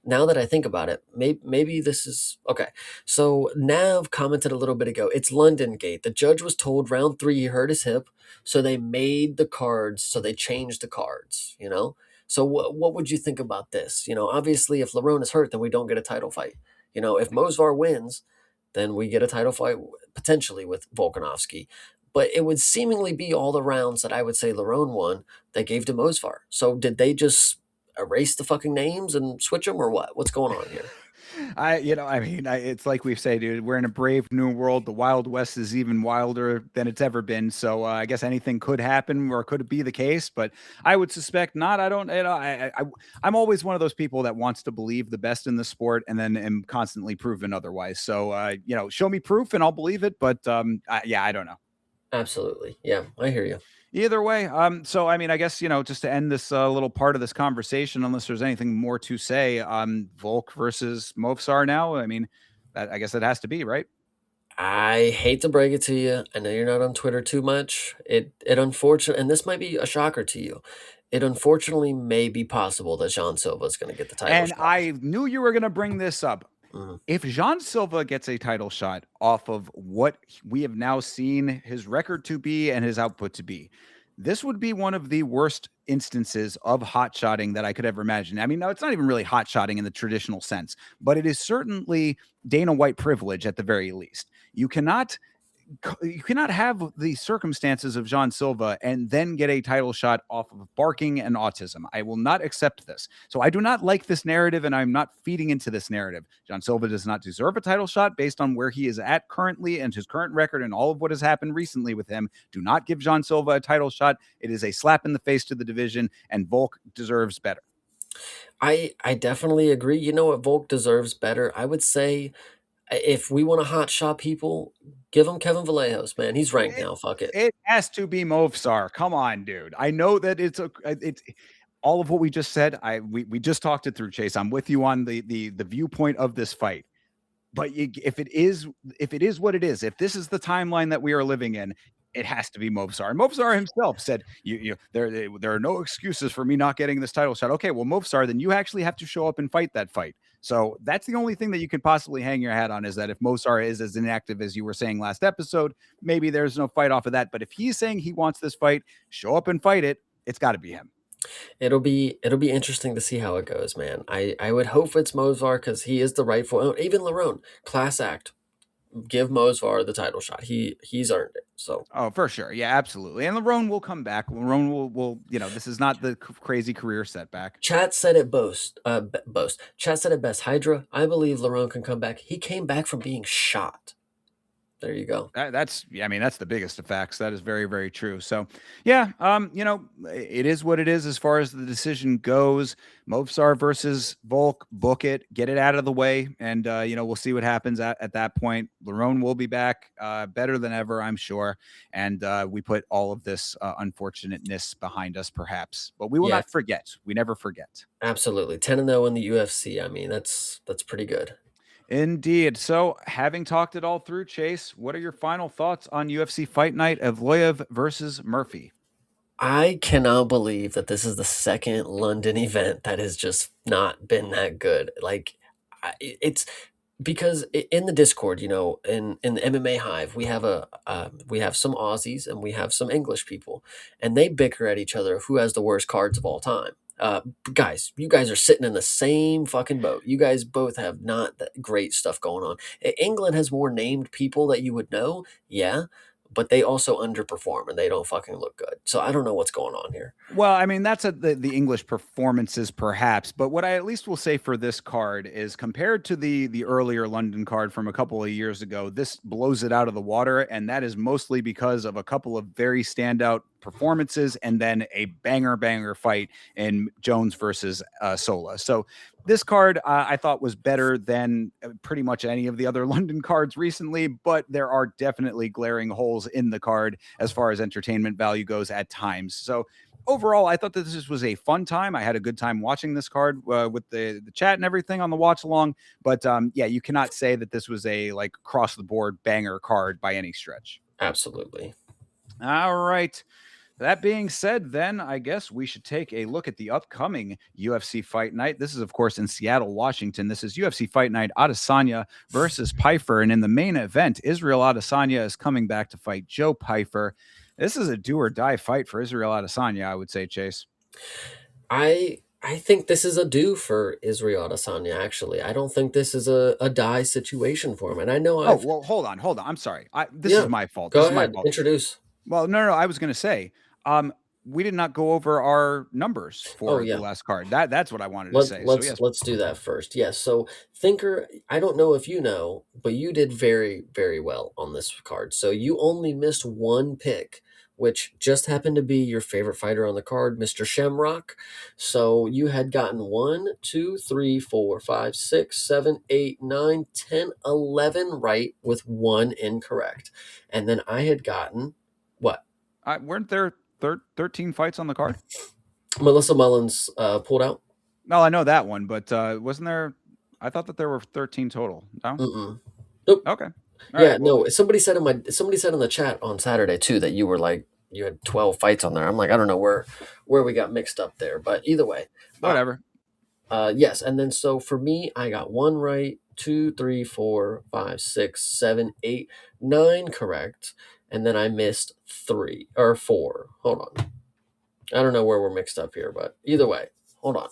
B: now that I think about it, maybe this is okay. So Nav commented a little bit ago. It's London Gate. The judge was told round three he hurt his hip, so they made the cards. So they changed the cards. So what would you think about this? Obviously, if Lerone is hurt, then we don't get a title fight. If Mosvar wins, then we get a title fight potentially with Volkanovski. But it would seemingly be all the rounds that I would say Lerone won that gave to Mosvar. So did they just erase the fucking names and switch them, or what? What's going on here?
A: It's like we say, dude, we're in a brave new world. The Wild West is even wilder than it's ever been. So I guess anything could happen, or could it be the case? But I would suspect not. I don't, I'm always one of those people that wants to believe the best in the sport and then am constantly proven otherwise. So, show me proof and I'll believe it. But yeah, I don't know.
B: Absolutely. Yeah, I hear you.
A: Either way, so I mean, I guess just to end this little part of this conversation, unless there's anything more to say, Volk versus Movsar now. I mean, I guess it has to be right.
B: I hate to break it to you. I know you're not on Twitter too much. It unfortunately, and this might be a shocker to you. It unfortunately may be possible that Jean Silva is going to get the title
A: And
B: shot.
A: I knew you were going to bring this up.
B: Mhm.
A: If Jean Silva gets a title shot off of what we have now seen his record to be and his output to be, this would be one of the worst instances of hot shotting that I could ever imagine. I mean, no, it's not even really hot shotting in the traditional sense, but it is certainly Dana White privilege at the very least. You cannot have the circumstances of Jean Silva and then get a title shot off of barking and autism. I will not accept this. So I do not like this narrative, and I'm not feeding into this narrative. Jean Silva does not deserve a title shot based on where he is at currently and his current record and all of what has happened recently with him. Do not give Jean Silva a title shot. It is a slap in the face to the division, and Volk deserves better.
B: I definitely agree. You know what? Volk deserves better. I would say if we want to hot shot people, give him Kevin Vallejos, man. He's ranked
A: It,
B: now. Fuck it.
A: it has to be Movsar. Come on, dude. I know that it's all of what we just said. We just talked it through, Chase. I'm with you on the viewpoint of this fight. But if it is what it is, if this is the timeline that we are living in, it has to be Movsar. And Movsar himself said, there are no excuses for me not getting this title shot." Okay, well, Movsar, then you actually have to show up and fight that fight. So that's the only thing that you can possibly hang your hat on, is that if Movsar is as inactive as you were saying last episode, maybe there's no fight off of that. But if he's saying he wants this fight, show up and fight it. It's got to be him.
B: It'll be interesting to see how it goes, man. I would hope it's Mosvar because he is the rightful. Even Larone, class act. Give Mosvar the title shot. He's earned it. So
A: Oh, for sure. Yeah, absolutely. And Lerone will come back. Lerone will this is not the crazy career setback.
B: Chat said it boast. Chat said it best. Hydra, I believe Larone can come back. He came back from being shot. There you go.
A: I mean, that's the biggest of facts. That is very, very true. So, yeah, it is what it is as far as the decision goes. Movsar versus Volk, book it, get it out of the way, and we'll see what happens at that point. Lerone will be back, better than ever, I'm sure, and we put all of this unfortunateness behind us, perhaps, but we will
B: Yeah,
A: not forget. We never forget.
B: absolutely. 10-0 in the UFC. I mean, that's pretty good.
A: Indeed. So, having talked it all through, Chase, what are your final thoughts on UFC Fight Night, Evloev versus Murphy?
B: I cannot believe that this is the second London event that has just not been that good. Like, it's because in the Discord, in the MMA Hive, we have some Aussies and we have some English people, and they bicker at each other of who has the worst cards of all time. Guys, you guys are sitting in the same fucking boat. You guys both have not that great stuff going on. England has more named people that you would know, yeah, but they also underperform and they don't fucking look good. So I don't know what's going on here.
A: Well, I mean, that's the English performances, perhaps. But what I at least will say for this card is, compared to the earlier London card from a couple of years ago, this blows it out of the water, and that is mostly because of a couple of very standout performances and then a banger fight in Jones versus Sola. So this card I thought was better than pretty much any of the other London cards recently, but there are definitely glaring holes in the card as far as entertainment value goes at times. So overall, I thought that this was a fun time. I had a good time watching this card with the chat and everything on the watch along. But yeah, you cannot say that this was a like across the board banger card by any stretch.
B: Absolutely.
A: All right. That being said, then I guess we should take a look at the upcoming UFC Fight Night. This is, of course, in Seattle, Washington. This is UFC Fight Night, Adesanya versus Pyfer. And in the main event, Israel Adesanya is coming back to fight Joe Pyfer. This is a do or die fight for Israel Adesanya, I would say, Chase.
B: I think this is a do for Israel Adesanya, actually. I don't think this is a die situation for him. And I know
A: Oh,
B: I've
A: well, hold on. I'm sorry. This
B: Yeah,
A: is my fault.
B: go
A: This is my
B: ahead,
A: fault.
B: introduce.
A: Well, no. I was going to say, we did not go over our numbers
B: Oh
A: for the
B: yeah.
A: last card. That's what I wanted to say. So yes,
B: Let's do that first. Yes. So Thinker, I don't know if you know, but you did very, very well on this card. So you only missed one pick, which just happened to be your favorite fighter on the card, Mr. Shamrock. So you had gotten 1, 2, 3, 4, 5, 6, 7, 8, 9, 10, 11 right with one incorrect. And then I had gotten what?
A: weren't there 13 fights on the card?
B: Melissa Mullins pulled out.
A: No, I know that one, but wasn't there? I thought that there were 13 total. No.
B: Mm-mm. Nope.
A: Okay. All
B: Yeah,
A: right. Well,
B: no. Somebody said in the chat on Saturday too that you were like you had 12 fights on there. I'm like, I don't know where we got mixed up there, but either way,
A: whatever.
B: yes. And then so for me, I got one right, two, three, four, five, six, seven, eight, nine correct, and then I missed three or four. Hold on, I don't know where we're mixed up here, but either way, hold on.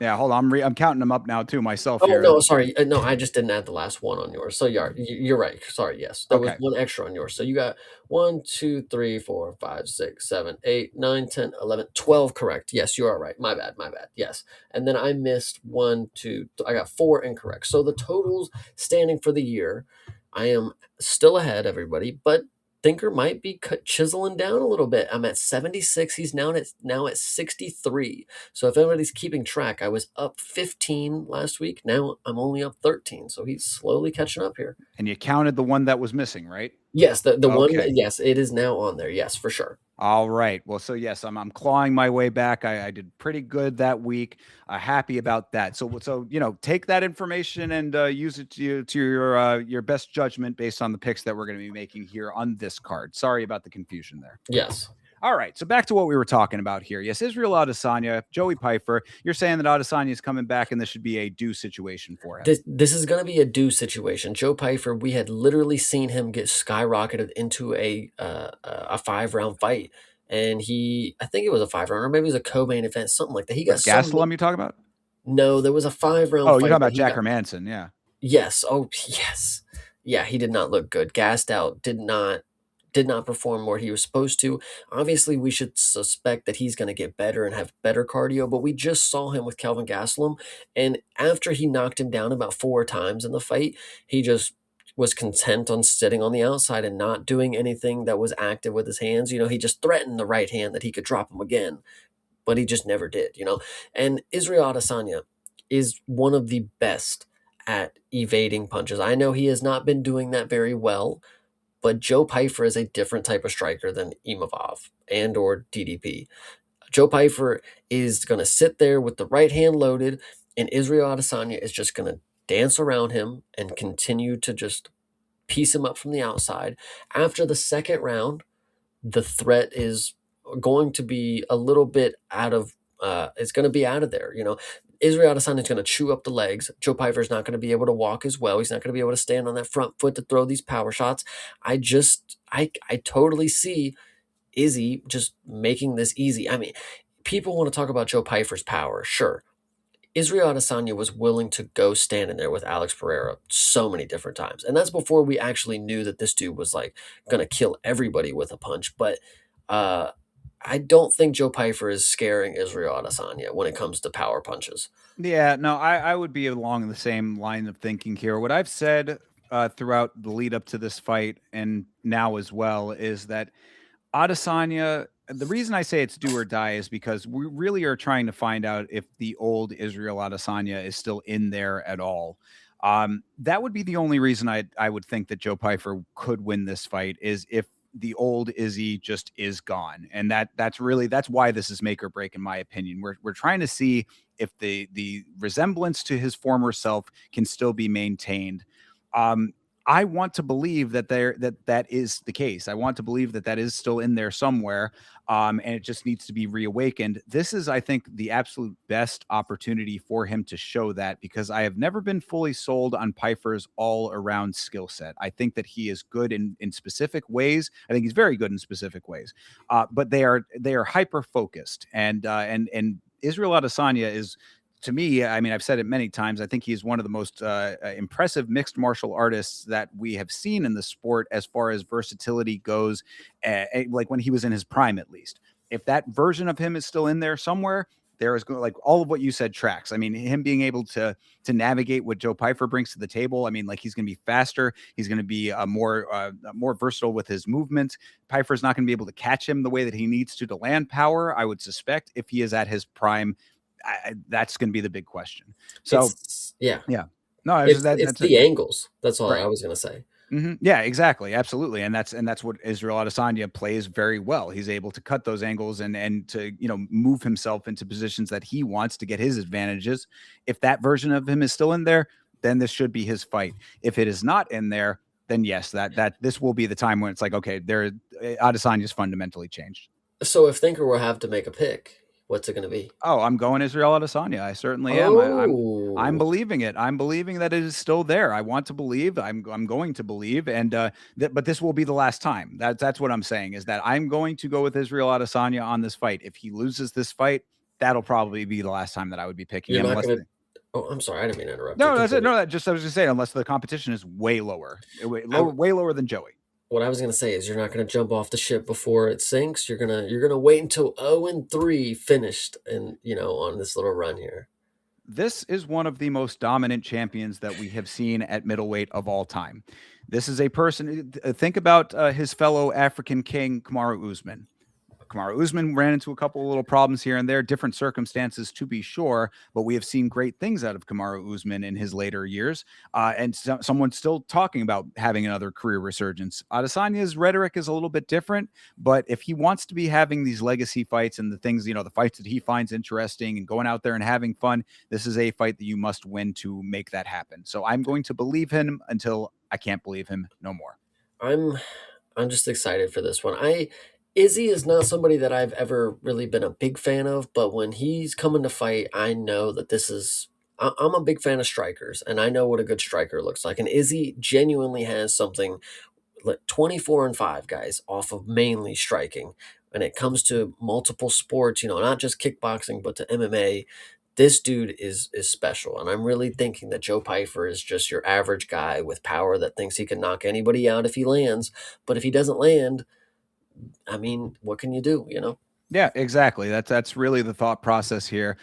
A: Yeah, hold on. I'm counting them up now too myself
B: Oh
A: here.
B: no, sorry. No, I just didn't add the last one on yours. So you're right. Sorry, yes, there was
A: Okay.
B: one extra on yours. So you got 1, 2, 3, 4, 5, 6, 7, 8, 9, 10, 11, 12 correct. Yes, you are right. My bad. My bad. Yes, and then I missed one, two. I got four incorrect. So the totals standing for the year, I am still ahead, everybody, but Thinker might be chiseling down a little bit. I'm at 76. He's now at 63. So if anybody's keeping track, I was up 15 last week. Now I'm only up 13. So he's slowly catching up here.
A: And you counted the one that was missing, right?
B: Yes, the one.
A: Okay.
B: Yes, it is now on there. Yes, for sure.
A: All right. Well, so yes, I'm clawing my way back. I did pretty good that week. Happy about that. So take that information and use it to your best judgment based on the picks that we're going to be making here on this card. Sorry about the confusion there.
B: Yes.
A: All right, so back to what we were talking about here. Yes, Israel Adesanya, Joey Pyfer. You're saying that Adesanya is coming back, and this should be a due situation for him.
B: This is going to be a due situation. Joe Pyfer, we had literally seen him get skyrocketed into a 5-round fight, and I think it was a 5-round, or maybe it was a co-main event, something like that. He got
A: Gastelum, you talking about?
B: No, there was a 5-round.
A: Oh, you're talking about Jack Hermanson, yeah.
B: Yes. Oh, yes. Yeah, he did not look good. Gassed out. Did not perform where he was supposed to. Obviously, we should suspect that he's going to get better and have better cardio, but we just saw him with Kelvin Gastelum, and after he knocked him down about 4 times in the fight, he just was content on sitting on the outside and not doing anything that was active with his hands. He just threatened the right hand that he could drop him again, but he just never did. And Israel Adesanya is one of the best at evading punches. I know he has not been doing that very well, but Joe Pyfer is a different type of striker than Evloev and or DDP. Joe Pyfer is going to sit there with the right hand loaded, and Israel Adesanya is just going to dance around him and continue to just piece him up from the outside. After the second round, the threat is going to be a little bit out of it's going to be out of there. Israel Adesanya is going to chew up the legs. Joe Pyfer is not going to be able to walk as well. He's not going to be able to stand on that front foot to throw these power shots. I totally see Izzy just making this easy. I mean, people want to talk about Joe Pyfer's power. Sure. Israel Adesanya was willing to go stand in there with Alex Pereira so many different times. And that's before we actually knew that this dude was like going to kill everybody with a punch. But I don't think Joe Pyfer is scaring Israel Adesanya when it comes to power punches.
A: Yeah, no, I would be along the same line of thinking here. What I've said throughout the lead up to this fight and now as well is that Adesanya, the reason I say it's do or die is because we really are trying to find out if the old Israel Adesanya is still in there at all. That would be the only reason I would think that Joe Pyfer could win this fight is if the old Izzy just is gone. And that's why this is make or break, in my opinion. We're trying to see if the resemblance to his former self can still be maintained. I want to believe that that is the case. I want to believe that is still in there somewhere, and it just needs to be reawakened. This is, I think, the absolute best opportunity for him to show that, because I have never been fully sold on Pyfer's all-around skill set. I think that he is good in specific ways. I think he's very good in specific ways, but they are hyper focused, and Israel Adesanya is, to me, I mean, I've said it many times, I think he's one of the most impressive mixed martial artists that we have seen in the sport as far as versatility goes, like when he was in his prime, at least. if that version of him is still in there somewhere, there is like all of what you said tracks. I mean, him being able to navigate what Joe Pyfer brings to the table. I mean, like he's going to be faster. He's going to be more versatile with his movements. Pyfer's not going to be able to catch him the way that he needs to land power. I would suspect if he is at his prime, that's going to be the big question. So
B: Yeah,
A: yeah, no, I was just,
B: it's
A: that's it.
B: the angles. That's all
A: Right.
B: I was gonna say.
A: Yeah, exactly, absolutely, and that's what Israel Adesanya plays very well. He's able to cut those angles and to move himself into positions that he wants to get his advantages. If that version of him is still in there, then this should be his fight. If it is not in there, then yes, that this will be the time when it's like, okay, Adesanya's fundamentally changed.
B: So if Thinker will have to make a pick, what's it gonna be?
A: Oh, I'm going Israel Adesanya. I certainly am. I'm
B: Oh,
A: believing it. I'm believing that it is still there. I want to believe. I'm going to believe, and but this will be the last time. That's what I'm saying is that I'm going to go with Israel Adesanya on this fight. If he loses this fight, that'll probably be the last time that I would be picking
B: you're
A: him,
B: not
A: unless
B: gonna. Oh, I'm sorry, I didn't mean to interrupt you.
A: no, that's it.
B: Continue.
A: No, that just I was just saying, unless the competition is way lower,
B: I,
A: way lower than Joey.
B: what I was gonna say is you're not gonna jump off the ship before it sinks. You're gonna wait until 0-3 finished, and on this little run here.
A: This is one of the most dominant champions that we have seen at middleweight of all time. This is a person. Think about his fellow African king, Kamaru Usman. Kamaru Usman ran into a couple of little problems here and there, different circumstances to be sure, but we have seen great things out of Kamaru Usman in his later years. And someone's still talking about having another career resurgence. Adesanya's rhetoric is a little bit different, but if he wants to be having these legacy fights and the things, the fights that he finds interesting and going out there and having fun, this is a fight that you must win to make that happen. So I'm going to believe him until I can't believe him no more.
B: I'm I'm just excited for this one. Izzy is not somebody that I've ever really been a big fan of, but when he's coming to fight, I know that this is. I'm a big fan of strikers, and I know what a good striker looks like. And Izzy genuinely has something like 24-5, guys, off of mainly striking. When it comes to multiple sports, not just kickboxing, but to MMA, this dude is special. And I'm really thinking that Joe Pyfer is just your average guy with power that thinks he can knock anybody out if he lands. But if he doesn't land, I mean, what can you do?
A: Yeah, exactly. That's really the thought process here.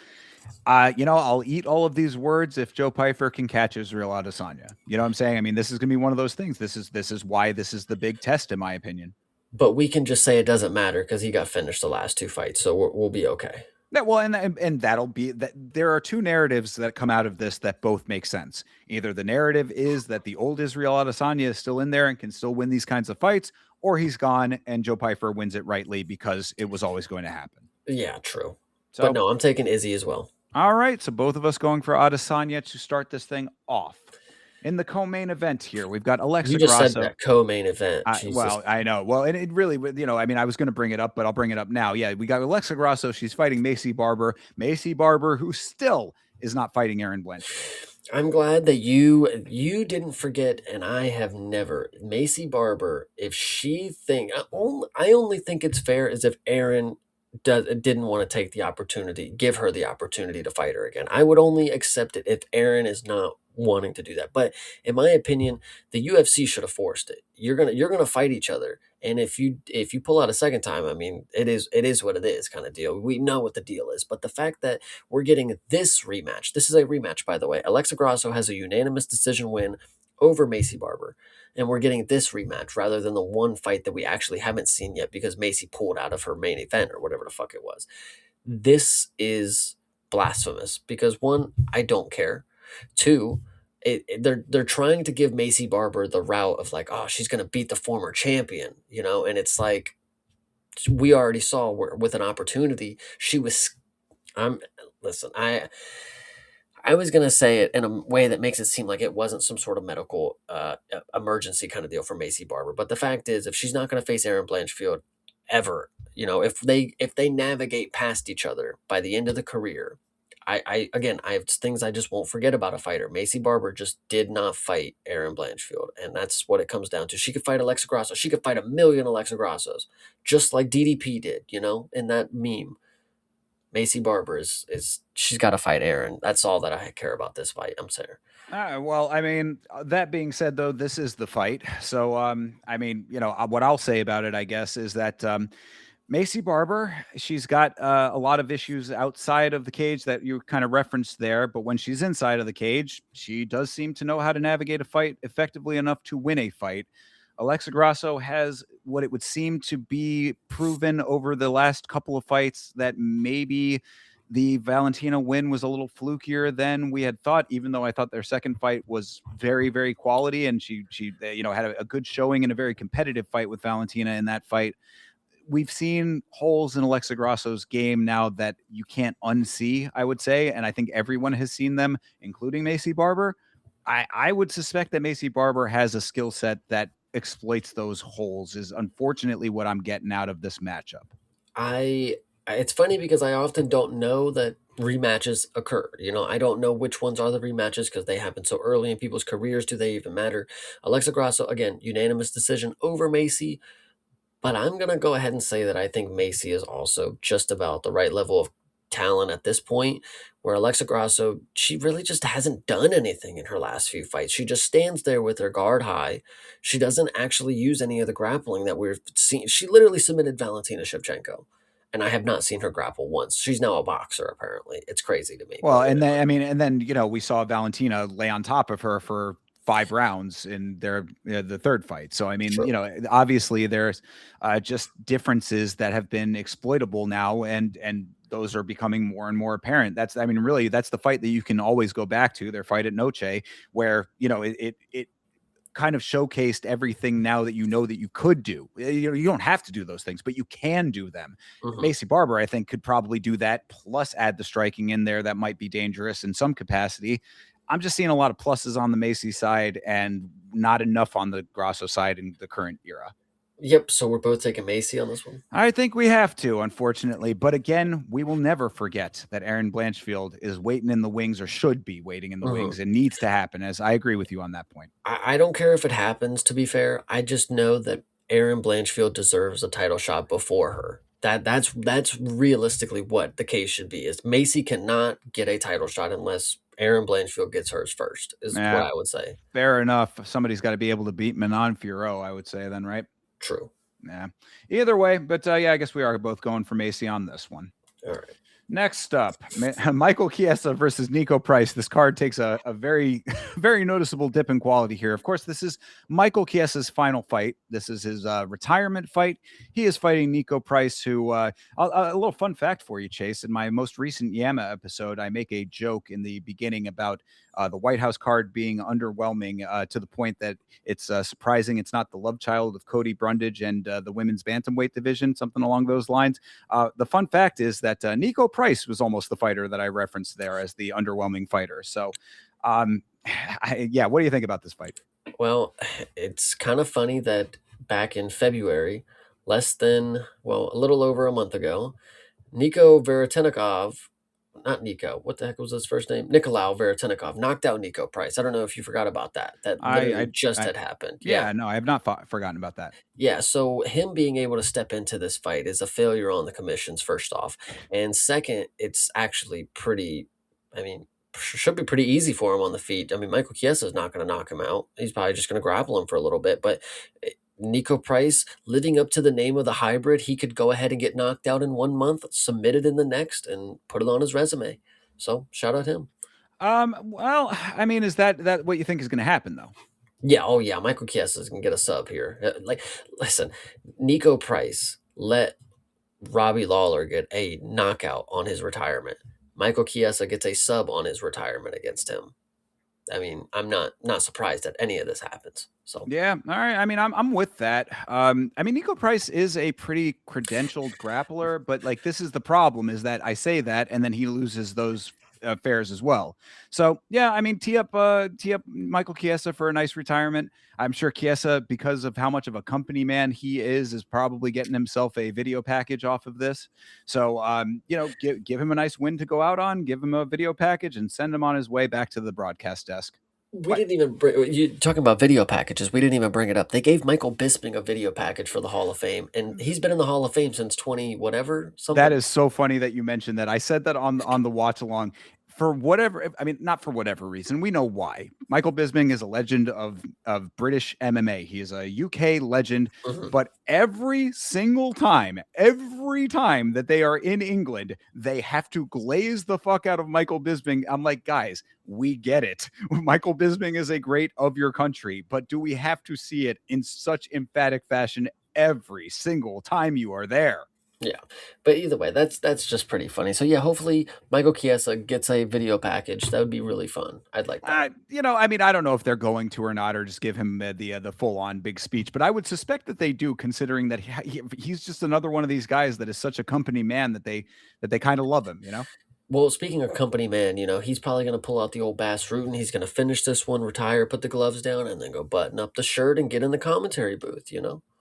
A: I'll eat all of these words if Joe Pyfer can catch Israel Adesanya. You know what I'm saying? I mean, this is going to be one of those things. This is why this is the big test, in my opinion.
B: But we can just say it doesn't matter because he got finished the last two fights, so we'll be okay.
A: Yeah, well, and that'll be that. There are two narratives that come out of this that both make sense. Either the narrative is that the old Israel Adesanya is still in there and can still win these kinds of fights, or he's gone and Joe Pyfer wins it rightly because it was always going to happen.
B: Yeah, true. But
A: So,
B: no, I'm taking Izzy as well.
A: all right. So both of us going for Adesanya to start this thing off. In the co-main event here, we've got
B: You
A: Alexa
B: just said
A: Grasso.
B: that co-main event. Jesus.
A: Well, I know. Well, and it really, I mean, I was going to bring it up, but I'll bring it up now. Yeah, we got Alexa Grasso. She's fighting Macy Barber. Macy Barber, who still is not fighting Aaron Blanchfield.
B: I'm glad that you didn't forget, and I have never. Macy Barber, if she think I only think it's fair is if Aaron didn't want to take the opportunity, give her the opportunity to fight her again. I would only accept it if Aaron is not wanting to do that. But in my opinion, the UFC should have forced it. You're gonna fight each other, and if you pull out a second time, I mean, it is what it is, kind of deal. We know what the deal is, but the fact that we're getting this rematch. This is a rematch, by the way. Alexa Grasso has a unanimous decision win over Macy Barber. And we're getting this rematch rather than the one fight that we actually haven't seen yet because Macy pulled out of her main event or whatever the fuck it was. This is blasphemous because one, I don't care. Two, they're trying to give Macy Barber the route of like, oh, she's gonna beat the former champion, and it's like we already saw where with an opportunity she was. I'm listen. I was gonna say it in a way that makes it seem like it wasn't some sort of medical emergency kind of deal for Macy Barber. But the fact is, if she's not gonna face Aaron Blanchfield ever, if they navigate past each other by the end of the career, I have things I just won't forget about a fighter. Macy Barber just did not fight Aaron Blanchfield, and that's what it comes down to. She could fight Alexa Grasso. She could fight a million Alexa Grassos, just like DDP did, in that meme. Macy Barber is she's got to fight Aaron. That's all that I care about this fight. I'm saying.
A: Well, I mean, that being said, though, this is the fight. So, I mean, what I'll say about it, I guess, is that Macy Barber, she's got a lot of issues outside of the cage that you kind of referenced there, but when she's inside of the cage, she does seem to know how to navigate a fight effectively enough to win a fight. Alexa Grasso has what it would seem to be proven over the last couple of fights that maybe the Valentina win was a little flukier than we had thought, even though I thought their second fight was very, very quality, and she had a good showing in a very competitive fight with Valentina in that fight. We've seen holes in Alexa Grasso's game now that you can't unsee, I would say, and I think everyone has seen them, including Macy Barber. I would suspect that Macy Barber has a skill set that exploits those holes, is unfortunately what I'm getting out of this matchup.
B: It's funny because I often don't know that rematches occur. I don't know which ones are the rematches because they happen so early in people's careers. Do they even matter? Alexa Grasso, again, unanimous decision over Macy. But I'm going to go ahead and say that I think Macy is also just about the right level of talent at this point, where Alexa Grasso, she really just hasn't done anything in her last few fights. She just stands there with her guard high. She doesn't actually use any of the grappling that we've seen. She literally submitted Valentina Shevchenko, and I have not seen her grapple once. She's now a boxer, apparently. It's crazy to me,
A: Well,
B: but
A: and then
B: whatever.
A: I mean, and then we saw Valentina lay on top of her for 5 rounds in the third fight. So I mean,
B: True.
A: obviously there's just differences that have been exploitable now, and those are becoming more and more apparent. I mean, really, that's the fight that you can always go back to. Their fight at Noche, where it kind of showcased everything now that that you could do. You don't have to do those things, but you can do them.
B: Hmm.
A: Macy Barber, I think, could probably do that, plus add the striking in there that might be dangerous in some capacity. I'm just seeing a lot of pluses on the Macy side and not enough on the Grasso side in the current era.
B: Yep, so we're both taking Macy on this one.
A: I think we have to, unfortunately. But again, we will never forget that Aaron Blanchfield is waiting in the wings, or should be waiting in the
B: Hmm.
A: wings. It needs to happen, as I agree with you on that point.
B: I don't care if it happens, to be fair. I just know that Erin Blanchfield deserves a title shot before her. That's realistically what the case should be. Is Macy cannot get a title shot unless Erin Blanchfield gets hers first, is what
A: Yeah,
B: I would say.
A: fair enough. Somebody's got to be able to beat Manon Fiorot, I would say, then, right?
B: True.
A: Yeah. Either way, but yeah, I guess we are both going for Macy on this one.
B: All right.
A: Next up, Michael Chiesa versus Nico Price. This card takes a very, very noticeable dip in quality here. Of course, this is Michael Chiesa's final fight. This is his retirement fight. He is fighting Nico Price, who, a little fun fact for you, Chase. In my most recent Yama episode, I make a joke in the beginning about the White House card being underwhelming to the point that it's surprising it's not the love child of Cody Brundage and the women's bantamweight division, something along those lines. The fun fact is that Nico Price was almost the fighter that I referenced there as the underwhelming fighter. So, yeah, what do you think about this fight?
B: Well, it's kind of funny that back in February, a little over a month ago, Nico Veretennikov, not Nico, what the heck was his first name? Nicolau Veretennikov knocked out Nico Price. I don't know if you forgot about that. That
A: I,
B: literally just
A: I
B: had happened. Yeah.
A: yeah, no, I have not forgotten about that.
B: Yeah. So him being able to step into this fight is a failure on the commissions, first off. And second, it's actually pretty, I mean, should be pretty easy for him on the feet. I mean, Michael Chiesa is not going to knock him out. He's probably just going to grapple him for a little bit. But Nico Price, living up to the name of the hybrid, he could go ahead and get knocked out in 1 month, submit it in the next, and put it on his resume. So shout out him.
A: Well, I mean, is that what you think is going to happen though?
B: Yeah, oh yeah, Michael Chiesa is gonna get a sub here. Listen, Nico Price let Robbie Lawler get a knockout on his retirement. Michael Chiesa gets a sub on his retirement against him. I mean, I'm not surprised that any of this happens. So
A: Yeah, all right. I mean, I'm with that. I mean, Nico Price is a pretty credentialed grappler, but like this is the problem is that I say that and then he loses those fares as well. So yeah, I mean, tee up Michael Chiesa for a nice retirement. I'm sure Chiesa, because of how much of a company man he is probably getting himself a video package off of this. So give him a nice win to go out on, give him a video package, and send him on his way back to the broadcast desk.
B: we
A: What?
B: didn't even bring you talking about video packages. We didn't even bring it up. They gave Michael Bisping a video package for the Hall of Fame, and he's been in the Hall of Fame since 20 whatever
A: That
B: something.
A: is so funny that you mentioned that. I said that on the watch along. for whatever, I mean, not for whatever reason, we know why. Michael Bisping is a legend of British MMA. He is a UK legend,
B: Mhm.
A: but every time that they are in England, they have to glaze the fuck out of Michael Bisping. I'm like, guys, we get it. Michael Bisping is a great of your country, but do we have to see it in such emphatic fashion every single time you are there?
B: Yeah, but either way, that's just pretty funny. So yeah, hopefully Michael Chiesa gets a video package. That would be really fun. I'd like that.
A: I mean, I don't know if they're going to or not, or just give him the full on big speech, but I would suspect that they do, considering that he's just another one of these guys that is such a company man that they kind of love him, you know.
B: Well, speaking of company man, he's probably going to pull out the old Bass Rutten. He's going to finish this one, retire, put the gloves down, and then go button up the shirt and get in the commentary booth.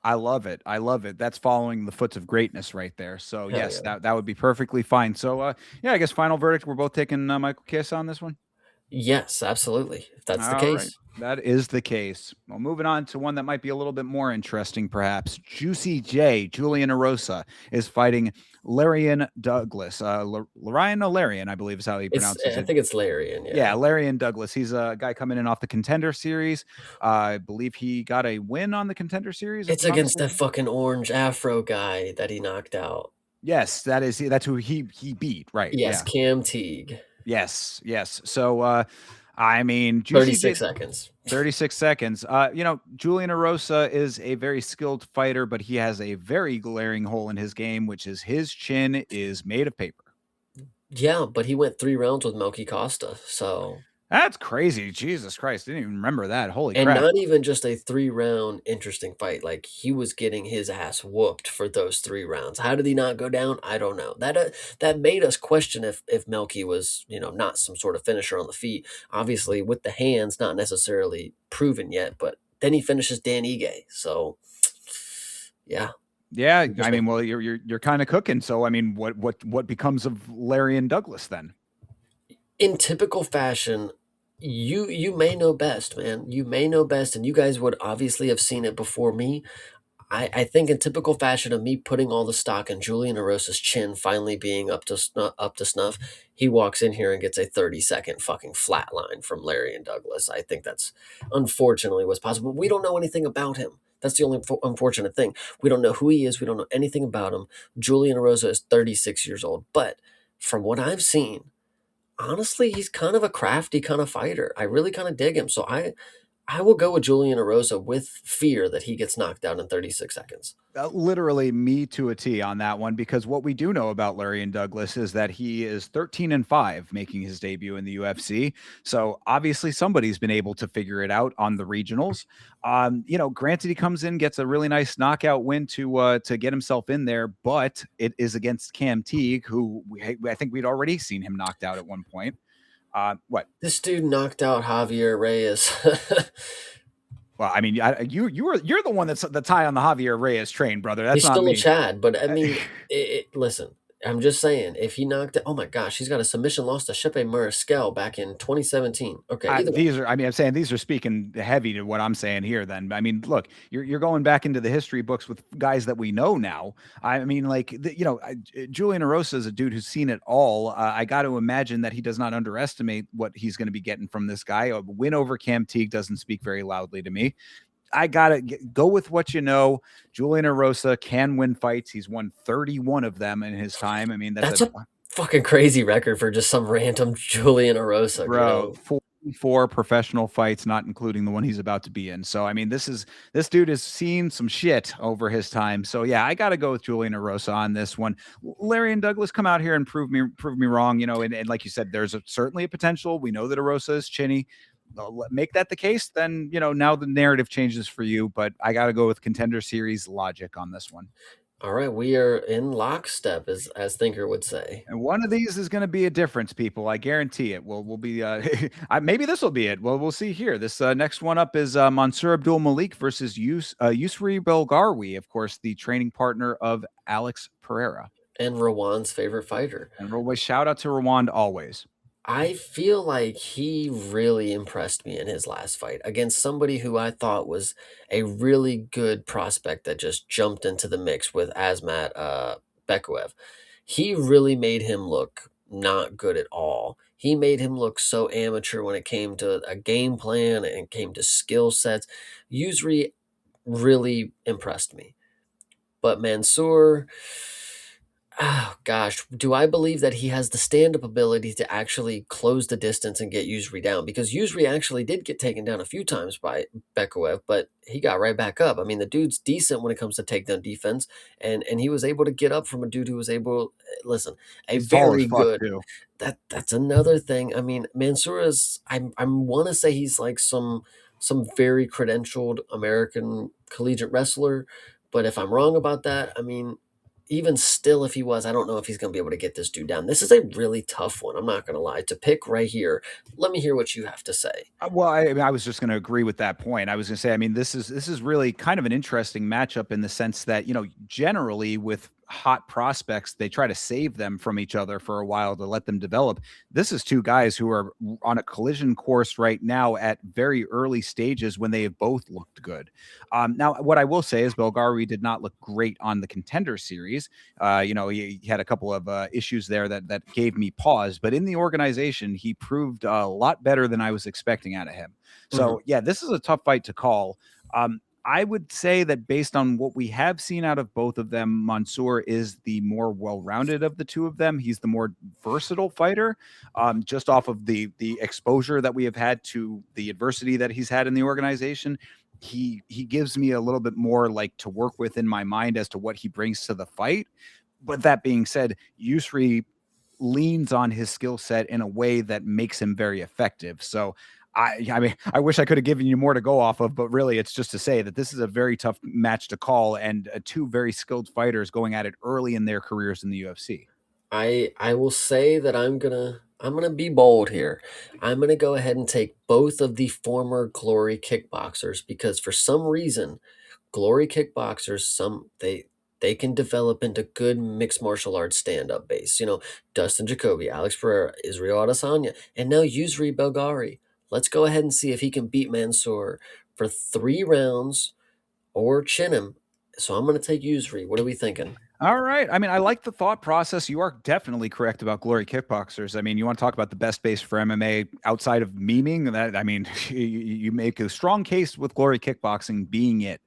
A: I love it. I love it. That's following the foots of greatness right there. So
B: Hell
A: yes,
B: yeah.
A: that would be perfectly fine. So yeah, I guess final verdict. We're both taking Michael Kiss on this one.
B: Yes, absolutely. If that's the
A: All right.
B: case.
A: That is the case. Well, moving on to one that might be a little bit more interesting, perhaps. Juicy J, Julian Erosa, is fighting Larian Douglas. Larian Larian, I believe is how he pronounces
B: I
A: it.
B: think it's Larian,
A: Yeah,
B: yeah.
A: Larian Douglas. He's a guy coming in off the Contender Series. I believe he got a win on the Contender Series, if
B: It's
A: I'm not
B: against that
A: mistaken.
B: fucking orange afro guy that he knocked out.
A: Yes, that's who he beat. Right.
B: Yes,
A: Yeah.
B: Cam Teague.
A: Yes. Yes. So I mean, Juicy J
B: 36 seconds.
A: 36 seconds. Julian Erosa is a very skilled fighter, but he has a very glaring hole in his game, which is his chin is made of paper.
B: Yeah, but he went 3 rounds with Melky Costa, so
A: That's crazy. Jesus Christ. Didn't even remember that. Holy
B: and
A: crap.
B: not even just a 3-round interesting fight, like, he was getting his ass whooped for those 3 rounds. How did he not go down? I don't know. That made us question if Melky was, not some sort of finisher on the feet. Obviously, with the hands, not necessarily proven yet, but then he finishes Dan Ige, so yeah,
A: Yeah, I
B: interesting.
A: mean, well, you're kind of cooking. So, I mean, what becomes of Larian Douglas then?
B: In typical fashion, you may know best, man. You may know best, and you guys would obviously have seen it before me. I think in typical fashion of me putting all the stock in Julian Erosa's chin finally being up to snuff, he walks in here and gets a 30-second fucking flatline from Larry and Douglas. I think that's unfortunately what's possible. We don't know anything about him. That's the only unfortunate thing. We don't know who he is. We don't know anything about him. Julian Erosa is 36 years old, but from what I've seen, honestly, he's kind of a crafty kind of fighter. I really kind of dig him. So I will go with Julian Erosa with fear that he gets knocked out in 36 seconds.
A: Literally me to a T on that one, because what we do know about Larian Douglas is that he is 13-5 making his debut in the UFC. So obviously somebody's been able to figure it out on the regionals. Granted, he comes in, gets a really nice knockout win to get himself in there, but it is against Cam Teague, who I think we'd already seen him knocked out at one point. What?
B: This dude knocked out Javier Reyes.
A: Well, I mean, you're the one that's the tie on the Javier Reyes train, brother. That's
B: He's
A: not
B: still a
A: me.
B: Chad, but I mean, listen, I'm just saying, if he knocked it, oh my gosh, he's got a submission loss to Shepe Mariscal back in 2017. Okay, either way.
A: I'm saying these are speaking heavy to what I'm saying here. Then, I mean, look, you're going back into the history books with guys that we know now. I mean, like, Julian Erosa is a dude who's seen it all. I got to imagine that he does not underestimate what he's going to be getting from this guy. A win over Cam Teague doesn't speak very loudly to me. I gotta go with what you know. Julian Erosa can win fights. He's won 31 of them in his time. I mean,
B: That's a fucking crazy record for just some random Julian Erosa,
A: bro, 44 professional fights, not including the one he's about to be in. So, I mean, this dude has seen some shit over his time. So, yeah, I got to go with Julian Erosa on this one. Larry and Douglas come out here and prove me wrong, and like you said, there's certainly a potential. We know that Erosa is chinny. Make that the case, then now the narrative changes for you. But I got to go with Contender Series logic on this one.
B: All right, we are in lockstep, as Thinker would say.
A: And one of these is going to be a difference, people. I guarantee it. We'll be. Maybe this will be it. Well, we'll see here. This next one up is Mansour Abdul Malik versus Yusri Belgarwi, of course, the training partner of Alex Pereira.
B: And Rawan's favorite fighter.
A: And always shout out to Rwanda always.
B: I feel like he really impressed me in his last fight against somebody who I thought was a really good prospect that just jumped into the mix with Asmat Bekuev. He really made him look not good at all. He made him look so amateur when it came to a game plan and came to skill sets. Yusri really impressed me. But Mansoor, oh gosh, do I believe that he has the stand-up ability to actually close the distance and get Yusri down? Because Yusri actually did get taken down a few times by Bekuev, but he got right back up. I mean, the dude's decent when it comes to takedown defense, and he was able to get up from a dude who was able. Listen, a
A: He's tall as
B: very
A: fuck
B: good.
A: too.
B: That's another thing. I mean, Mansoor is. I want to say he's like some very credentialed American collegiate wrestler, but if I'm wrong about that, I mean, even still, if he was, I don't know if he's going to be able to get this dude down. This is a really tough one. I'm not going to lie. To pick right here, let me hear what you have to say.
A: Well, I mean, I was just going to agree with that point. I was going to say, I mean, this is really kind of an interesting matchup in the sense that generally with hot prospects, they try to save them from each other for a while to let them develop. This is two guys who are on a collision course right now at very early stages when they have both looked good. Now, what I will say is Belgari did not look great on the Contender Series. He had a couple of issues there that gave me pause, but in the organization, he proved a lot better than I was expecting out of him.
B: Mhm.
A: So yeah, this is a tough fight to call. I would say that based on what we have seen out of both of them, Mansoor is the more well-rounded of the two of them. He's the more versatile fighter, just off of the exposure that we have had to the adversity that he's had in the organization. He gives me a little bit more like to work with in my mind as to what he brings to the fight. But that being said, Yusri leans on his skill set in a way that makes him very effective. So I mean, I wish I could have given you more to go off of, but really it's just to say that this is a very tough match to call and two very skilled fighters going at it early in their careers in the UFC.
B: I will say that I'm gonna be bold here. I'm gonna go ahead and take both of the former Glory kickboxers because for some reason, Glory kickboxers they can develop into good mixed martial arts stand-up base. Dustin Jacoby, Alex Pereira, Israel Adesanya, and now Yusri Belgari. Let's go ahead and see if he can beat Mansoor for 3 rounds or chin him. So I'm gonna take Yusri. What are we thinking?
A: All right. I mean, I like the thought process. You are definitely correct about Glory Kickboxers. I mean, you want to talk about the best base for MMA outside of memeing? That I mean, you make a strong case with Glory Kickboxing being it.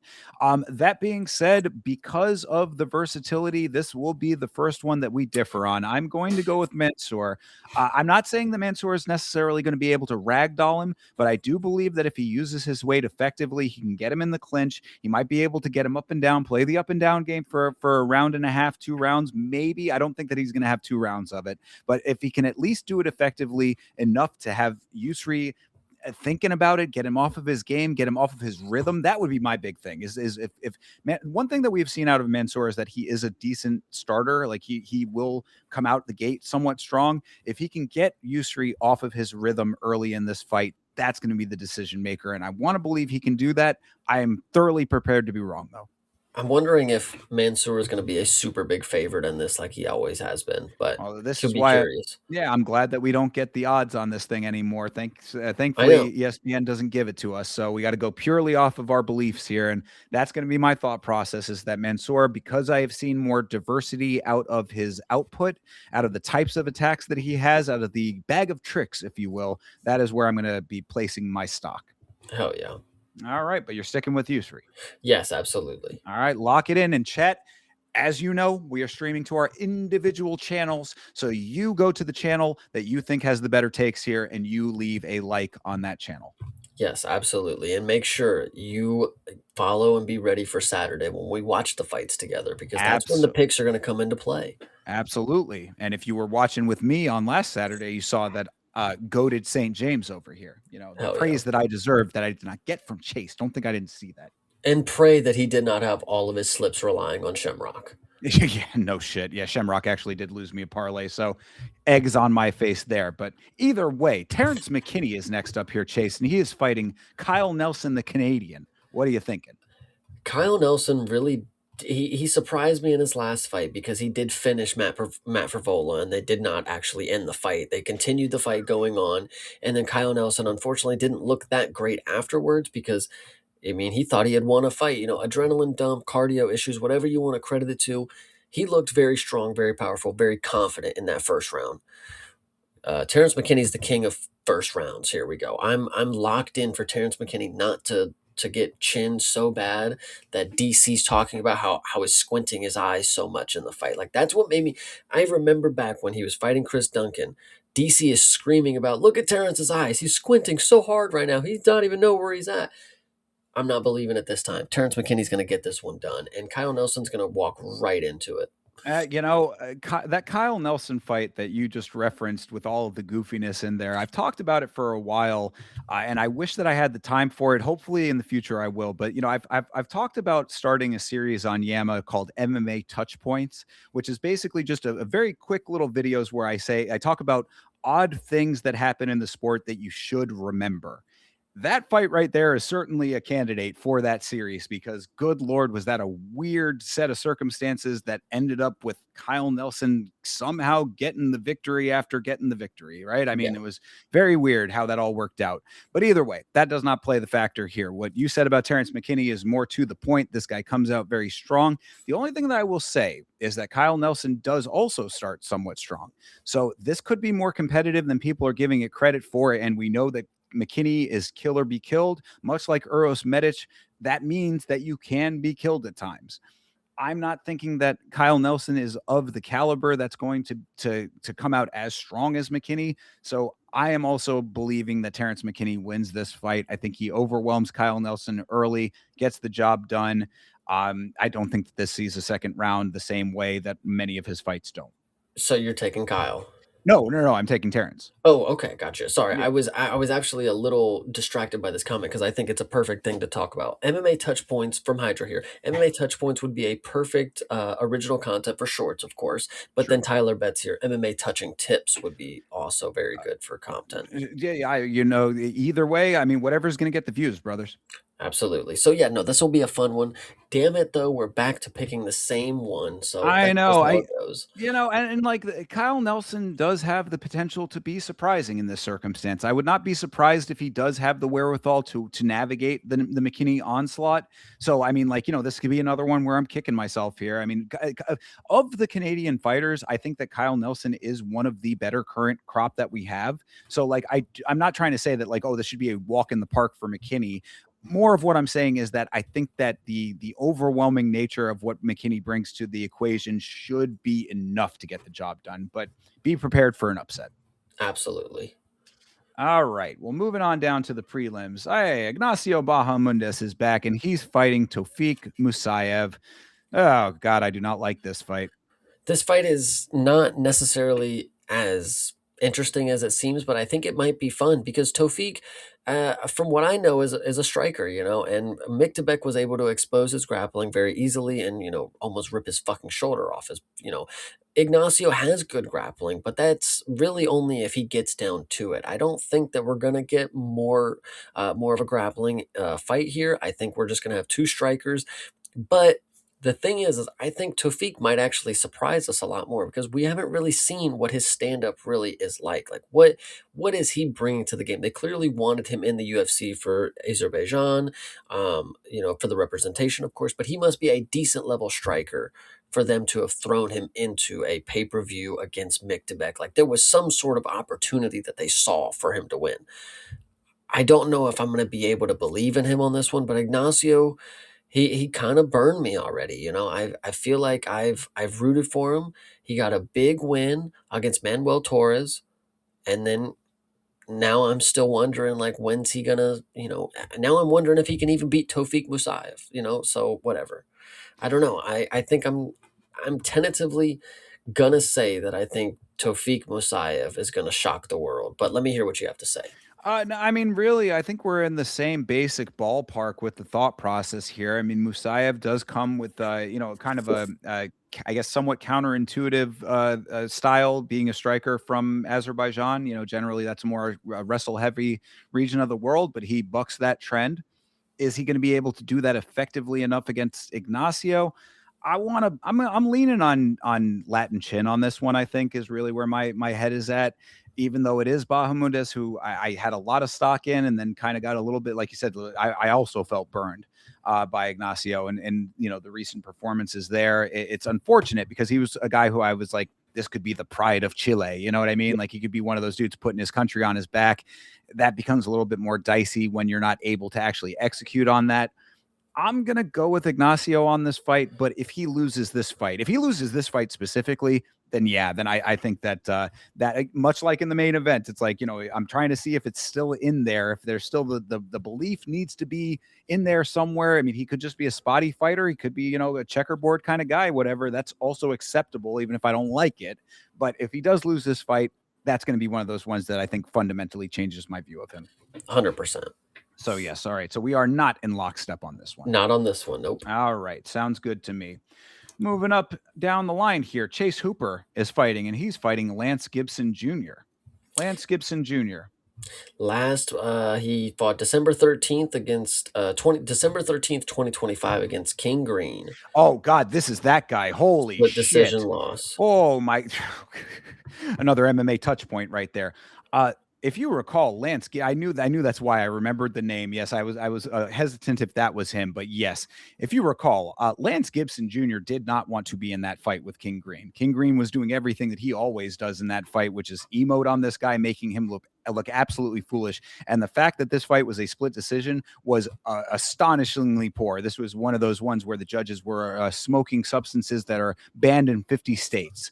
A: That being said, because of the versatility, this will be the first one that we differ on. I'm going to go with Mansoor. I'm not saying that Mansoor is necessarily going to be able to ragdoll him, but I do believe that if he uses his weight effectively, he can get him in the clinch. He might be able to get him up and down, play the up and down game for a round and a half, 2 rounds, maybe. I don't think that he's going to have 2 rounds of it, but if he can at least do it effectively enough to have Yusri thinking about it, get him off of his game, get him off of his rhythm. That would be my big thing. Is if man, one thing that we've seen out of Mansoor is that he is a decent starter. Like he will come out the gate somewhat strong. If he can get Yusri off of his rhythm early in this fight, that's going to be the decision maker. And I want to believe he can do that. I am thoroughly prepared to be wrong, though.
B: I'm wondering if Mansoor is going to be a super big favorite in this, like he always has been. But
A: Well, this
B: to
A: is
B: be
A: why,
B: curious,
A: yeah, I'm glad that we don't get the odds on this thing anymore.
B: I know.
A: Thankfully, ESPN doesn't give it to us, so we got to go purely off of our beliefs here, and that's going to be my thought process. Is that Mansoor, because I have seen more diversity out of his output, out of the types of attacks that he has, out of the bag of tricks, if you will, that is where I'm going to be placing my stock.
B: Hell yeah,
A: All right, but you're sticking with Yusri.
B: yes, absolutely.
A: All right, lock it in chat. As you know, we are streaming to our individual channels. So you go to the channel that you think has the better takes here and you leave a like on that channel.
B: Yes, absolutely. And make sure you follow and be ready for Saturday when we watch the fights together because that's when the
A: Absolutely.
B: picks are going to come into play.
A: Absolutely. And if you were watching with me on last Saturday, you saw that goaded St. James over here. The
B: Hell yeah.
A: praise that I deserved that I did not get from Chase. Don't think I didn't see that.
B: And pray that he did not have all of his slips relying on Shamrock.
A: Yeah, no shit. Yeah, Shamrock actually did lose me a parlay, so eggs on my face there. But either way, Terrence McKinney is next up here, Chase, and he is fighting Kyle Nelson, the Canadian. What are you thinking?
B: Kyle Nelson really he surprised me in his last fight because he did finish Matt Favola and they did not actually end the fight. They continued the fight going on, and then Kyle Nelson unfortunately didn't look that great afterwards because I mean he thought he had won a fight. Adrenaline dump, cardio issues, whatever you want to credit it to. He looked very strong, very powerful, very confident in that first round. Terrence McKinney's the king of first rounds. Here we go. I'm locked in for Terrence McKinney not to get chinned so bad that DC's talking about how he's squinting his eyes so much in the fight. Like that's what made me. I remember back when he was fighting Chris Duncan. DC is screaming about, look at Terrence's eyes. He's squinting so hard right now. He doesn't even know where he's at. I'm not believing it this time. Terrence McKinney's going to get this one done, and Kyle Nelson's going to walk right into it.
A: That Kyle Nelson fight that you just referenced with all of the goofiness in there, I've talked about it for a while, and I wish that I had the time for it. Hopefully, in the future, I will. But I've talked about starting a series on Yama called MMA Touch Points, which is basically just a very quick little videos where I talk about odd things that happen in the sport that you should remember. That fight right there is certainly a candidate for that series because good Lord, was that a weird set of circumstances that ended up with Kyle Nelson somehow getting the victory after getting the victory, right? I mean,
B: Yeah.
A: it was very weird how that all worked out. But either way, that does not play the factor here. What you said about Terrence McKinney is more to the point. This guy comes out very strong. The only thing that I will say is that Kyle Nelson does also start somewhat strong. So this could be more competitive than people are giving it credit for. And we know that McKinney is kill or be killed, much like Uros Medic. That means that you can be killed at times. I'm not thinking that Kyle Nelson is of the caliber that's going to come out as strong as McKinney. So I am also believing that Terrence McKinney wins this fight. I think he overwhelms Kyle Nelson early, gets the job done. I don't think that this sees a second round the same way that many of his fights don't.
B: So you're taking Kyle.
A: No. I'm taking Terrence.
B: Oh, okay, gotcha. Sorry,
A: Yeah,
B: I was actually a little distracted by this comment because I think it's a perfect thing to talk about. MMA touch points from Hydra here. MMA touch points would be a perfect original content for shorts, of course. But
A: sure.
B: then Tyler Betts here, MMA touching tips would be also very good for content.
A: Either way, I mean, whatever's going to get the views, brothers.
B: Absolutely. So yeah, no, this will be a fun one. Damn it, though, we're back to picking the same one. So
A: I
B: that's just
A: know.
B: how it goes.
A: Kyle Nelson does have the potential to be surprising in this circumstance. I would not be surprised if he does have the wherewithal to navigate the McKinney onslaught. So, I mean, this could be another one where I'm kicking myself here. I mean, of the Canadian fighters, I think that Kyle Nelson is one of the better current crop that we have. So, I'm not trying to say that oh, this should be a walk in the park for McKinney. More of what I'm saying is that I think that the overwhelming nature of what McKinney brings to the equation should be enough to get the job done, but be prepared for an upset.
B: Absolutely.
A: All right. Well, moving on down to the prelims. Hey, Ignacio Bahamundes is back and he's fighting Tofik Musayev. Oh God, I do not like this fight.
B: This fight is not necessarily as interesting as it seems, but I think it might be fun because Tofik, from what I know, is a striker, and Miktabek was able to expose his grappling very easily and, almost rip his fucking shoulder off. Ignacio has good grappling, but that's really only if he gets down to it. I don't think that we're gonna get more of a grappling fight here. I think we're just gonna have two strikers, but the thing is I think Tofik might actually surprise us a lot more because we haven't really seen what his stand up really is like. Like what is he bringing to the game? They clearly wanted him in the UFC for Azerbaijan, for the representation, of course, but he must be a decent level striker for them to have thrown him into a pay-per-view against Miktabek. Like there was some sort of opportunity that they saw for him to win. I don't know if I'm going to be able to believe in him on this one, but Ignacio, he kind of burned me already. I feel like I've rooted for him. He got a big win against Manuel Torres, and then now I'm still wondering like when's he gonna, now I'm wondering if he can even beat Tofik Musayev, so whatever. I don't know. I think I'm tentatively gonna say that I think Tofik Musayev is gonna shock the world, but let me hear what you have to say.
A: No, I mean, really, I think we're in the same basic ballpark with the thought process here. I mean, Musayev does come with, kind of I guess, somewhat counterintuitive style, being a striker from Azerbaijan. Generally that's a more wrestle heavy region of the world, but he bucks that trend. Is he going to be able to do that effectively enough against Ignacio? I'm leaning on Latin Chin on this one. I think is really where my head is at. Even though it is Bahamundes, who I had a lot of stock in, and then kind of got a little bit, like you said, I also felt burned by Ignacio, and the recent performances there. It's unfortunate because he was a guy who I was like this could be the pride of Chile. You know what I mean? Like he could be one of those dudes putting his country on his back. That becomes a little bit more dicey when you're not able to actually execute on that. I'm going to go with Ignacio on this fight, but if he loses this fight specifically, then yeah, then I think that much like in the main event, it's like, I'm trying to see if it's still in there, if there's still the belief needs to be in there somewhere. I mean, he could just be a spotty fighter. He could be, a checkerboard kind of guy, whatever. That's also acceptable, even if I don't like it. But if he does lose this fight, that's going to be one of those ones that I think fundamentally changes my view of him.
B: 100%.
A: So yes, all right. So we are not in lockstep on this one.
B: Not on this one, nope.
A: All right, sounds good to me. Moving up down the line here, Chase Hooper is fighting, and he's fighting Lance Gibson Jr. Lance Gibson Jr.
B: Last, he fought December 13th against December 13th, 2025 against King Green.
A: Oh God, this is that guy. Holy
B: with
A: shit!
B: Decision loss.
A: Oh my! Another MMA touch point right there. If you recall, Lance, I knew that's why I remembered the name. Yes, I was hesitant if that was him, but yes, if you recall, Lance Gibson Jr. did not want to be in that fight with King Green. King Green was doing everything that he always does in that fight, which is emote on this guy, making him look absolutely foolish. And the fact that this fight was a split decision was astonishingly poor. This was one of those ones where the judges were smoking substances that are banned in 50 states.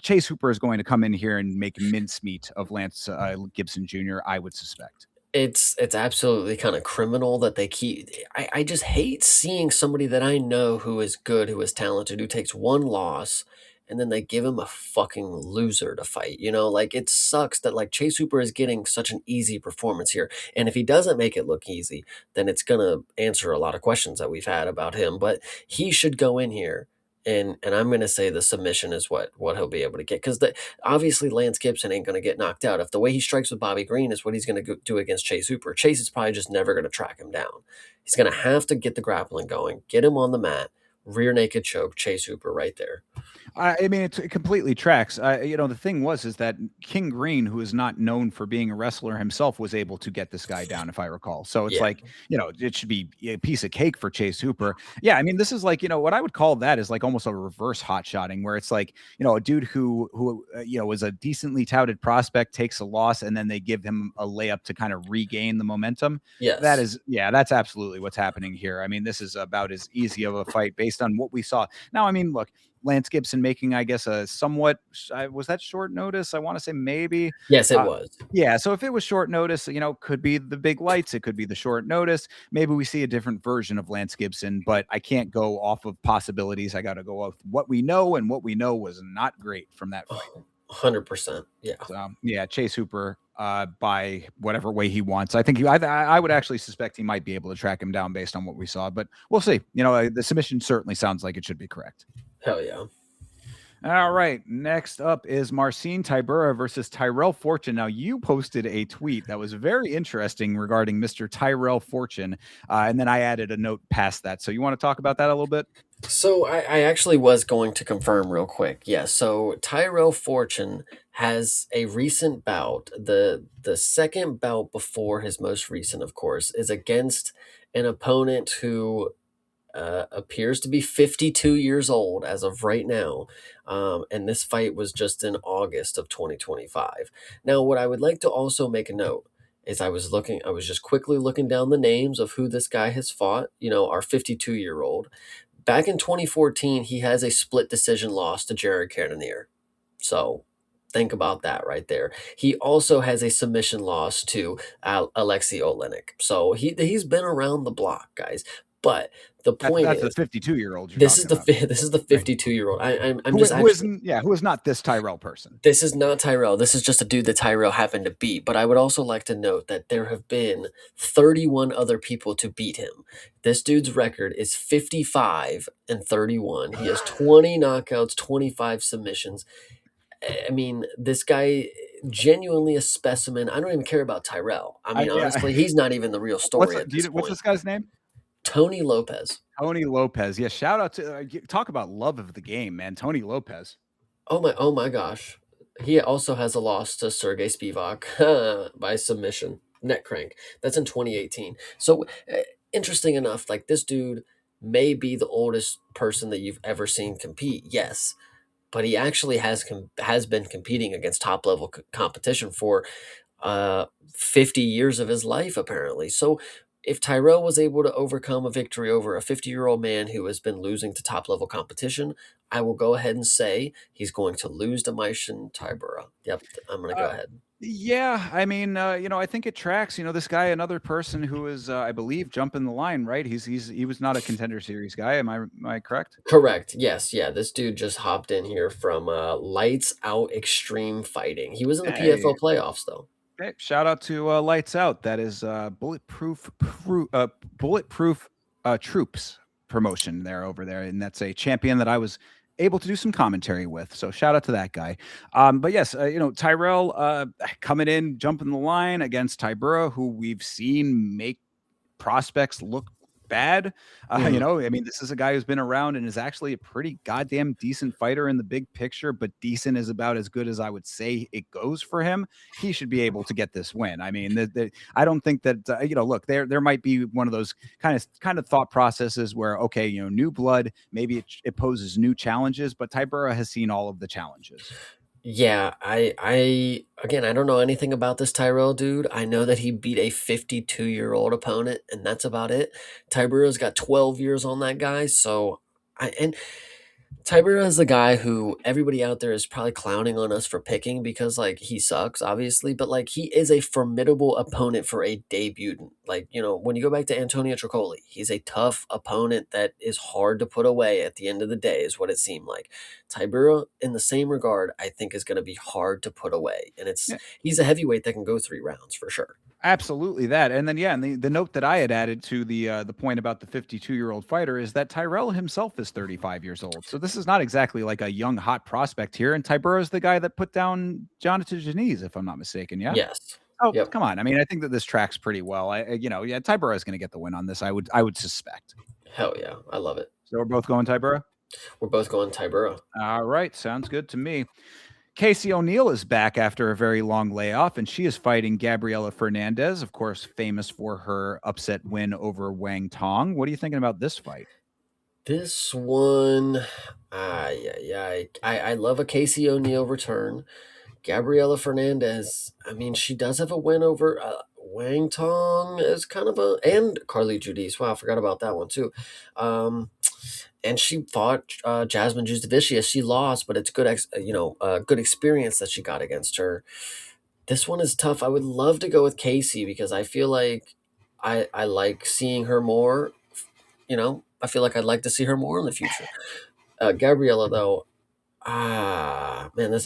A: Chase Hooper is going to come in here and make mincemeat of Lance Gibson Jr., I would suspect.
B: It's absolutely kind of criminal that they keep. I just hate seeing somebody that I know who is good, who is talented, who takes one loss, and then they give him a fucking loser to fight. Like it sucks that like Chase Hooper is getting such an easy performance here, and if he doesn't make it look easy, then it's gonna answer a lot of questions that we've had about him. But he should go in here. And I'm going to say the submission is what he'll be able to get, because obviously Lance Gibson ain't going to get knocked out. If the way he strikes with Bobby Green is what he's going to do against Chase Hooper, Chase is probably just never going to track him down. He's going to have to get the grappling going, get him on the mat, rear naked choke, Chase Hooper right there.
A: I mean, it completely tracks. The thing is that King Green, who is not known for being a wrestler himself, was able to get this guy down, if I recall. So it's like, it should be a piece of cake for Chase Hooper. Yeah, I mean, this is like, what I would call that is like almost a reverse hot shotting, where it's like, a dude who was a decently touted prospect takes a loss, and then they give him a layup to kind of regain the momentum.
B: Yes.
A: That's absolutely what's happening here. I mean, this is about as easy of a fight based on what we saw. Now, I mean, look, Lance Gibson making, I guess, a somewhat, was that short notice? I want to say maybe.
B: Yes, it was.
A: Yeah. So if it was short notice, could be the big lights. It could be the short notice. Maybe we see a different version of Lance Gibson, but I can't go off of possibilities. I got to go off what we know, and what we know was not great from that fight.
B: 100%. Yeah.
A: So, yeah, Chase Hooper, by whatever way he wants. I think I would actually suspect he might be able to track him down based on what we saw, but we'll see. The submission certainly sounds like it should be correct.
B: Hell yeah.
A: All right. Next up is Marcin Tybura versus Tyrell Fortune. Now, you posted a tweet that was very interesting regarding Mr. Tyrell Fortune, and then I added a note past that. So you want to talk about that a little bit?
B: So I actually was going to confirm real quick. Yeah, so Tyrell Fortune has a recent bout. The second bout before his most recent, of course, is against an opponent who appears to be 52 years old as of right now. And this fight was just in August of 2025. Now, what I would like to also make a note is I was just quickly looking down the names of who this guy has fought, our 52-year-old. Back in 2014, he has a split decision loss to Jared Cannonier. So think about that right there. He also has a submission loss to Alexei Olenek. So he's been around the block, guys. But the point
A: that's
B: is,
A: the 52-year-old.
B: This is the 52-year-old.
A: Who is not this Tyrell person.
B: This is not Tyrell. This is just a dude that Tyrell happened to beat. But I would also like to note that there have been 31 other people to beat him. This dude's record is 55-31. He has 20 knockouts, 25 submissions. I mean, this guy genuinely a specimen. I don't even care about Tyrell. I mean, honestly, he's not even the real story at this point.
A: What's this guy's name?
B: Tony Lopez.
A: Tony Lopez. Yeah, shout out to talk about love of the game, man. Tony Lopez.
B: Oh my gosh. He also has a loss to Sergey Spivak by submission, neck crank. That's in 2018. So interesting enough, like this dude may be the oldest person that you've ever seen compete. Yes. but he actually has been competing against top level competition for 50 years of his life, apparently. So if Tyrell was able to overcome a victory over a 50-year-old man who has been losing to top level competition, I will go ahead and say he's going to lose to Maishin Tybura. Yep, I'm going to go
A: Uh,
B: ahead.
A: yeah, I mean, I think it tracks. This guy, another person who is, I believe, jumping the line, right? He was not a contender series guy. Am I correct?
B: Correct. Yes. Yeah. This dude just hopped in here from Lights Out Extreme Fighting. He was in the
A: Hey,
B: PFL playoffs, though.
A: hey, shout out to Lights Out. That is bulletproof troops promotion there over there, and that's a champion that I was able to do some commentary with. So shout out to that guy. But yes, Tyrell coming in, jumping the line against Tybura, who we've seen make prospects look bad.
B: Mhm.
A: I mean, this is a guy who's been around and is actually a pretty goddamn decent fighter in the big picture, but decent is about as good as I would say it goes for him. He should be able to get this win. I mean, I don't think that look, there might be one of those kind of thought processes where okay, new blood, maybe it poses new challenges, but Tybura has seen all of the challenges.
B: Yeah, I again, I don't know anything about this Tyrell dude. I know that he beat a 52-year-old opponent, and that's about it. Tybura's got 12 years on that guy, so and Tybura is the guy who everybody out there is probably clowning on us for picking because like he sucks, obviously, but like he is a formidable opponent for a debutant. Like, when you go back to Antonio Tricoli, he's a tough opponent that is hard to put away at the end of the day, is what it seemed like. Tybura, in the same regard, I think is gonna be hard to put away. And he's a heavyweight that can go 3 rounds for sure.
A: Absolutely that. And then yeah, and the note that I had added to the point about the 52-year-old fighter is that Tyrell himself is 35 years old. So this is not exactly like a young hot prospect here. And Tybura is the guy that put down Jonathan Janice, if I'm not mistaken. Yeah.
B: Yes.
A: Oh,
B: Yep.
A: come on. I mean, I think that this tracks pretty well. Yeah, Tybura is going to get the win on this. I would suspect.
B: Hell yeah. I love it.
A: So we're both going Tybura.
B: We're both going Tybura.
A: All right, sounds good to me. Casey O'Neill is back after a very long layoff, and she is fighting Gabriela Fernandez, of course, famous for her upset win over Wang Tong. What are you thinking about this fight?
B: This one, yeah, I love a Casey O'Neill return. Gabriela Fernandez, I mean, she does have a win over Wang Tong is kind of and Carly Judice. Wow, I forgot about that one too. And she fought Jasmine Justavicius. She lost, but it's good experience that she got against her. This one is tough. I would love to go with Casey because I feel like I like seeing her more. I feel like I'd like to see her more in the future. Gabriella, though, man,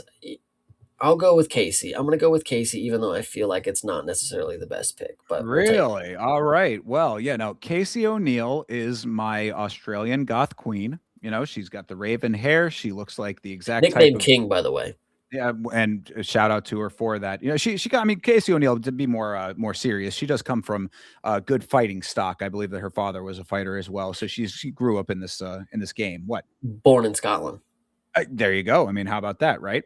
B: I'll go with Casey. I'm gonna go with Casey, even though I feel like it's not necessarily the best pick, but we'll take it.
A: Really? All right. Well, yeah, no, Casey O'Neill is my Australian goth queen. She's got the raven hair. She looks like the exact type
B: Nickname
A: of
B: King, by the way.
A: yeah, and a shout out to her for that. She got. I mean, Casey O'Neill, to be more serious, she does come from good fighting stock. I believe that her father was a fighter as well, so she grew up in this game. What?
B: Born in Scotland.
A: There you go. I mean, how about that, right?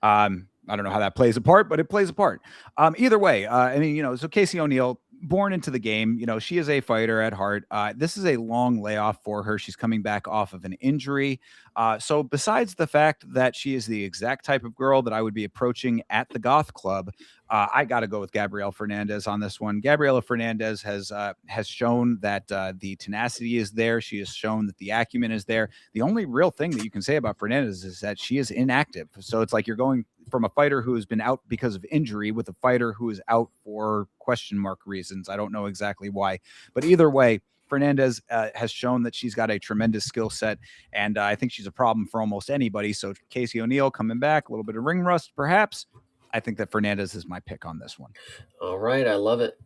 A: I don't know how that plays a part, but it plays a part. Either way, I mean, so Casey O'Neill, born into the game, she is a fighter at heart. This is a long layoff for her. She's coming back off of an injury. So besides the fact that she is the exact type of girl that I would be approaching at the Goth Club, I got to go with Gabrielle Fernandez on this one. Gabriela Fernandez has shown that the tenacity is there. She has shown that the acumen is there. The only real thing that you can say about Fernandez is that she is inactive. So it's like you're going from a fighter who has been out because of injury with a fighter who is out for question mark reasons. I don't know exactly why, but either way, Fernandez has shown that she's got a tremendous skill set, and I think she's a problem for almost anybody. So Casey O'Neill coming back, a little bit of ring rust, perhaps. I think that Fernandez is my pick on this one.
B: All right, I love it.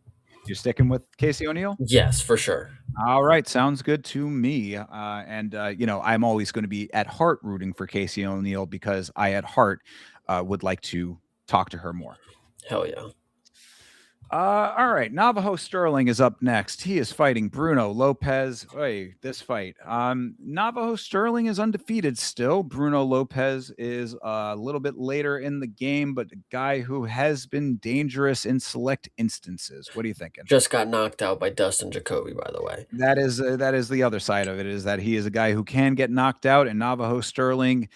A: You're sticking with Casey O'Neill?
B: Yes, for sure.
A: All right, sounds good to me. I'm always going to be at heart rooting for Casey O'Neill because I at heart would like to talk to her more.
B: Hell yeah.
A: All right, Navajo Sterling is up next. He is fighting Bruno Lopez. Hey, this fight. Navajo Sterling is undefeated still. Bruno Lopez is a little bit later in the game, but a guy who has been dangerous in select instances. What are you thinking?
B: Just got knocked out by Dustin Jacoby, by the way.
A: That is the other side of it, is that he is a guy who can get knocked out, and Navajo Sterling,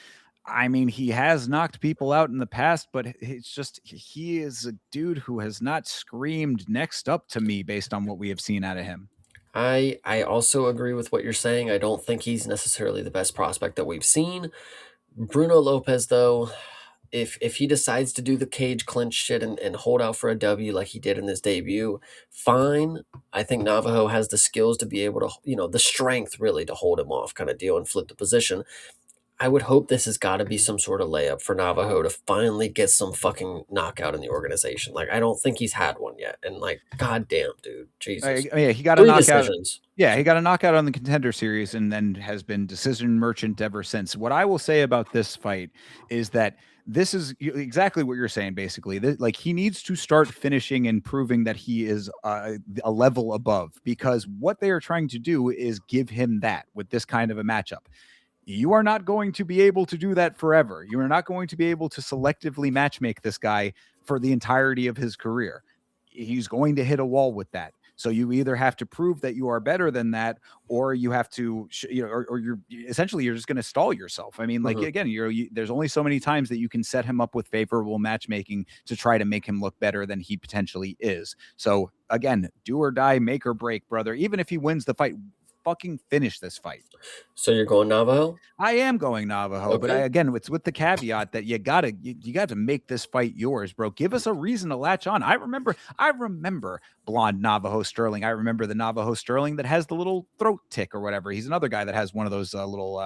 A: I mean, he has knocked people out in the past, but it's just he is a dude who has not screamed next up to me based on what we have seen out of him.
B: I also agree with what you're saying. I don't think he's necessarily the best prospect that we've seen. Bruno Lopez, though, if he decides to do the cage clinch shit and hold out for a W like he did in his debut, fine. I think Navajo has the skills to be able to, the strength really to hold him off kind of deal and flip the position. I would hope this has got to be some sort of layup for Navajo to finally get some fucking knockout in the organization. Like, I don't think he's had one yet. And, like, goddamn, dude. Jesus.
A: Yeah, he got a
B: Three
A: knockout.
B: decisions.
A: Yeah, he got a knockout on the Contender Series and then has been decision merchant ever since. What I will say about this fight is that this is exactly what you're saying, basically. Like, he needs to start finishing and proving that he is a level above, because what they are trying to do is give him that with this kind of a matchup. You are not going to be able to do that forever. You are not going to be able to selectively matchmake this guy for the entirety of his career. He's going to hit a wall with that. So you either have to prove that you are better than that, or you have to, or you're essentially you're just going to stall yourself. I mean, like,
B: Mhm.
A: again, there's only so many times that you can set him up with favorable matchmaking to try to make him look better than he potentially is. So again, do or die, make or break, brother. Even if he wins the fight, fucking finish this fight.
B: So you're going Navajo?
A: I am going Navajo, but
B: Okay.
A: again, it's with the caveat that you got to make this fight yours, bro. Give us a reason to latch on. I remember blonde Navajo Sterling. I remember the Navajo Sterling that has the little throat tick or whatever. He's another guy that has one of those little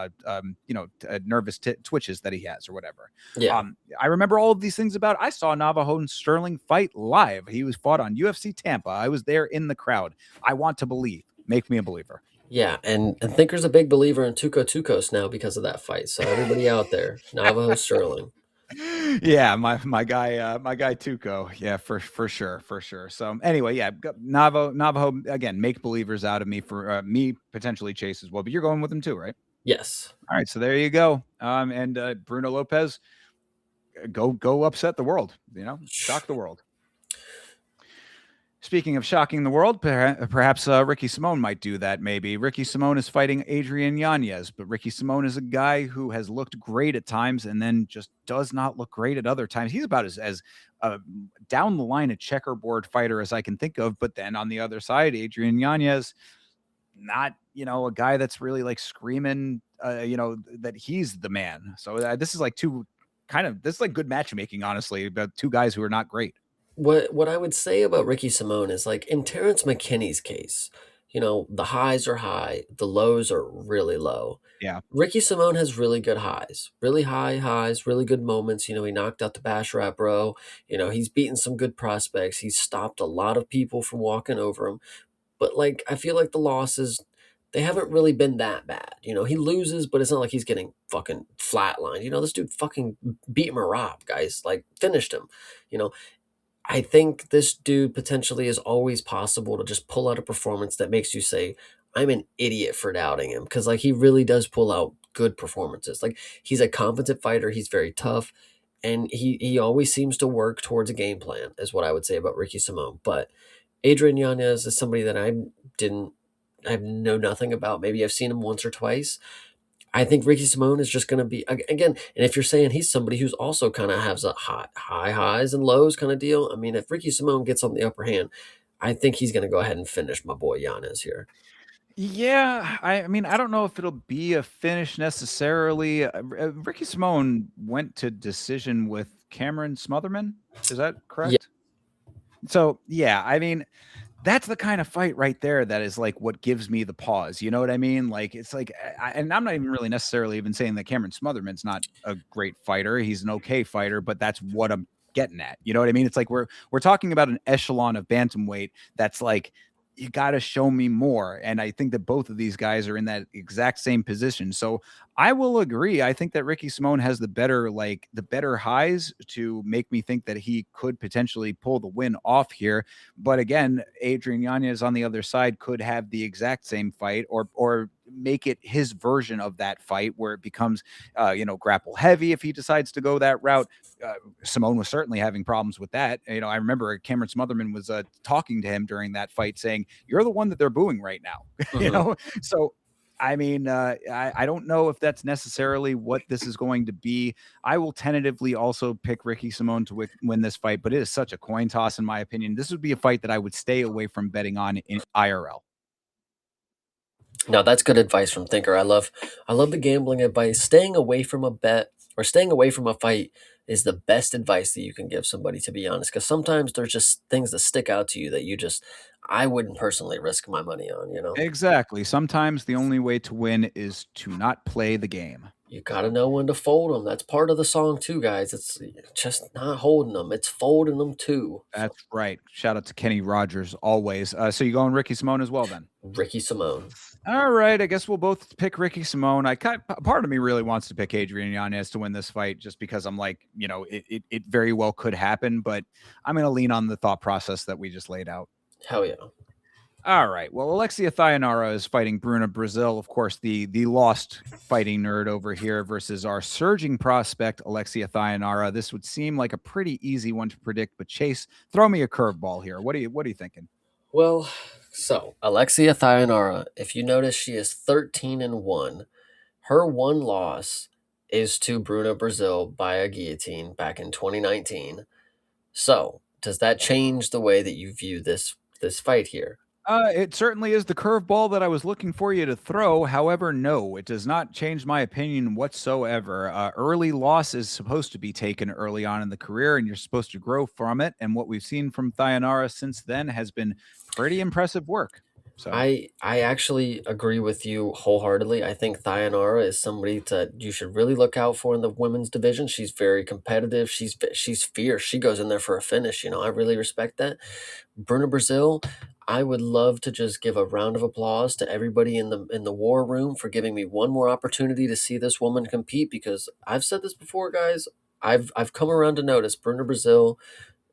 A: nervous twitches that he has or whatever.
B: Yeah.
A: I remember all of these things about. I saw Navajo and Sterling fight live. He was fought on UFC Tampa. I was there in the crowd. I want to believe. Make me a believer.
B: Yeah, and Thinker's a big believer in Tuco Tucos now because of that fight. So everybody out there, Navajo Sterling.
A: Yeah, my guy Tuco. Yeah, for sure. So anyway, yeah, Navajo again, make believers out of me for me potentially Chase as well. But you're going with him too, right?
B: Yes.
A: All right, so there you go. And Bruno Lopez, go upset the world. Shock the world. Speaking of shocking the world, perhaps Ricky Simone might do that. Maybe Ricky Simone is fighting Adrian Yanez, but Ricky Simone is a guy who has looked great at times and then just does not look great at other times. He's about as down the line a checkerboard fighter as I can think of. But then on the other side, Adrian Yanez, not a guy that's really like screaming, that he's the man. So this is like this is like good matchmaking, honestly, about two guys who are not great.
B: What I would say about Ricky Simone is like in Terrence McKinney's case, the highs are high, the lows are really low.
A: Yeah.
B: Ricky Simone has really good highs, really high highs, really good moments. He knocked out the Basharat bro. He's beaten some good prospects. He's stopped a lot of people from walking over him. But like, I feel like the losses, they haven't really been that bad. He loses, but it's not like he's getting fucking flatlined. This dude fucking beat Marab, guys. Like, finished him. You know, I think this dude potentially is always possible to just pull out a performance that makes you say, I'm an idiot for doubting him. Cause like he really does pull out good performances. Like he's a competent fighter, he's very tough, and he always seems to work towards a game plan, is what I would say about Ricky Simone. But Adrian Yanez is somebody that I know nothing about. Maybe I've seen him once or twice. I think Ricky Simone is just going to be again. And if you're saying he's somebody who's also kind of has a high highs and lows kind of deal, I mean, if Ricky Simone gets on the upper hand, I think he's going to go ahead and finish my boy Yanez here.
A: Yeah, I mean, I don't know if it'll be a finish necessarily. Ricky Simone went to decision with Cameron Smotherman. Is that
B: Yeah.
A: correct? So, yeah, I mean, that's the kind of fight right there that is like what gives me the pause. You know what I mean? Like, it's like, and I'm not even really necessarily even saying that Cameron Smotherman's not a great fighter. He's an okay fighter, but that's what I'm getting at. You know what I mean? It's like we're talking about an echelon of bantamweight that's like, you got to show me more. And I think that both of these guys are in that exact same position. So I will agree. I think that Ricky Simone has the better highs to make me think that he could potentially pull the win off here. But again, Adrian Yanez on the other side could have the exact same fight or make it his version of that fight where it becomes, grapple heavy if he decides to go that route. Simone was certainly having problems with that. I remember Cameron Smotherman was talking to him during that fight saying, "You're the one that they're booing right now."
B: Mhm.
A: So I mean, I don't know if that's necessarily what this is going to be. I will tentatively also pick Ricky Simone to win this fight, but it is such a coin toss, in my opinion. This would be a fight that I would stay away from betting on in IRL.
B: Now that's good advice from Thinker. I love the gambling advice. Staying away from a bet or staying away from a fight is the best advice that you can give somebody, to be honest, because sometimes there's just things that stick out to you that I wouldn't personally risk my money on, you know.
A: Exactly. Sometimes the only way to win is to not play the game.
B: You got to know when to fold them. That's part of the song too, guys. It's just not holding them; it's folding them too. So,
A: That's right. Shout out to Kenny Rogers always. So you going Ricky Simone as well then?
B: Ricky Simone.
A: All right, I guess we'll both pick Ricky Simone. Part of me really wants to pick Adrian Yanez to win this fight, just because I'm like, it very well could happen, but I'm going to lean on the thought process that we just laid out.
B: Hell yeah.
A: All right. Well, Alexia Thayanara is fighting Bruna Brazil, of course, the lost fighting nerd over here, versus our surging prospect Alexia Thayanara. This would seem like a pretty easy one to predict, but Chase, throw me a curveball here. What are you thinking?
B: Well, so Alexia Thayanara, if you notice, she is 13-1. Her one loss is to Bruno Brazil by a guillotine back in 2019. So, does that change the way that you view this fight here?
A: It certainly is the curveball that I was looking for you to throw. However, no, it does not change my opinion whatsoever. Early loss is supposed to be taken early on in the career, and you're supposed to grow from it. And what we've seen from Thayanara since then has been pretty impressive work. So
B: I actually agree with you wholeheartedly. I think Thayanara is somebody that you should really look out for in the women's division. She's very competitive. She's fierce. She goes in there for a finish. I really respect that. Bruna Brazil, I would love to just give a round of applause to everybody in the war room for giving me one more opportunity to see this woman compete, because I've said this before, guys. I've come around to notice Bruna Brazil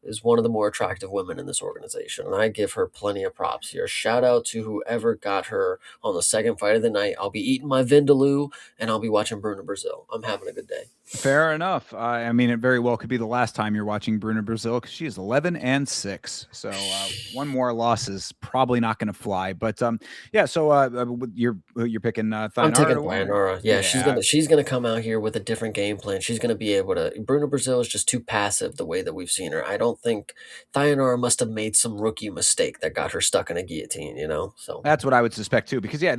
B: is one of the more attractive women in this organization, and I give her plenty of props here. Shout out to whoever got her on the second fight of the night. I'll be eating my Vindaloo and I'll be watching Bruna Brazil. I'm having a good day.
A: fair enough. I mean, it very well could be the last time you're watching Bruna Brazil, because she is 11-6. So one more loss is probably not going to fly. But yeah. So you're picking
B: I'm
A: Thayanara
B: taking
A: to win?
B: Thayanara. Yeah,
A: Yeah.
B: she's gonna come out here with a different game plan. She's gonna be able to. Bruna Brazil is just too passive the way that we've seen her. I don't think Thayanara must have made some rookie mistake that got her stuck in a guillotine. So
A: That's what I would suspect too, because that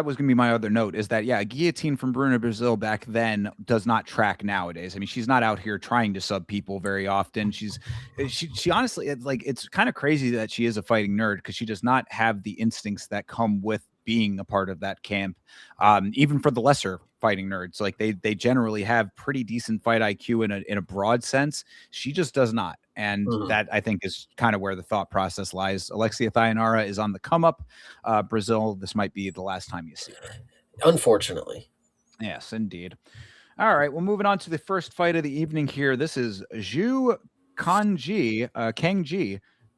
A: was going to be my other note, is that a guillotine from Bruna Brazil back then does not track nowadays. I mean, she's not out here trying to sub people very often. She honestly, it's kind of crazy that she is a fighting nerd, because she does not have the instincts that come with being a part of that camp. Even for the lesser fighting nerds, like they generally have pretty decent fight IQ in a broad sense. She just does not. And
B: mhm.
A: that, I think, is kind of where the thought process lies. Alexia Thayanara is on the come up. Brazil, this might be the last time you see her.
B: Unfortunately.
A: Yes, indeed. All right. Well, moving on to the first fight of the evening here. This is Kangji,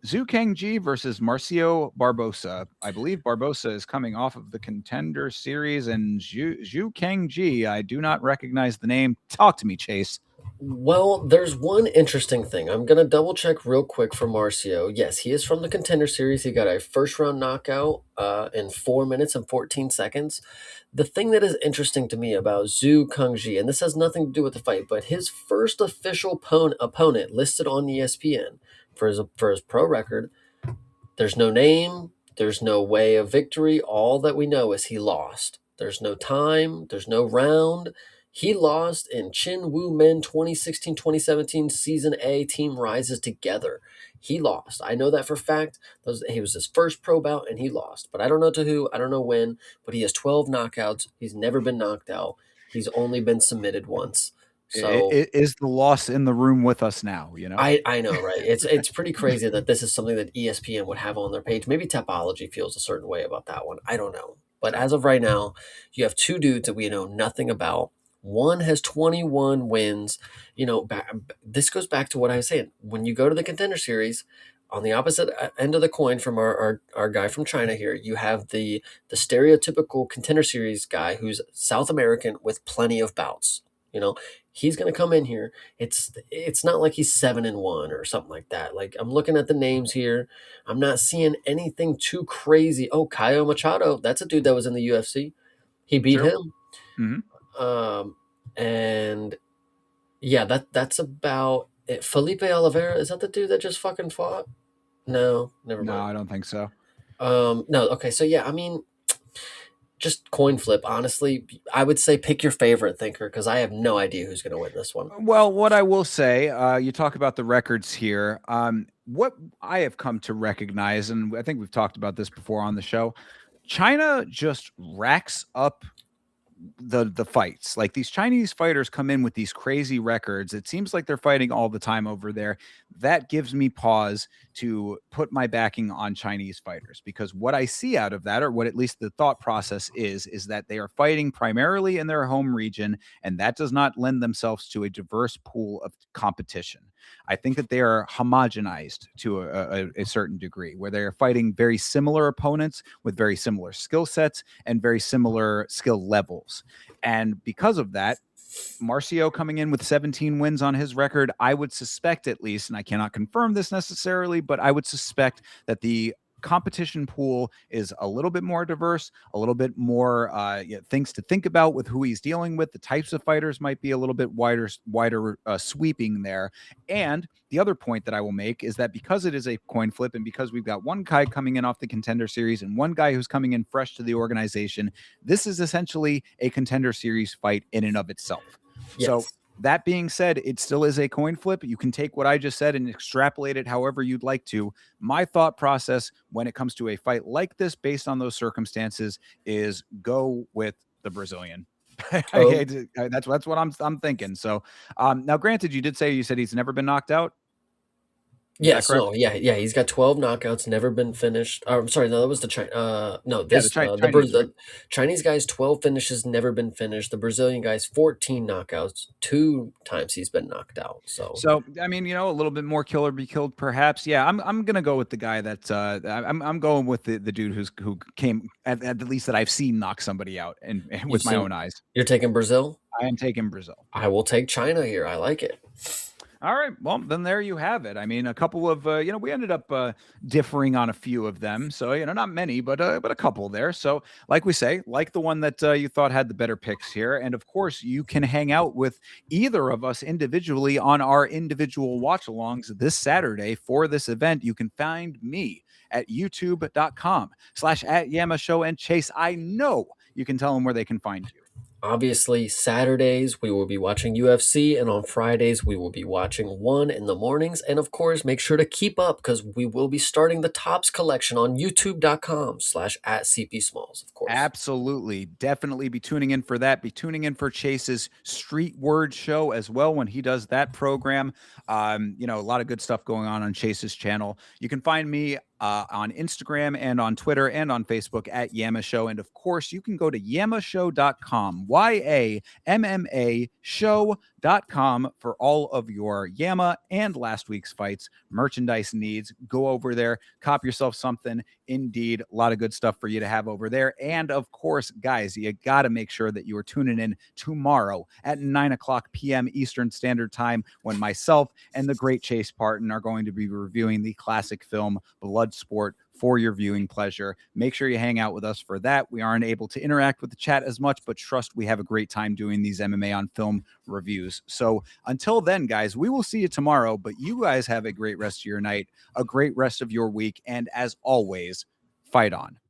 A: Zhu Kangji versus Marcio Barbosa. I believe Barbosa is coming off of the Contender Series, and Zhu Kangji, I do not recognize the name. Talk to me, Chase.
B: Well, there's one interesting thing. I'm going to double check real quick for Marcio. Yes, he is from the Contender Series. He got a first round knockout in 4 minutes and 14 seconds. The thing that is interesting to me about Zhu Kangji, and this has nothing to do with the fight, but his first official opponent listed on ESPN for his pro record, there's no name, there's no way of victory. All that we know is he lost. There's no time, there's no round. He lost in Chin Woo Men 2016-2017 Season A Team Rises Together. He lost. I know that for a fact. He was his first pro bout and he lost. But I don't know to who, I don't know when, but he has 12 knockouts. He's never been knocked out. He's only been submitted once. So
A: Is the loss in the room with us now?
B: I know, right? It's pretty crazy that this is something that ESPN would have on their page. Maybe Topology feels a certain way about that one. I don't know. But as of right now, you have two dudes that we know nothing about. One has 21 wins. This goes back to what I was saying. When you go to the Contender Series, on the opposite end of the coin from our guy from China here, you have the stereotypical Contender Series guy who's South American with plenty of bouts. You know, he's going to come in here. It's not like he's 7-1 or something like that. Like, I'm looking at the names here. I'm not seeing anything too crazy. Oh, Caio Machado, that's a dude that was in the UFC. He beat
A: True.
B: him.
A: Hmm.
B: Um, and yeah, that's about it. Felipe Oliveira, is that the dude that just fucking fought? No, never
A: No,
B: mind.
A: I don't think so.
B: No, okay, so yeah, I mean, just coin flip. Honestly, I would say pick your favorite thinker because I have no idea who's going to win this one.
A: Well, what I will say, you talk about the records here. What I have come to recognize, and I think we've talked about this before on the show, China just racks up the fights. Like these Chinese fighters come in with these crazy records. It seems like they're fighting all the time over there. That gives me pause to put my backing on Chinese fighters because what I see out of that, or what at least the thought process is that they are fighting primarily in their home region, and that does not lend themselves to a diverse pool of competition. I think that they are homogenized to a certain degree, where they are fighting very similar opponents with very similar skill sets and very similar skill levels. And because of that, Marcio coming in with 17 wins on his record, I would suspect at least, and I cannot confirm this necessarily, but I would suspect that the competition pool is a little bit more diverse, a little bit more things to think about with who he's dealing with. The types of fighters might be a little bit wider sweeping there. And the other point that I will make is that because it is a coin flip and because we've got one guy coming in off the contender series and one guy who's coming in fresh to the organization, this is essentially a contender series fight in and of itself. So
B: Yes.
A: that being said, it still is a coin flip. You can take what I just said and extrapolate it however you'd like to. My thought process when it comes to a fight like this, based on those circumstances, is go with the Brazilian.
B: Oh,
A: That's what I'm thinking. So now, granted, you said he's never been knocked out. Is that
B: yes,
A: correct?
B: no, yeah, yeah. He's got 12 knockouts, never been finished. I'm sorry, no, that was the no,
A: Yeah, the
B: this
A: Chinese, right?
B: the Chinese guy's 12 finishes, never been finished. The Brazilian guy's 14 knockouts, two times he's been knocked out. So
A: So I mean, a little bit more kill or be killed, perhaps. Yeah, I'm gonna go with the guy that's I'm going with the dude who came at the least that I've seen knock somebody out and
B: you've
A: with my
B: seen,
A: own eyes.
B: you're taking Brazil.
A: I am taking Brazil.
B: I will take China here. I like it.
A: All right. Well, then there you have it. I mean, a couple of we ended up differing on a few of them. So not many, but a couple there. So, like we say, like the one that you thought had the better picks here, and of course, you can hang out with either of us individually on our individual watch-alongs this Saturday for this event. You can find me at youtube.com/@Yama Show and Chase. I know you can tell them where they can find you.
B: Obviously, Saturdays we will be watching UFC, and on Fridays we will be watching One in the mornings. And of course, make sure to keep up because we will be starting the Tops collection on youtube.com/@CP Smalls, of course.
A: Absolutely. Definitely be tuning in for that. Be tuning in for Chase's Street Word show as well when he does that program. A lot of good stuff going on Chase's channel. You can find me on Instagram and on Twitter and on Facebook at Yama Show. And of course, you can go to yamashow.com, YAMMA show.com for all of your Yama and last week's fights merchandise needs. Go over there, cop yourself something. Indeed, a lot of good stuff for you to have over there. And of course, guys, you got to make sure that you are tuning in tomorrow at 9:00 p.m. Eastern Standard Time when myself and the great Chase Parton are going to be reviewing the classic film Bloodsport for your viewing pleasure. Make sure you hang out with us for that. We aren't able to interact with the chat as much, but trust we have a great time doing these MMA on film reviews. So until then, guys, we will see you tomorrow, but you guys have a great rest of your night, a great rest of your week, and as always, fight on.